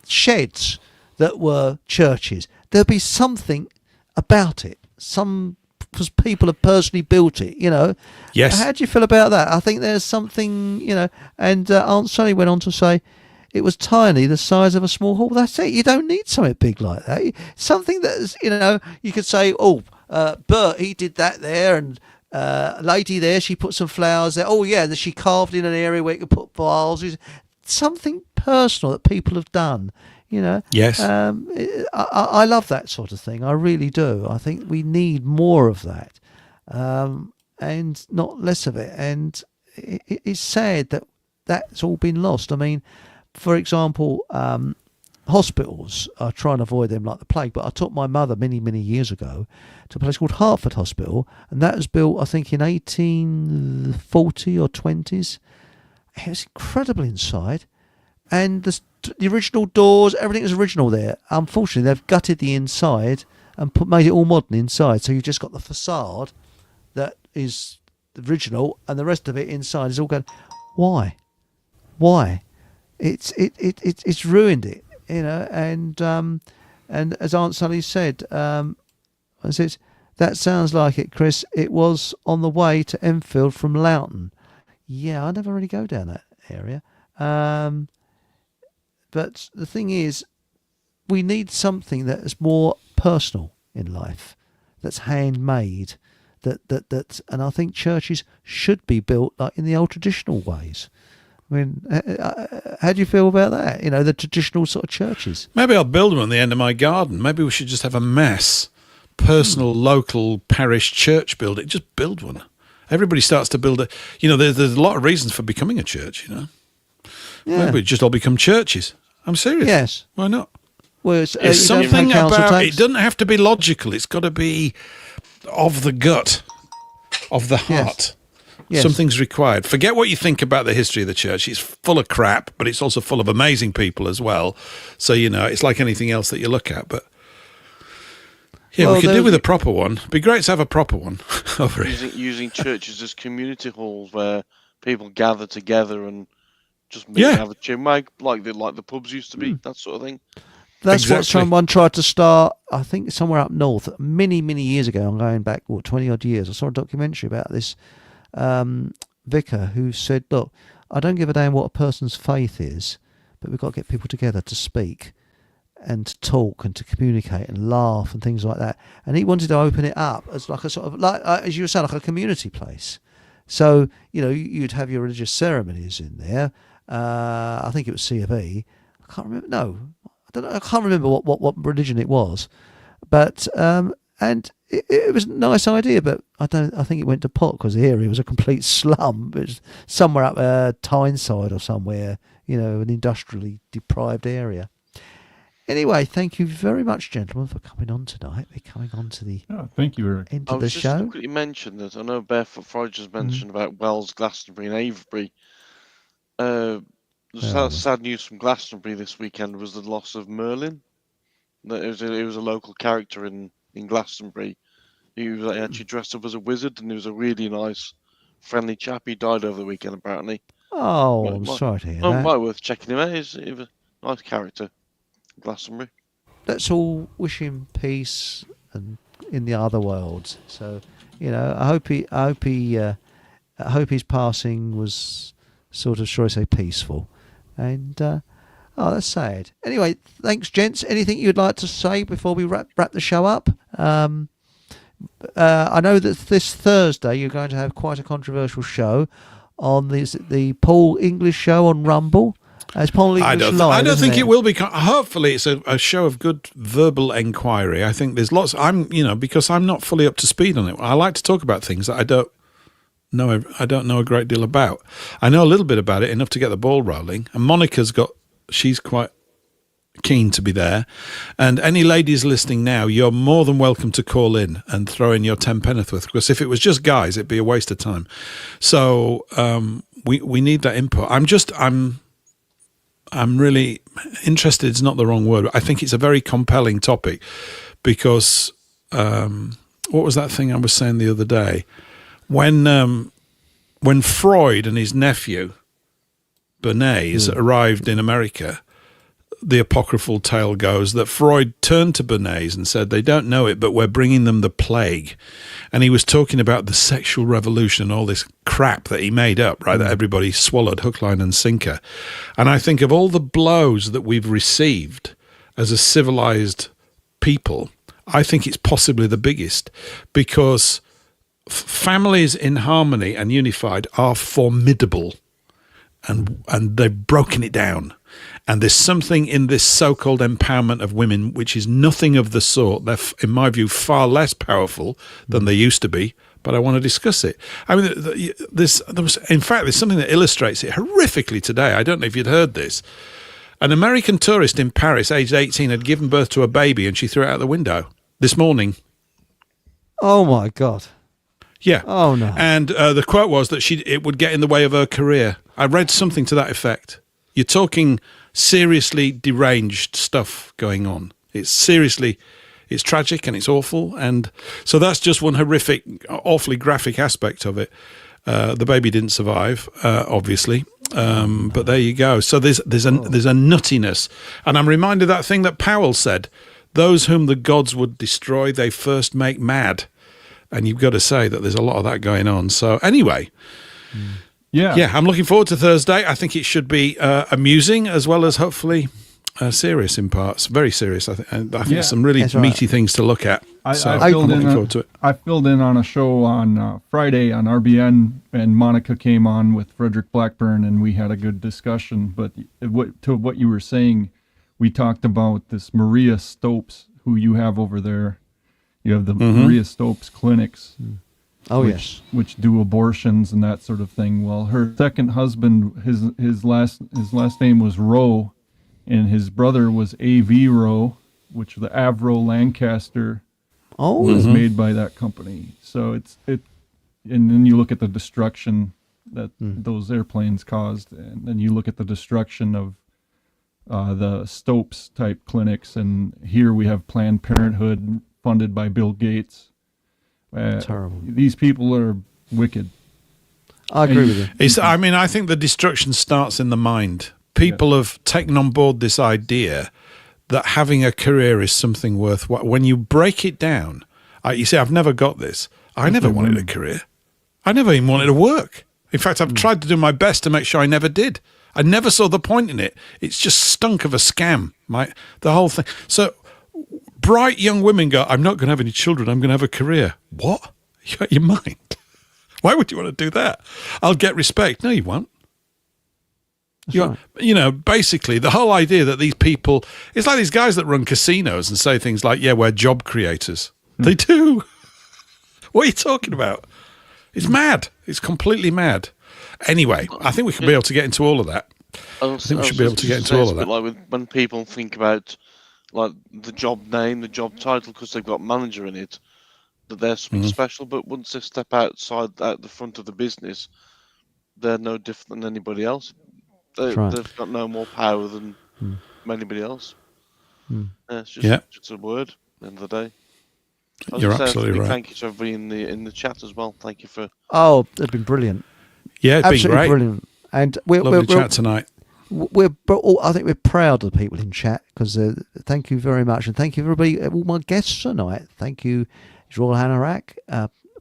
sheds that were churches, there'll be something about it. Because people have personally built it, Yes. How do you feel about that? I think there's something, and Aunt Sally went on to say it was tiny, the size of a small hall. That's it. You don't need something big like that. Something that's, you could say, Bert, he did that there, and a lady there, she put some flowers there. Oh, yeah, she carved in an area where you could put vases. Something personal that people have done. Yes. I love that sort of thing. I really do. I think we need more of that, and not less of it. And it's sad that that's all been lost. I mean, for example, hospitals. I try and avoid them like the plague. But I took my mother many, many years ago to a place called Hertford Hospital, and that was built, I think, in 1840 or 20s. It was incredible inside. And the original doors, everything was original there. Unfortunately, they've gutted the inside and made it all modern inside. So you've just got the facade that is the original, and the rest of it inside is all going. Why? It's ruined it, And as Aunt Sally said, that sounds like it, Chris. It was on the way to Enfield from Loughton. Yeah, I never really go down that area. But the thing is, we need something that is more personal in life, that's handmade, and I think churches should be built like in the old traditional ways. I mean, how do you feel about that? The traditional sort of churches. Maybe I'll build them on the end of my garden. Maybe we should just have a mass, personal, local parish church building. Just build one. Everybody starts to build there's a lot of reasons for becoming a church, Yeah. Maybe we just all become churches. I'm serious. Yes. Why not? Well, It's something about it. Doesn't have to be logical. It's got to be of the gut, of the heart. Yes. Something's required. Forget what you think about the history of the church. It's full of crap, but it's also full of amazing people as well. So, it's like anything else that you look at. But yeah, we could do with a proper one. It'd be great to have a proper one over it. Using churches as community halls where people gather together and just meet and have a chin wag like the pubs used to be, that sort of thing. That's what someone tried to start, I think, somewhere up north many, many years ago. I'm going back, 20-odd years. I saw a documentary about this vicar who said, look, I don't give a damn what a person's faith is, but we've got to get people together to speak and to talk and to communicate and laugh and things like that. And he wanted to open it up as like a sort of, like as you were saying, like a community place. So, you'd have your religious ceremonies in there. I think it was C of E. I can't remember. No, I don't know. I can't remember what religion it was. But and it was a nice idea, but I think it went to pot because the area was a complete slum. It was somewhere up Tyneside or somewhere, an industrially deprived area. Anyway, thank you very much, gentlemen, for coming on tonight. We're coming on to the thank you, Eric. end of the show. I was just quickly mention that I know Barefoot Freud just mentioned about Wells, Glastonbury, and Avebury. Sad news from Glastonbury this weekend was the loss of Merlin. It was a local character in Glastonbury. He was actually dressed up as a wizard, and he was a really nice, friendly chap. He died over the weekend, apparently. Oh, I'm sorry to hear that. Might worth checking him out. He's a nice character, Glastonbury. Let's all wish him peace and in the other worlds. So, I hope his passing was sort of, shall I say, peaceful. And that's sad. Anyway, thanks, gents. Anything you'd like to say before we wrap the show up? I know that this Thursday you're going to have quite a controversial show on the Paul English show on Rumble. It's Paul English Live. I don't think it will be. Hopefully, it's a show of good verbal inquiry. I think there's lots. Because I'm not fully up to speed on it. I like to talk about things that I don't know a great deal about. I know a little bit about it, enough to get the ball rolling. And she's quite keen to be there. And any ladies listening now, you're more than welcome to call in and throw in your 10 penn'orth, because if it was just guys, it'd be a waste of time. So we need that input. I'm really interested. It's not the wrong word. I think it's a very compelling topic because what was that thing I was saying the other day? When Freud and his nephew Bernays arrived in America, the apocryphal tale goes, that Freud turned to Bernays and said, they don't know it, but we're bringing them the plague. And he was talking about the sexual revolution, all this crap that he made up, right, that everybody swallowed hook, line and sinker. And I think of all the blows that we've received as a civilized people, I think it's possibly the biggest, because families in harmony and unified are formidable, and they've broken it down. And there's something in this so-called empowerment of women which is nothing of the sort. They're, in my view, far less powerful than they used to be, but I want to discuss it. I mean, in fact, there's something that illustrates it horrifically today. I don't know if you'd heard this. An American tourist in Paris, aged 18, had given birth to a baby and she threw it out the window this morning. Oh, my God. Yeah. Oh, no. And the quote was that it would get in the way of her career. I read something to that effect. You're talking seriously deranged stuff going on. It's tragic and it's awful. And so that's just one horrific, awfully graphic aspect of it. The baby didn't survive, obviously. But there you go. So there's a nuttiness. And I'm reminded of that thing that Powell said, those whom the gods would destroy, they first make mad. And you've got to say that there's a lot of that going on. So anyway, yeah, I'm looking forward to Thursday. I think it should be amusing as well as hopefully serious in parts. Very serious, I think. I think some really meaty things to look at. I'm looking forward to it. I filled in on a show on Friday on RBN, and Monica came on with Frederick Blackburn, and we had a good discussion. But to what you were saying, we talked about this Maria Stopes, who you have over there. You have the Maria Stopes clinics. Which do abortions and that sort of thing. Well, her second husband, his last name was Rowe, and his brother was A.V. Rowe, which the Avro Lancaster was made by that company. So and then you look at the destruction that those airplanes caused, and then you look at the destruction of the Stopes type clinics, and here we have Planned Parenthood funded by Bill Gates. Terrible. These people are wicked. I agree with you. I think the destruction starts in the mind. People have taken on board this idea that having a career is something worthwhile. When you break it down, you see, I've never got this. I never wanted a career. I never even wanted to work. In fact, I've tried to do my best to make sure I never did. I never saw the point in it. It's just stunk of a scam, the whole thing. So bright young women go, I'm not going to have any children, I'm going to have a career. What? You out your mind? Why would you want to do that? I'll get respect. No, you won't. Basically, the whole idea that these people, it's like these guys that run casinos and say things like, we're job creators. They do. What are you talking about? It's mad. It's completely mad. Anyway, I think we should be able to get into all of that. Like when people think about like the job name, the job title, because they've got manager in it, that they're something special. But once they step out the front of the business, they're no different than anybody else. They've got no more power than anybody else. It's just a word at the end of the day. You're absolutely right. Thank you to everybody in the chat as well. Thank you for. Oh, they've been brilliant. Yeah, it's been great. Brilliant. And we're chat tonight. I think we're proud of the people in chat, because thank you very much, and thank you everybody, all my guests tonight. Thank you, Joel Hanarak,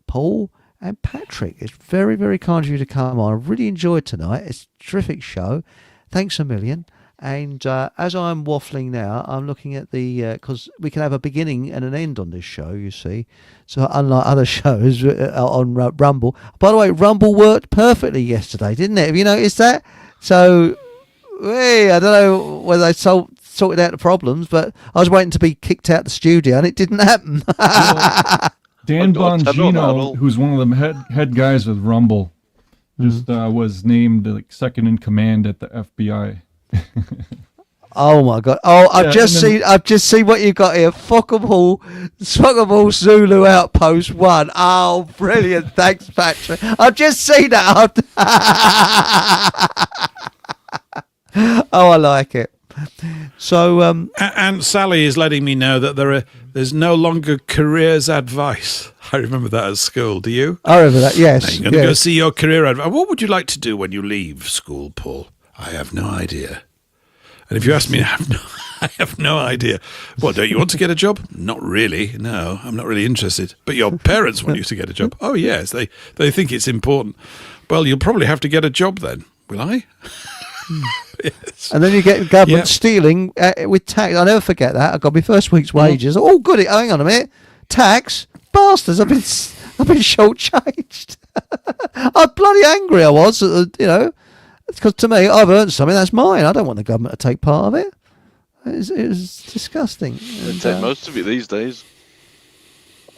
Paul, and Patrick. It's very, very kind of you to come on. I really enjoyed tonight. It's a terrific show. Thanks a million. And as I'm waffling now, I'm looking at because we can have a beginning and an end on this show, you see. So unlike other shows on Rumble. By the way, Rumble worked perfectly yesterday, didn't it? Have you noticed that? So, I don't know whether they sorted out the problems, but I was waiting to be kicked out the studio and it didn't happen. Dan Bongino, who's one of the head guys with Rumble, just was named like second in command at the FBI. Oh my God! Oh, I've just seen what you got here. Fuckable Zulu Outpost 1. Oh, brilliant! Thanks, Patrick. I've just seen that. Oh, I like it. So, and Sally is letting me know that there's no longer careers advice. I remember that at school. Do you? I remember that. Yes. Now you're going to go see your career advice. What would you like to do when you leave school, Paul? I have no idea. And if you ask me, I have no idea. What, don't you want to get a job? Not really. No, I'm not really interested. But your parents want you to get a job. Oh, yes, they think it's important. Well, you'll probably have to get a job then. Will I? Yes. And then you get government stealing with tax. I'll never forget that. I got my first week's wages. Oh, good. Hang on a minute. Tax? Bastards. I've been shortchanged. I'm bloody angry I was, because to me, I've earned something, that's mine. I don't want the government to take part of it. It was disgusting. They take most of it these days.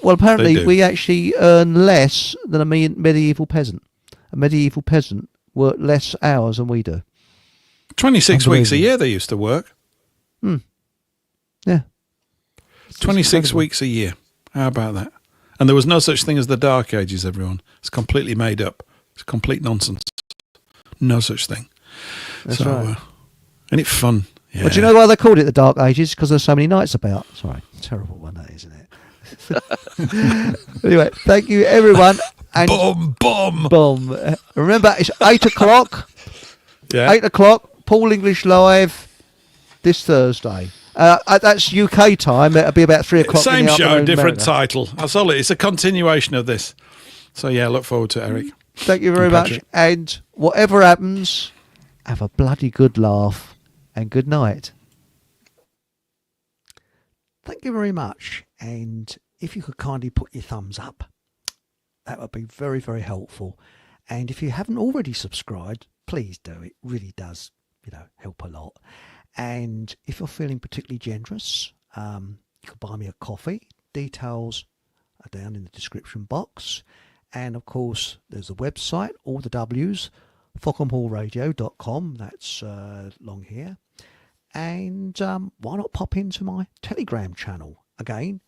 Well, apparently we actually earn less than a medieval peasant. A medieval peasant worked less hours than we do. 26 weeks a year they used to work. Yeah. 26 weeks a year. How about that? And there was no such thing as the Dark Ages, everyone. It's completely made up. It's complete nonsense. No such thing. That's right. And it's fun. Yeah. But do you know why they called it the Dark Ages? Because there's so many nights about. Sorry, terrible one that, isn't it? Anyway, thank you, everyone. And bomb. Remember, it's 8 o'clock. Yeah. 8 o'clock, Paul English Live this Thursday. That's UK time. That'll be about 3 o'clock. Same in the show, afternoon, different America. title. That's all it is. It's a continuation of this. So, yeah, look forward to it, Eric. Thank you very much. And whatever happens, have a bloody good laugh and good night. Thank you very much. And if you could kindly put your thumbs up, that would be very, very helpful. And if you haven't already subscribed, please do. It really does, help a lot. And if you're feeling particularly generous, you could buy me a coffee. Details are down in the description box. And of course, there's a website, all the W's, fockenhallradio.com. That's long here. And why not pop into my Telegram channel? Again,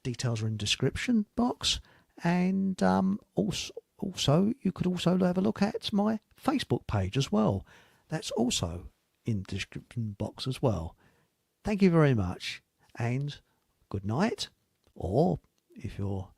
details are in the description box. And also, you could also have a look at my Facebook page as well. That's also in the description box as well. Thank you very much. And good night. Or if you're